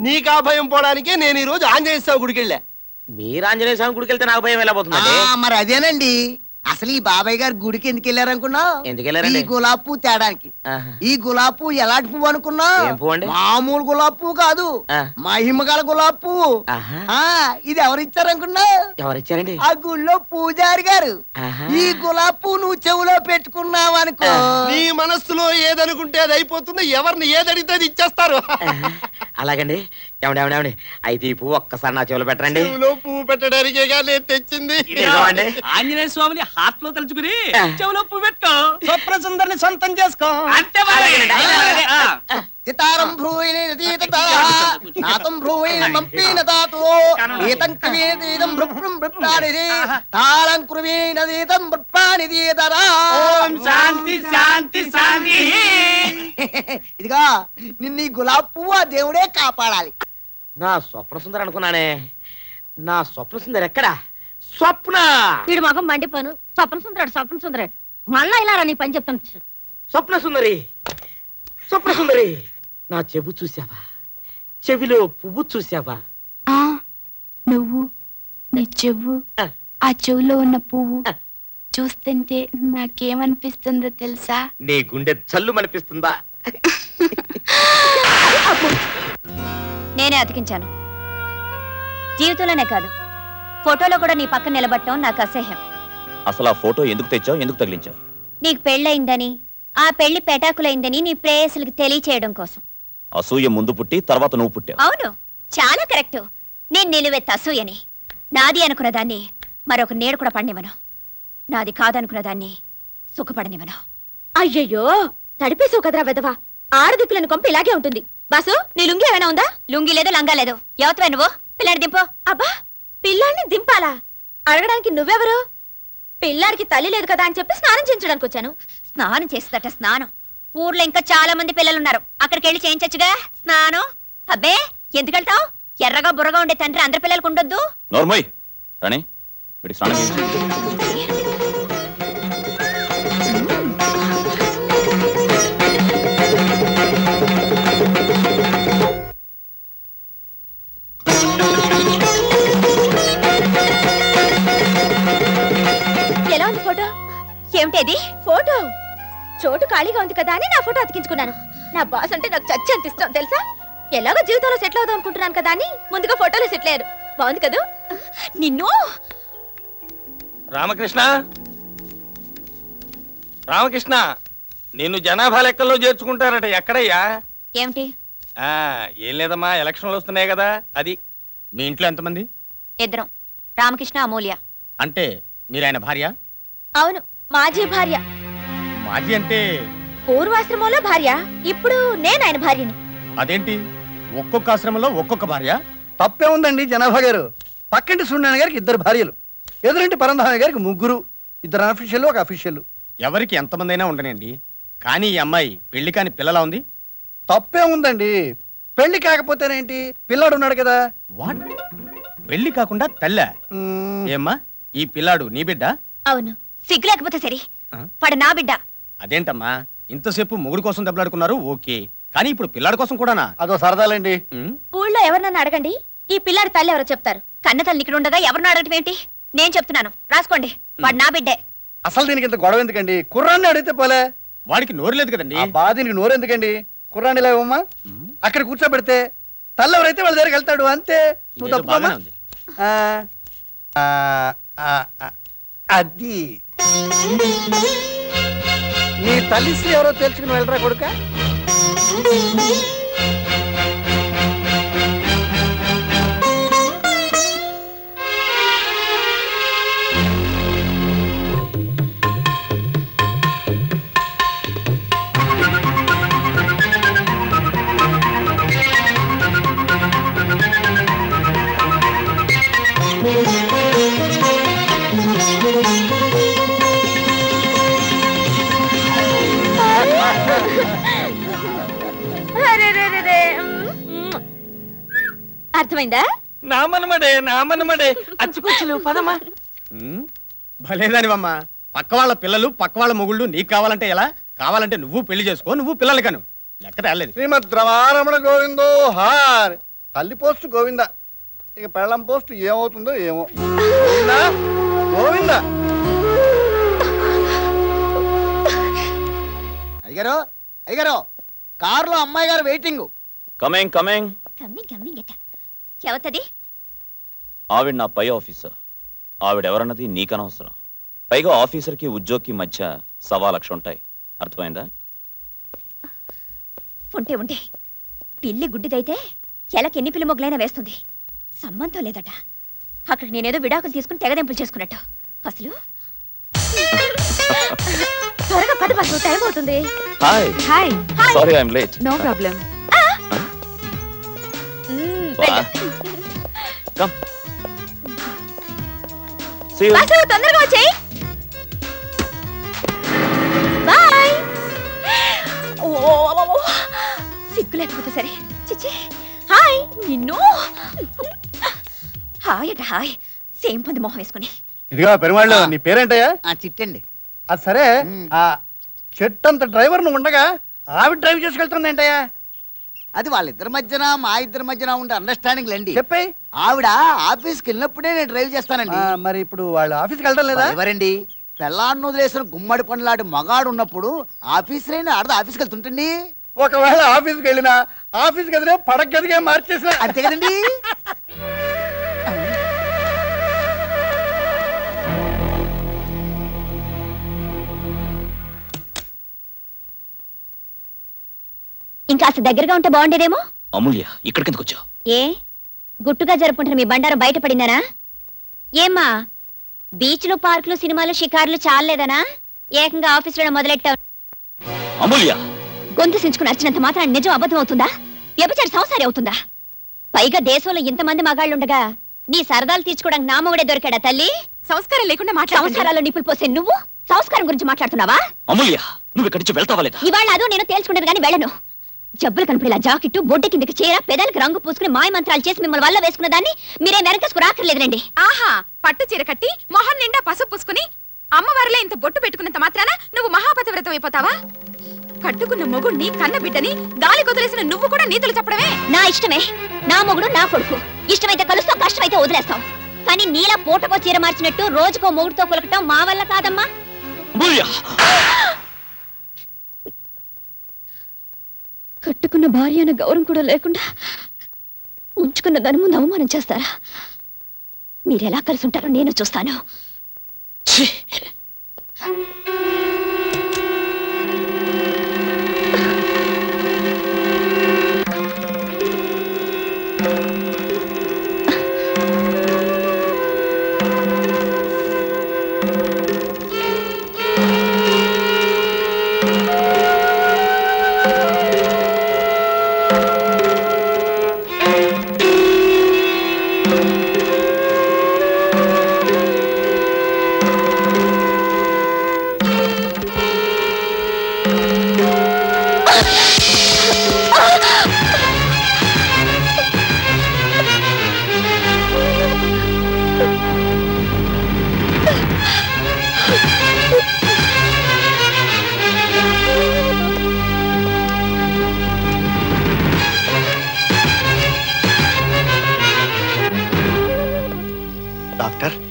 Speaker 10: నీకా భయం పోవడానికే నేను ఈ రోజు ఆంజనేయ స్వామి గుడికి వెళ్ళా.
Speaker 1: మీరు ఆంజనేయ స్వామి గుడికి వెళ్తే నాకు భయం వెళ్ళబోతుందండి.
Speaker 6: మరి అదేనండి, అసలు ఈ బాబాయ్ గారు గుడికి ఎందుకు వెళ్ళారనుకున్నా?
Speaker 1: ఎందుకు వెళ్ళారండి?
Speaker 6: ఈ గులాబ్ పువ్వు తేడానికి. ఈ గులాబ్ పువ్వు ఎలాంటి పువ్వు అనుకున్నా? మామూలు గులాబ్ పువ్వు కాదు, మహిమగల గులాబ్ పువ్వు. ఇది ఎవరిచ్చారనుకున్నా?
Speaker 1: ఎవరిచ్చారండి?
Speaker 6: ఆ గుళ్ళో పూజారి గారు. ఈ గులాబ్ పువ్వు నువ్వు చెవులో పెట్టుకున్నావు అనుకో,
Speaker 10: నీ మనస్సులో ఏదనుకుంటే అది అయిపోతుంది. ఎవరిని ఏదడితే అది ఇచ్చేస్తారు.
Speaker 1: అలాగండి. ఏమండి అయితే ఈ పువ్వు ఒక్కసారి నా చెవులు పెట్టరండి.
Speaker 10: పువ్వు పెట్టడానికే నేను తెచ్చింది.
Speaker 17: ఆంజనేయ స్వామిని హార్ట్ లో తలుచుకుని చెవులో పువ్వు పెట్టు, స్వప్న సుందరిని సొంతం చేసుకో. అంటే
Speaker 6: సితారం భ్రూయితం భ్రూయిన మంపీన తాతో ఏతం కవేదీతం భృప్రం భృప్రానిది తాళం కృవీనదీతం భృప్రానిదీతరా.
Speaker 17: ఓం శాంతి శాంతి శాంతి.
Speaker 6: ఇదిగా నిన్ను గులాబ్ పువ్వు ఆ దేవుడే కాపాడాలి.
Speaker 1: నా స్వప్న సుందరి అనుకున్నానే. నా స్వప్న సుందరి ఎక్కడా? స్వప్న
Speaker 7: వీడు మగం మండిపోను. స్వప్న సుందరాడు మళ్ళా ఇలా నీ పని చెప్తాను.
Speaker 1: స్వప్న సుందరి, స్వప్న సుందరి, నా చెవు చూసావా? చెవిలో పువ్వు చూసావా?
Speaker 12: నువ్వు నీ చెవు, ఆ చెవులో ఉన్న పువ్వు చూస్తుంటే నాకేమనిపిస్తుందో తెలుసా?
Speaker 1: నీ గుండె చల్లు అనిపిస్తుందా?
Speaker 7: నేనే అతికించాను. జీవితంలోనే కాదు, ఫోటోలో కూడా నీ పక్కన నిలబడటం నాకు అసహ్యం.
Speaker 4: అసలు ఆ ఫోటో ఎందుకు తెచ్చావు, ఎందుకు తగిలించావు?
Speaker 7: నీకు పెళ్ళయిందని, ఆ పెళ్లి పెటాకులైందని నీ ప్రేయసులకు తెలియచేయడం కోసం.
Speaker 4: అసూయ ముందు పుట్టి తర్వాత నువ్వు పుట్టావు.
Speaker 7: అవును, చాలా కరెక్ట్. నేను నిలువెత్త అసూయని. నాది అనుకున్న దాన్ని మరొక నీడ కూడా పడినివ్వను. నాది కాదనుకున్న దాన్ని సుఖపడనివ్వను. అయ్యయ్యో, తడిపేసావు కదరా వెదవా. ఆడదిక్కులను కొంప ఇలాగే ఉంటుంది. బాసు, నీ లుంగి ఏమైనా ఉందా? లుంగి లేదు, లంగా లేదు. ఎవతవే నువ్వు? పిల్లాడి దింపు. అబ్బా, పిల్లాడిని దింపాలా? అడగడానికి నువ్వెవరు? పిల్లాడికి తల్లి లేదు కదా అని చెప్పి స్నానం చేయించడానికి వచ్చాను. స్నానం చేస్తుందట స్నానం. ఊర్లో ఇంకా చాలా మంది పిల్లలున్నారు, అక్కడికి వెళ్ళి చేయించచ్చుగా స్నానం. అబ్బే, ఎందుకు వెళ్తావు? ఎర్రగా బుర్రగా ఉండే తండ్రి అందరి పిల్లలకు ఉండొద్దు.
Speaker 4: నోర్మోయ్ రాణి, వీడికి స్నానం చేయించు.
Speaker 7: ఎలా ఉంది ఫోటో? ఏమిటేది ఫోటో? చోటు ఖాళీగా ఉంది కదా అని నా ఫోటో అతికించుకున్నాను. నా బాస్ అంటే నాకు చచ్చి అంత ఇష్టం తెలుసా. ఎలాగో జీవితంలో సెటిల్ అవుదాం అనుకుంటున్నాను కదా అని ముందుగా ఫోటోలో సెటిల్ అయ్యారు. బాగుంది కదా? నిన్ను
Speaker 3: రామకృష్ణ, రామకృష్ణ, నిన్ను జనాభా లెక్కల్లో చేర్చుకుంటారట. ఎక్కడయ్యా?
Speaker 7: ఏమిటి?
Speaker 3: ఏం లేదమ్మా, ఎలక్షన్లు వస్తున్నాయి కదా, అది. మీ ఇంట్లో ఎంతమంది?
Speaker 7: ఇద్దరం, రామకృష్ణ, అమూల్య.
Speaker 3: అంటే మీరు ఆయన భార్య?
Speaker 7: అవును, మాజీ భార్య.
Speaker 3: మాజీ అంటే?
Speaker 7: పూర్వాశ్రమంలో భార్య, ఇప్పుడు నేను ఆయన భార్యని.
Speaker 3: అదేంటి, ఒక్కొక్క ఆశ్రమంలో ఒక్కొక్క భార్య?
Speaker 10: తప్పే ఉందండి జనాభా గారు. పక్కింటి సూర్యనారాయణ గారికి 2 భార్యలు, ఎదురింటి పరంధామ గారికి 3, 2 అఫీషియల్, 1 అఫీషియల్.
Speaker 3: ఎవరికి ఎంతమంది అయినా ఉండనండి, కానీ ఈ అమ్మాయి పెళ్లి కాని పిల్లలా ఉంది.
Speaker 10: తప్పే ఉందండి. పెళ్లి కాకపోతేనేంటి, పిల్లాడు ఉన్నాడు కదా.
Speaker 3: వాట్? పెళ్లి కాకుండా తల్లా? ఏమ్మా, ఈ పిల్లాడు నీ బిడ్డ?
Speaker 7: అవును, సిగ్గు లేకపోతే సరే, వాడు నా బిడ్డ.
Speaker 3: అదేంటమ్మా, ఇంతసేపు మొగుడు కోసం దెబ్బలాడుకున్నారు, ఓకే, కానీ ఇప్పుడు పిల్లాడి కోసం కూడానా?
Speaker 10: అదో సరదాలండి.
Speaker 7: ఊళ్ళో ఎవరినన్నా అడగండి, ఈ పిల్లాడి తల్లి ఎవరో చెప్తారు. కన్న తల్లి ఇక్కడ ఉండగా ఎవరిని అడగటం ఏంటి? నేను చెప్తున్నాను, రాసుకోండి, వాడు నా బిడ్డే.
Speaker 10: అసలు దీనికి ఇంత గొడవ ఎందుకండి? కుర్రాన్ని అడిగితే పోలే.
Speaker 3: వాడికి నోరు లేదు కదండి.
Speaker 10: దీనికి నోరు ఎందుకండి? కుర్రాన్ని లేవమ్మా, అక్కడ కూర్చోబెడితే తల్లి ఎవరైతే వాళ్ళ దగ్గరికి వెళ్తాడు, అంతే. నువ్వు తప్పమ్మా. అది నీ తల్లిశ్రీ ఎవరో తెలుసుకుని వెళ్ళరా కొడుక.
Speaker 7: అర్థమైందా?
Speaker 11: నామనమడే అచ్చుకొచ్చులు పదమ్మా.
Speaker 17: భలేదానివమ్మా, పక్క వాళ్ళ పిల్లలు పక్క వాళ్ళ మొగుళ్ళు నీకు కావాలంటే ఎలా? కావాలంటే నువ్వు పెళ్లి చేసుకో, నువ్వు పిల్లలు కను. లెక్క తేలేదు.
Speaker 10: శ్రీమద్ రమారమణ గోవిందో హార్. తల్లి పోస్ట్ గోవింద, ఇక పెళ్ళం పోస్ట్ ఏమవుతుందో ఏమో. గోవిందా గోవిందా.
Speaker 6: అయ్యగారు అయ్యగారు, కారులో అమ్మాయి గారు వెయిటింగ్.
Speaker 4: Coming coming.
Speaker 7: ఎవతది?
Speaker 4: ఆవిడ నా పై ఆఫీసర్. ఆవిడెవరన్నది నీకనవసరం. పైగా ఆఫీసర్కి ఉద్యోగికి మధ్య 1,00,000 ఉంటాయి. అర్థమైందా?
Speaker 7: ఉంటే ఉంటే పిల్లి గుడ్డిదైతే ఎలకి ఎన్ని పిల్లి మొగ్లైనా వేస్తుంది. సంబంధం లేదట. అక్కడికి నేనేదో విడాకులు తీసుకుని తెగదెంపులు చేసుకున్నట్టు. అసలు త్వరగా పది బస్సు టైం అవుతుంది.
Speaker 4: Hi
Speaker 7: hi.
Speaker 4: Sorry I'm late.
Speaker 7: No problem.
Speaker 4: Come see you.
Speaker 7: Bus తొందరగా వచ్చేయ్. బాయ్. ఓ సిగ్గు లేకపోతే సరే. చిచ్చి. హాయ్. నిన్ను హాయ్ అట హాయ్. సేమ్ పంది మొహం వేసుకుని.
Speaker 10: ఇదిగా పెరుమాళ్ళు, నీ పేరేంటయ్యా?
Speaker 6: చిట్టండి.
Speaker 10: అది సరే, ఆ చెట్టు అంత డ్రైవర్ నువ్వు ఉండగా ఆవిడ డ్రైవ్ చేసుకెళ్తుంది ఏంటయ్యా?
Speaker 6: అది వాళ్ళిద్దరి మధ్యన మా ఇద్దరి మధ్యన ఉండే అండర్స్టాండింగ్ లేండి.
Speaker 10: చెప్పాయి.
Speaker 6: ఆవిడ ఆఫీస్కి వెళ్ళినప్పుడే నేను డ్రైవ్ చేస్తానండి.
Speaker 10: మరి ఇప్పుడు వాళ్ళు ఆఫీస్కి వెళ్ళడం లేదా?
Speaker 6: ఎవరండి పెళ్ళాన్ని వదిలేసిన గుమ్మడి పనులాంటి మగాడు ఉన్నప్పుడు ఆఫీసర్ ఆడదా ఆఫీస్కి వెళ్తుంటండి.
Speaker 10: ఒకవేళ ఆఫీస్కి వెళ్ళినా ఆఫీస్ గదినే పడక గదిగా మార్చేసిన
Speaker 6: అంతే కదండి.
Speaker 7: ఇంకా దగ్గరగా ఉంటే బాగుండేదేమో.
Speaker 4: అమూల్య, ఇక్కడికి ఎందుకు వచ్చావు?
Speaker 7: ఏ గుట్టుగా జరుపుకుంటారు మీ బండారం బయటపడిందనా? ఏమ్మా బీచ్లు పార్కులు సినిమాలు షికార్లు చాలేదనా? ఏకంగా ఆఫీసులో మొదలెట్టావు.
Speaker 4: అమూల్య,
Speaker 7: గొంతు సించుకుని అర్చినంత మాత్రం నిజం అబద్ధం అవుతుందా? వ్యభిచారి సంసారి అవుతుందా? పైగా దేశంలో ఇంతమంది మగాళ్ళుండగా నీ సరదాలు తీర్చుకోవడానికి నా మొగుడే దొరికాడా తల్లి? సంస్కారం లేకుండా సంసారాల్లో నిప్పులు పోసే నువ్వు సంస్కారం గురించి మాట్లాడుతున్నావా?
Speaker 4: అమూల్య, నువ్వు ఇక్కడి నుంచి వెళ్తావా లేదా?
Speaker 7: ఇవాళ అదో నేను తేల్చుకునేది కానీ వెళ్ళను. జబ్బులు కనపడేలా జాకెట్టు బొడ్డ కిందకి చీర పెదాలకు రంగు పూసుకుని మాయ మంత్రాలు చేసి మిమ్మల్ని వల్ల వేసుకున్న దాన్ని మీరే వెనకేసుకు రాకర్లేదురండి.
Speaker 13: ఆహా, పట్టు చీర కట్టి మొహం నిండా పసుపు పూసుకుని అమ్మవారిలో ఇంత బొట్టు పెట్టుకున్నంత మాత్రాన నువ్వు మహాపతివ్రతం అయిపోతావా? కట్టుకున్న మొగుడిని కన్న బిడ్డని గాలి కొదిలేసిన నువ్వు కూడా నీతులు చెప్పడమే.
Speaker 7: నా ఇష్టమే. నా మొగుడు నా కొడుకు. ఇష్టమైతే కలుస్తాం, కష్టమైతే వదిలేస్తాం. కానీ నీలా పూటకో చీర మార్చినట్టు రోజుకో మొగుడుతో కొలకటం మా వల్ల కాదమ్మా. కట్టుకున్న భార్య అన్న గౌరవం కూడా లేకుండా ఉంచుకున్న దాని ముందు అవమానం చేస్తారా? మీరెలా కలిసి ఉంటారో నేను చూస్తాను.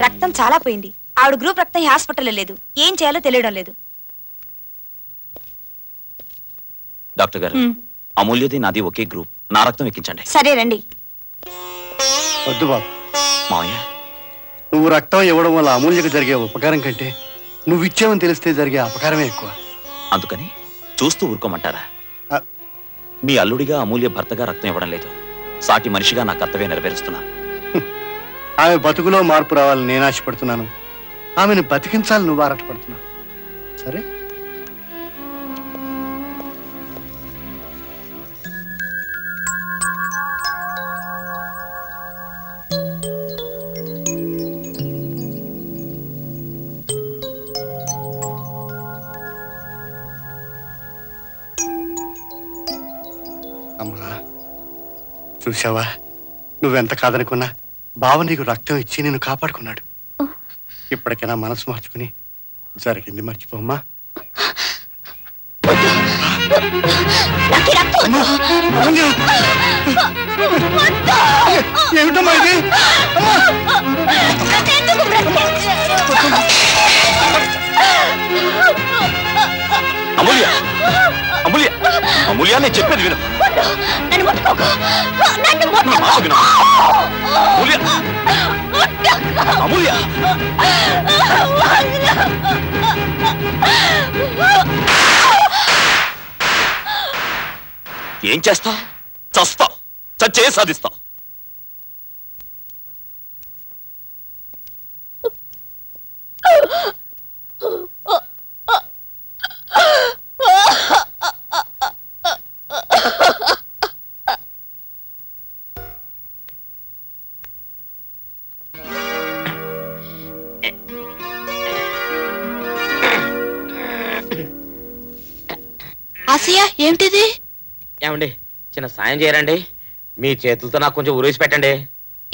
Speaker 19: రక్తం చాలా పోయింది. ఆవిడ గ్రూప్ రక్తం హాస్పిటల్లో లేదు. ఏం చేయాలో తెలియడం లేదు.
Speaker 4: డాక్టర్ గారు, అమూల్యది నాది ఒకే గ్రూప్. నా రక్తం ఎక్కించండి.
Speaker 19: సరే రండి.
Speaker 10: వద్దు బాబు.
Speaker 4: మావయ్య,
Speaker 10: నువ్వు రక్తం ఇవ్వడం వల్ల అమూల్యకు జరిగే ఉపకారం కంటే నువ్వు ఇచ్చావని తెలిస్తే జరిగే అపకారమే ఎక్కువ.
Speaker 4: అందుకని చూస్తూ ఊరుకోమంటారా? మీ అల్లుడిగా అమూల్య భర్తగా రక్తం ఇవ్వడం లేదు. సాటి మనిషిగా నా కర్తవ్యం నెరవేరుస్తున్నా.
Speaker 10: ఆమె బతుకులో మార్పు రావాలని నేను ఆశపడుతున్నాను. ఆమెను బతికించాలని నువ్వు ఆరాటపడుతున్నావు. సరే, చూసావా, నువ్వెంత కాదనుకున్నా బావ నీకు రక్తం ఇచ్చి నిన్ను కాపాడుకున్నాడు. ఇప్పటికైనా మనసు మార్చుకుని జరిగింది మర్చిపోమ్మా. ఏమిటమ్మా ఇది?
Speaker 4: అమూల్య, అమూల్య, అమూల్య, నేను చెప్పేది విను. నా మాట విను. అమూల్య, అమూల్య. ఏం చేస్తావు? చస్తావు, చచ్చే సాధిస్తావు.
Speaker 12: ఆసియా, ఏమిటిది?
Speaker 1: ఏమండి, చిన్న సాయం చేయరండి. మీ చేతులతో నాకు కొంచెం ఉరేసి పెట్టండి.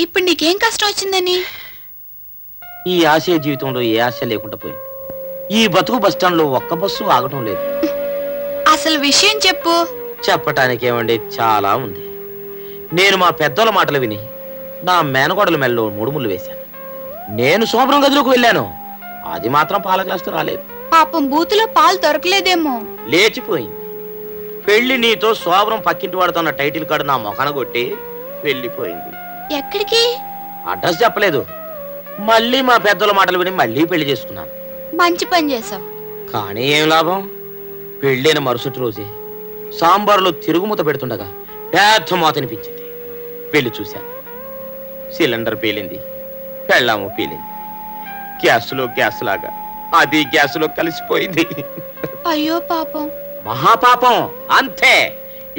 Speaker 12: ఇప్పుడు నీకేం కష్టం వచ్చిందని?
Speaker 1: ఈ ఆశయ జీవితంలో ఏ ఆశ లేకుండా పోయింది. ఈ బతుకు బస్టాండ్ లో ఒక్క బస్సు ఆగటం లేదు.
Speaker 12: అసలు విషయం చెప్పు.
Speaker 1: చెప్పటానికి ఏమండి, చాలా ఉంది. నేను మా పెద్దోళ్ళ మాటలు విని నా మేనగోడల మెల్లో 3 ముళ్ళు వేశాను. నేను శోభనం గదిలోకి వెళ్ళాను. అది మాత్రం పాల గ్లాసుతో రాలేదు.
Speaker 12: పాపం బూతులో పాలు దొరకలేదేమో.
Speaker 1: లేచిపోయింది. పెళ్లి నీతో శోభనం పక్కింటి వాడుతున్న టైటిల్ కార్డు నా మొఖాన కొట్టి వెళ్ళిపోయింది.
Speaker 12: ఎక్కడికి?
Speaker 1: అడ్రస్ చెప్పలేదు. మళ్ళీ మా పెద్దల మాటలు విని మళ్ళీ పెళ్లి చేసుకున్నాను.
Speaker 12: మంచి పని చేసావు.
Speaker 1: కానీ ఏం లాభం? పెళ్ళైన మరుసటి రోజే సాంబార్లో తిరుగుమూత పెడుతుండగా పెద్ద మూత అనిపించింది. పెళ్లి చూశాను. సిలిండర్ పేలింది, పెళ్ళాము పేలింది. గ్యాసులో గ్యాస్ లాగా అది గ్యాసులో కలిసిపోయింది.
Speaker 12: అయ్యో పాపం.
Speaker 1: మహాపాపం. అంతే.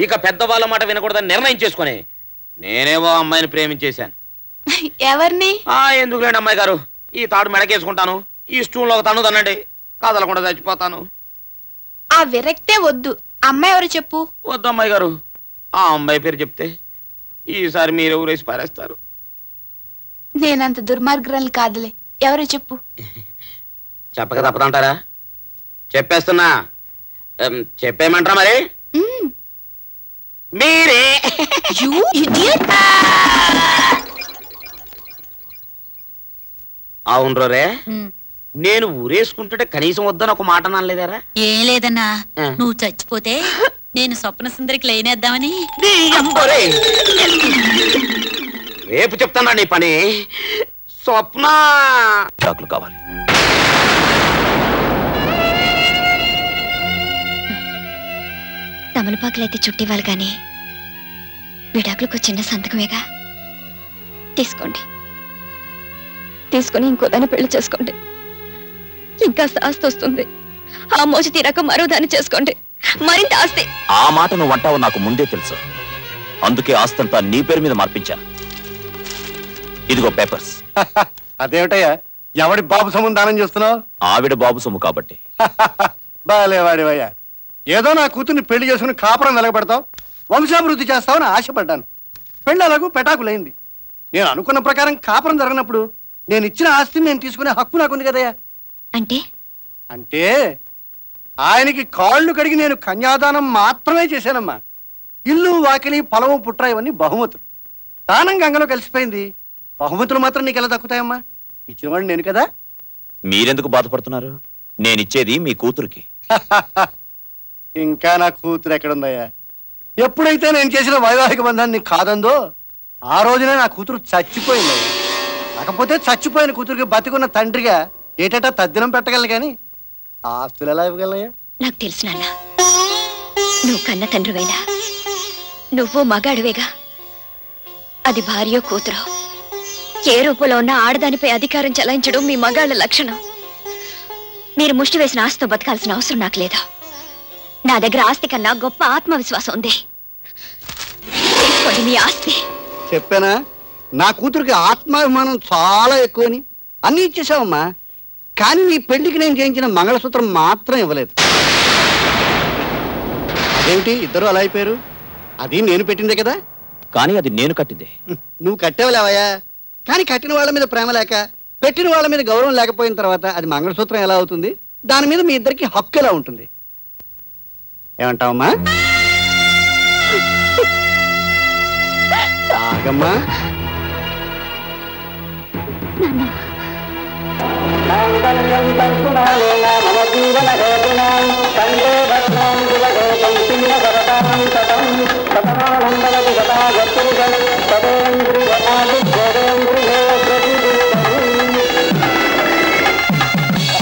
Speaker 1: ఇక పెద్దవాళ్ళ మాట వినకూడదని నిర్ణయం చేసుకుని నేనేవో అమ్మాయిని ప్రేమించేశాను.
Speaker 12: ఎవరిని?
Speaker 1: ఎందుకులేండి అమ్మాయి గారు, ఈ తాడు మెడకేసుకుంటాను, ఈ స్టూల్లో ఒక తన్ను తన్నండి, కదలకుండా చచ్చిపోతాను.
Speaker 12: ఆ విరక్తే వద్దు. అమ్మాయి ఎవరు చెప్పు.
Speaker 1: వద్దు అమ్మాయి గారు, ఆ అమ్మాయి పేరు చెప్తే ఈసారి మీరు ఊరేసి పారేస్తారు.
Speaker 12: నేనంత దుర్మార్గురాలు కాదులే. ఎవరో చెప్పు.
Speaker 1: చెప్పక తప్పదంటారా? చెప్పేస్తున్నా. చెప్పేయమంటారా మరి? మీరే. అవును రే, నేను ఊరేసుకుంటుంటే కనీసం వద్దని ఒక మాట అనలేదారా?
Speaker 20: ఏం లేదన్నా, నువ్వు చచ్చిపోతే నేను స్వప్న సుందరికి లేనేద్దామని.
Speaker 1: రేపు చెప్తానా నీ పని. స్వప్న
Speaker 4: చాకులు కావాలి.
Speaker 12: తమలపాకులైతే చుట్టివ్వాలి కానీ విడాకులకు చిన్న సంతకమేగా. తీసుకోండి. తీసుకుని ఇంకో దాన్ని పెళ్లి చేసుకోండి. ఇంకా ఆస్తి వస్తుంది. ఆ మోజు తీరాక మరో దాన్ని చేసుకోండి. మరింత ఆస్తి.
Speaker 4: ఆ మాట నువ్వు అంటావు నాకు ముందే తెలుసు. అందుకే ఆస్తంతా నీ పేరు మీద మార్పించా. ఇదిగో పేపర్స్.
Speaker 10: అదేమిటయ్యా, ఎవడి బాబు సొమ్ము దానం చేస్తున్నావు?
Speaker 4: ఆవిడ బాబు సొమ్ము కాబట్టి.
Speaker 10: బాలేవాడివయ్యా. ఏదో నా కూతుర్ని పెళ్లి చేసుకుని కాపురం వెలగబెడతావు, వంశాభివృద్ధి చేస్తావని ఆశపడ్డాను. పెళ్ళి అలాగూ పెటాకులైంది. నేను అనుకున్న ప్రకారం కాపురం జరగనప్పుడు నేను ఇచ్చిన ఆస్తిని నేను తీసుకునే హక్కు నాకుంది కదయ్యా. అంటే ఆయనకి కాళ్ళు కడిగి నేను కన్యాదానం మాత్రమే చేశానమ్మా. ఇల్లు వాకిలి పొలము పుట్ర ఇవన్నీ బహుమతులు. దానం గంగలో కలిసిపోయింది. బహుమతులు మాత్రం నీకు ఎలా దక్కుతాయమ్మా? ఇచ్చినవాడు నేను కదా.
Speaker 4: మీరెందుకు బాధపడుతున్నారు? నేనిచ్చేది మీ కూతురికి.
Speaker 10: ఇంకా నా కూతురు ఎక్కడుందయ్యా? ఎప్పుడైతే నేను చేసిన వైవాహిక బంధాన్ని కాదందో ఆ రోజునే నా కూతురు చచ్చిపోయిందయ్యా. కాకపోతే చచ్చిపోయిన కూతురికి బతికున్న తండ్రిగా ఏటా తద్దినం పెట్టగలను కానీ ఆస్తులు ఎలా ఇవ్వగలయ్యా?
Speaker 12: నాకు తెలుసు నాన్న, నువ్వు కన్న తండ్రివైనా నువ్వు మగాడివేగా. అది భార్యో కూతురో ఏ రూపంలో ఉన్న ఆడదానిపై అధికారం చెలాయించడం మీ మగాళ్ళ లక్షణం. మీరు ముష్టి వేసిన ఆస్తితో బతకాల్సిన అవసరం నాకు లేదు. నా దగ్గర ఆస్తి కన్నా గొప్ప ఆత్మవిశ్వాసం ఉంది. తీసుకోండి మీ ఆస్తి.
Speaker 10: చెప్పానా నా కూతురికి ఆత్మాభిమానం చాలా ఎక్కువని? అన్నీ ఇచ్చేసావమ్మా, కానీ నీ పెళ్లికి నేను చేయించిన మంగళసూత్రం మాత్రం ఇవ్వలేదు. అదేమిటి ఇద్దరు అలా అయిపోయారు? అది నేను పెట్టిందే కదా.
Speaker 4: కానీ అది నేను కట్టిందే.
Speaker 10: నువ్వు కట్టేవలేవయ్యా, కానీ కట్టిన వాళ్ళ మీద ప్రేమ లేక పెట్టిన వాళ్ళ మీద గౌరవం లేకపోయిన తర్వాత అది మంగళసూత్రం ఎలా అవుతుంది? దాని మీద మీ ఇద్దరికి హక్కు ఎలా ఉంటుంది? ఏమంటావమ్మా? తాగమ్మా.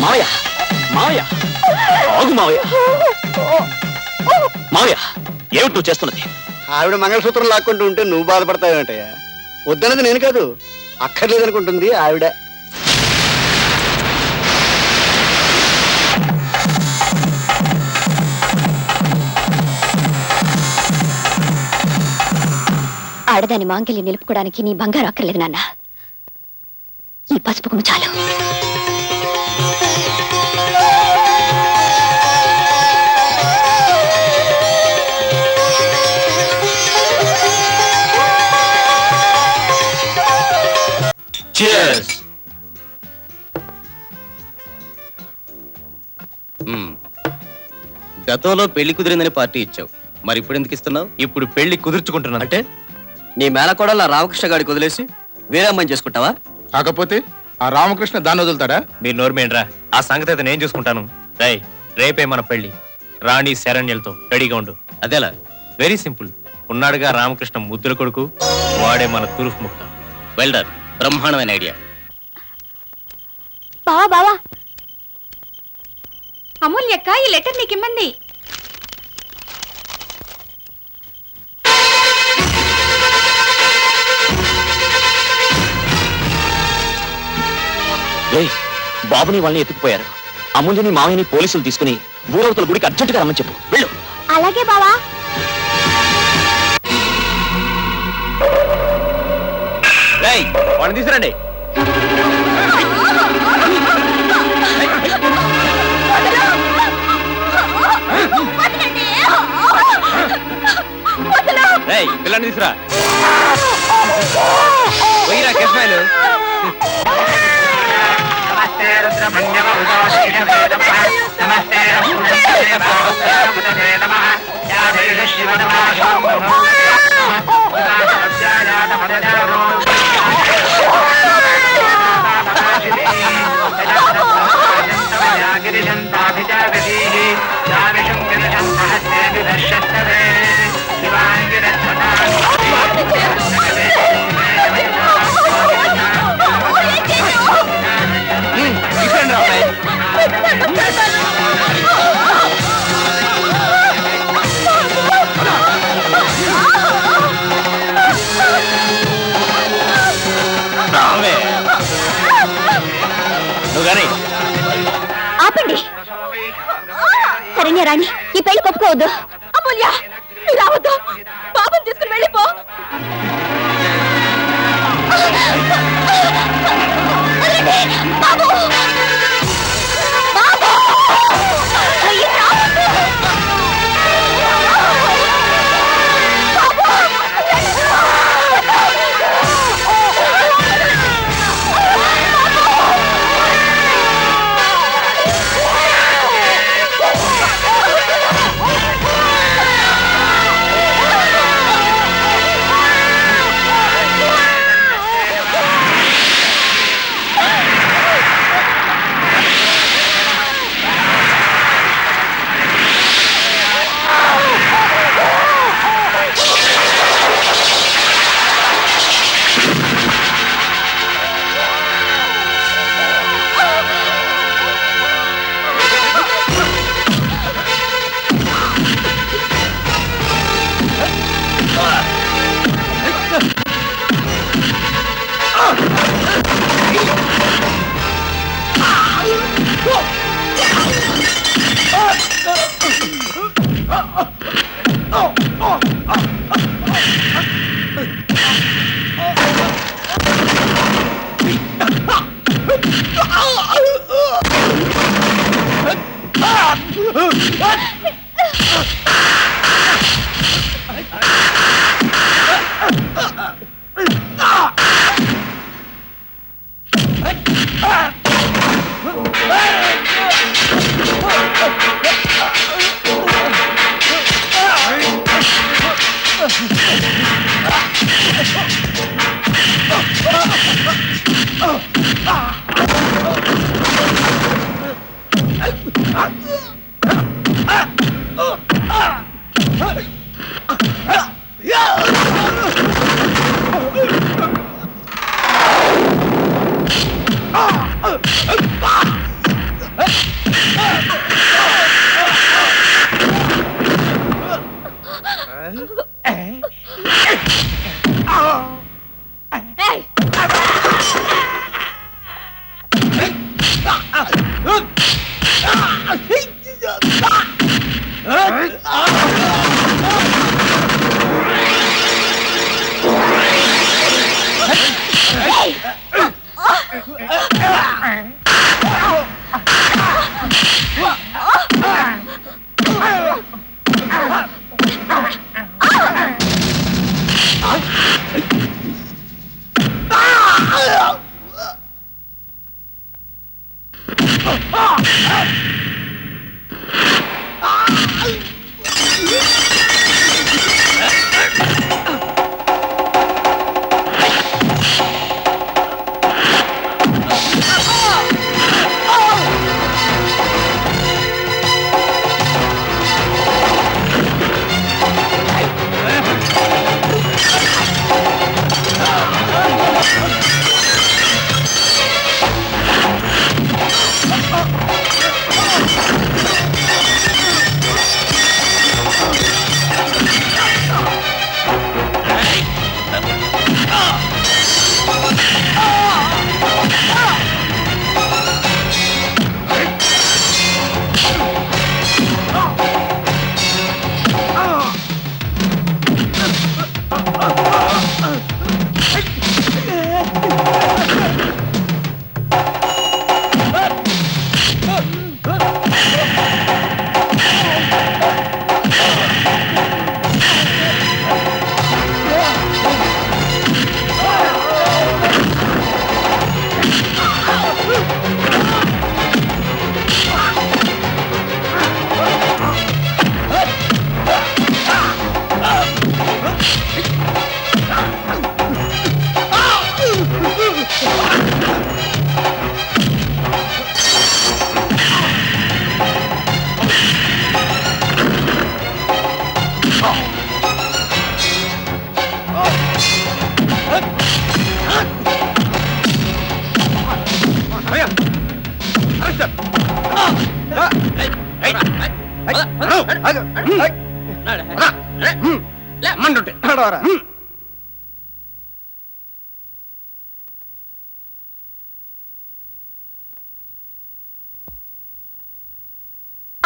Speaker 4: మావయ్య, మావయ్య, ఆగు మావయ్య. మావయ్య, ఏమిటి నువ్వు చేస్తున్నది?
Speaker 10: ఆవిడ మంగళసూత్రం లాక్కుంటూ ఉంటే నువ్వు బాధపడతావేంటయ్యా? వద్దన్నది నేను కాదు, అక్కర్లేదనుకుంటుంది ఆవిడ.
Speaker 12: ఆడదాని మాంగల్యం నిలుపుకోవడానికి నీ బంగారు అక్కర్లేదు నాన్న. ఈ పసుపు కుంకుమ చాలు.
Speaker 15: Cheers. గతంలో పెళ్లి కుదిరిందని పార్టీ ఇచ్చావు, మరి ఇప్పుడు ఎందుకు ఇస్తున్నావు?
Speaker 17: ఇప్పుడు పెళ్లి కుదుర్చుకుంటున్నాను.
Speaker 2: అంటే నీ మేనకోడలు నా రామకృష్ణ గారికి వదిలేసి వేరే అమ్మాయిని చేసుకుంటావా?
Speaker 9: కాకపోతే ఆ రామకృష్ణ దాన్ని వదులుతాడా?
Speaker 14: మీరు నోర్మేండ్రా, ఆ సంగతి అయితే నేను చూసుకుంటాను. రేపే మన పెళ్లి. రాణి శరణ్యలతో రెడీగా ఉండు.
Speaker 15: అదేలా?
Speaker 14: Very simple. ఉన్నాడుగా రామకృష్ణ ముద్దుల కొడుకు, వాడే మన తురుఫ్ ముక్త.
Speaker 15: వెల్ డన్, బ్రహ్మాండమైన ఐడియా.
Speaker 19: బావా బావా, అమూల్యక్క ఈ లెటర్ నీకు ఇమ్మంది.
Speaker 4: బాబుని వాళ్ళని ఎత్తుకుపోయారు. అమూల్యని మావయ్యని పోలీసులు తీసుకుని ఊరవతల గుడికి అర్జెంటుగా రమ్మని చెప్పు. వెళ్ళు.
Speaker 19: అలాగే బావా.
Speaker 14: వాళ్ళని తీసుకురండి. పిల్లని తీసుకురా. పోయిరా కృష్ణాయలు.
Speaker 12: ఆపండి. శరణ్య రాణి, ఈ పెళ్లి ఒప్పుకోవద్దు.
Speaker 7: అమూల్య, మీరు రావద్దు. బాబుని తీసుకుని వెళ్ళిపో.
Speaker 12: బాబు, బాబు, అయ్యో, రావద్దు.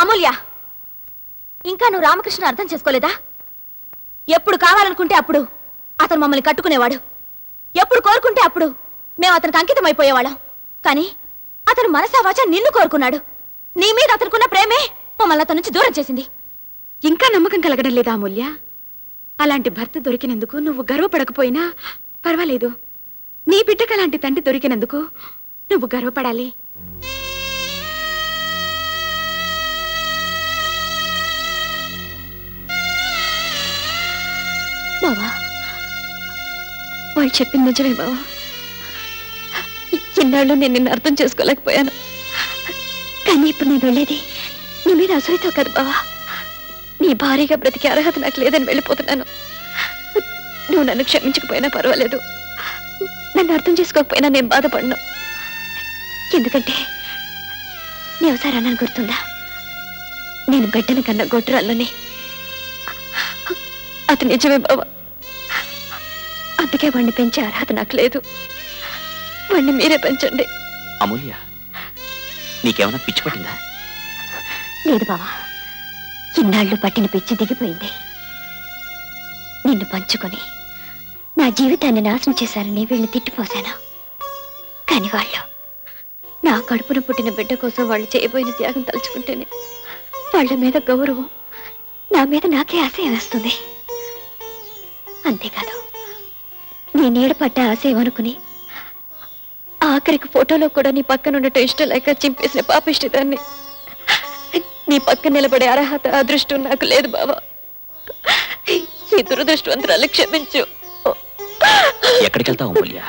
Speaker 7: అమూల్య, ఇంకా నువ్వు రామకృష్ణ అర్థం చేసుకోలేదా? ఎప్పుడు కావాలనుకుంటే అప్పుడు అతను మమ్మల్ని కట్టుకునేవాడు. ఎప్పుడు కోరుకుంటే అప్పుడు మేము అతనికి అంకితం అయిపోయేవాళ్ళం. కానీ అతను మనసావాచ నిన్ను కోరుకున్నాడు. నీ మీద అతనుకున్న ప్రేమే మమ్మల్ని అతని నుంచి దూరం చేసింది.
Speaker 13: ఇంకా నమ్మకం కలగడం లేదా అమూల్య? అలాంటి భర్త దొరికినందుకు నువ్వు గర్వపడకపోయినా పర్వాలేదు. నీ బిడ్డకు అలాంటి తండ్రి దొరికినందుకు నువ్వు గర్వపడాలి.
Speaker 12: బావా, వాళ్ళు చెప్పింది నిజమే బావా. ఇన్నాళ్ళు నేను నిన్ను అర్థం చేసుకోలేకపోయాను. కానీ ఇప్పుడు నేను వెళ్ళేది నీ మీద అసలుతో కాదు బావా. నీ భారీగా బ్రతికే అర్హత నాకు లేదని వెళ్ళిపోతున్నాను. నువ్వు నన్ను క్షమించకపోయినా పర్వాలేదు. నన్ను అర్థం చేసుకోకపోయినా నేను బాధపడను. ఎందుకంటే నీ ఒకసారి అన్నాను గుర్తుందా? నేను బిడ్డను కన్నా గొడ్రాల్లోనే. అది నిజమే బావా. అందుకే వాడిని పెంచే అర్హత నాకు లేదు. వాడిని మీరే పెంచండి.
Speaker 4: అమూల్య, నీకేమైనా పిచ్చి పట్టిందా?
Speaker 12: లేదు బావా, ఇన్నాళ్ళు పట్టిన పిచ్చి దిగిపోయింది. నిన్ను పంచుకొని నా జీవితాన్ని నాశనం చేశారని వీళ్ళని తిట్టిపోశాను. కాని వాళ్ళు నా కడుపున పుట్టిన బిడ్డ కోసం వాళ్ళు చేయబోయిన త్యాగం తలుచుకుంటేనే వాళ్ళ మీద గౌరవం, నా మీద నాకే ఆశయం వేస్తుంది. అంతేకాదు, నీ నీడ పడ్డ ఆశయం అనుకుని ఆ ఆఖరికి ఫోటోలో కూడా నీ పక్కన ఉండటం ఇష్టం లేక చింపేసిన పాపిష్టిదాన్ని. నీ పక్కన నిలబడే అర్హత అదృష్టం నాకు లేదు బావా. ఈ దురదృష్టవంతురాలు క్షమించు.
Speaker 4: ఎక్కడికి వెళ్తావు అమూల్య?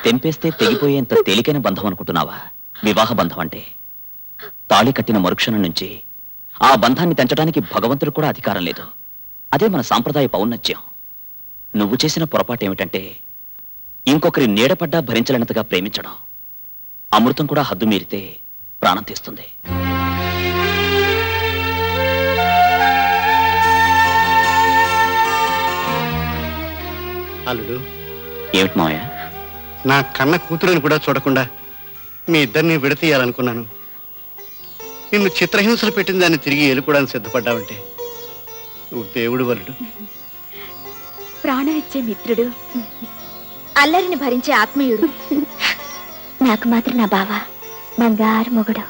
Speaker 4: తెంపేస్తే తెగిపోయేంత తేలికైన బంధం అనుకుంటున్నావా వివాహ బంధం అంటే? తాళి కట్టిన మరుక్షణం నుంచి ఆ బంధాన్ని తెంచడానికి భగవంతుడు కూడా అధికారం లేదు. అదే మన సాంప్రదాయ ఔన్నత్యం. నువ్వు చేసిన పొరపాటు ఏమిటంటే ఇంకొకరి నీడపడ్డా భరించలేనంతగా ప్రేమించడం. అమృతం కూడా హద్దు మీరితే ప్రాణం తీస్తుంది.
Speaker 10: అల్లుడు,
Speaker 4: ఏమిటి మావయ్య?
Speaker 10: నా కన్న కూతురుని కూడా చూడకుండా మీ ఇద్దరిని విడతీయాలనుకున్నాను. నిన్ను చిత్రహింసలు పెట్టిన దాన్ని తిరిగి ఏలుకోవడానికి సిద్ధపడ్డావంటే నువ్వు దేవుడు వలుడు.
Speaker 12: ప్రాణం ఇచ్చే మిత్రుడు, అల్లరిని భరించే ఆత్మీయుడు. నాకు మాత్రం నా బావ బంగారు మొగుడు.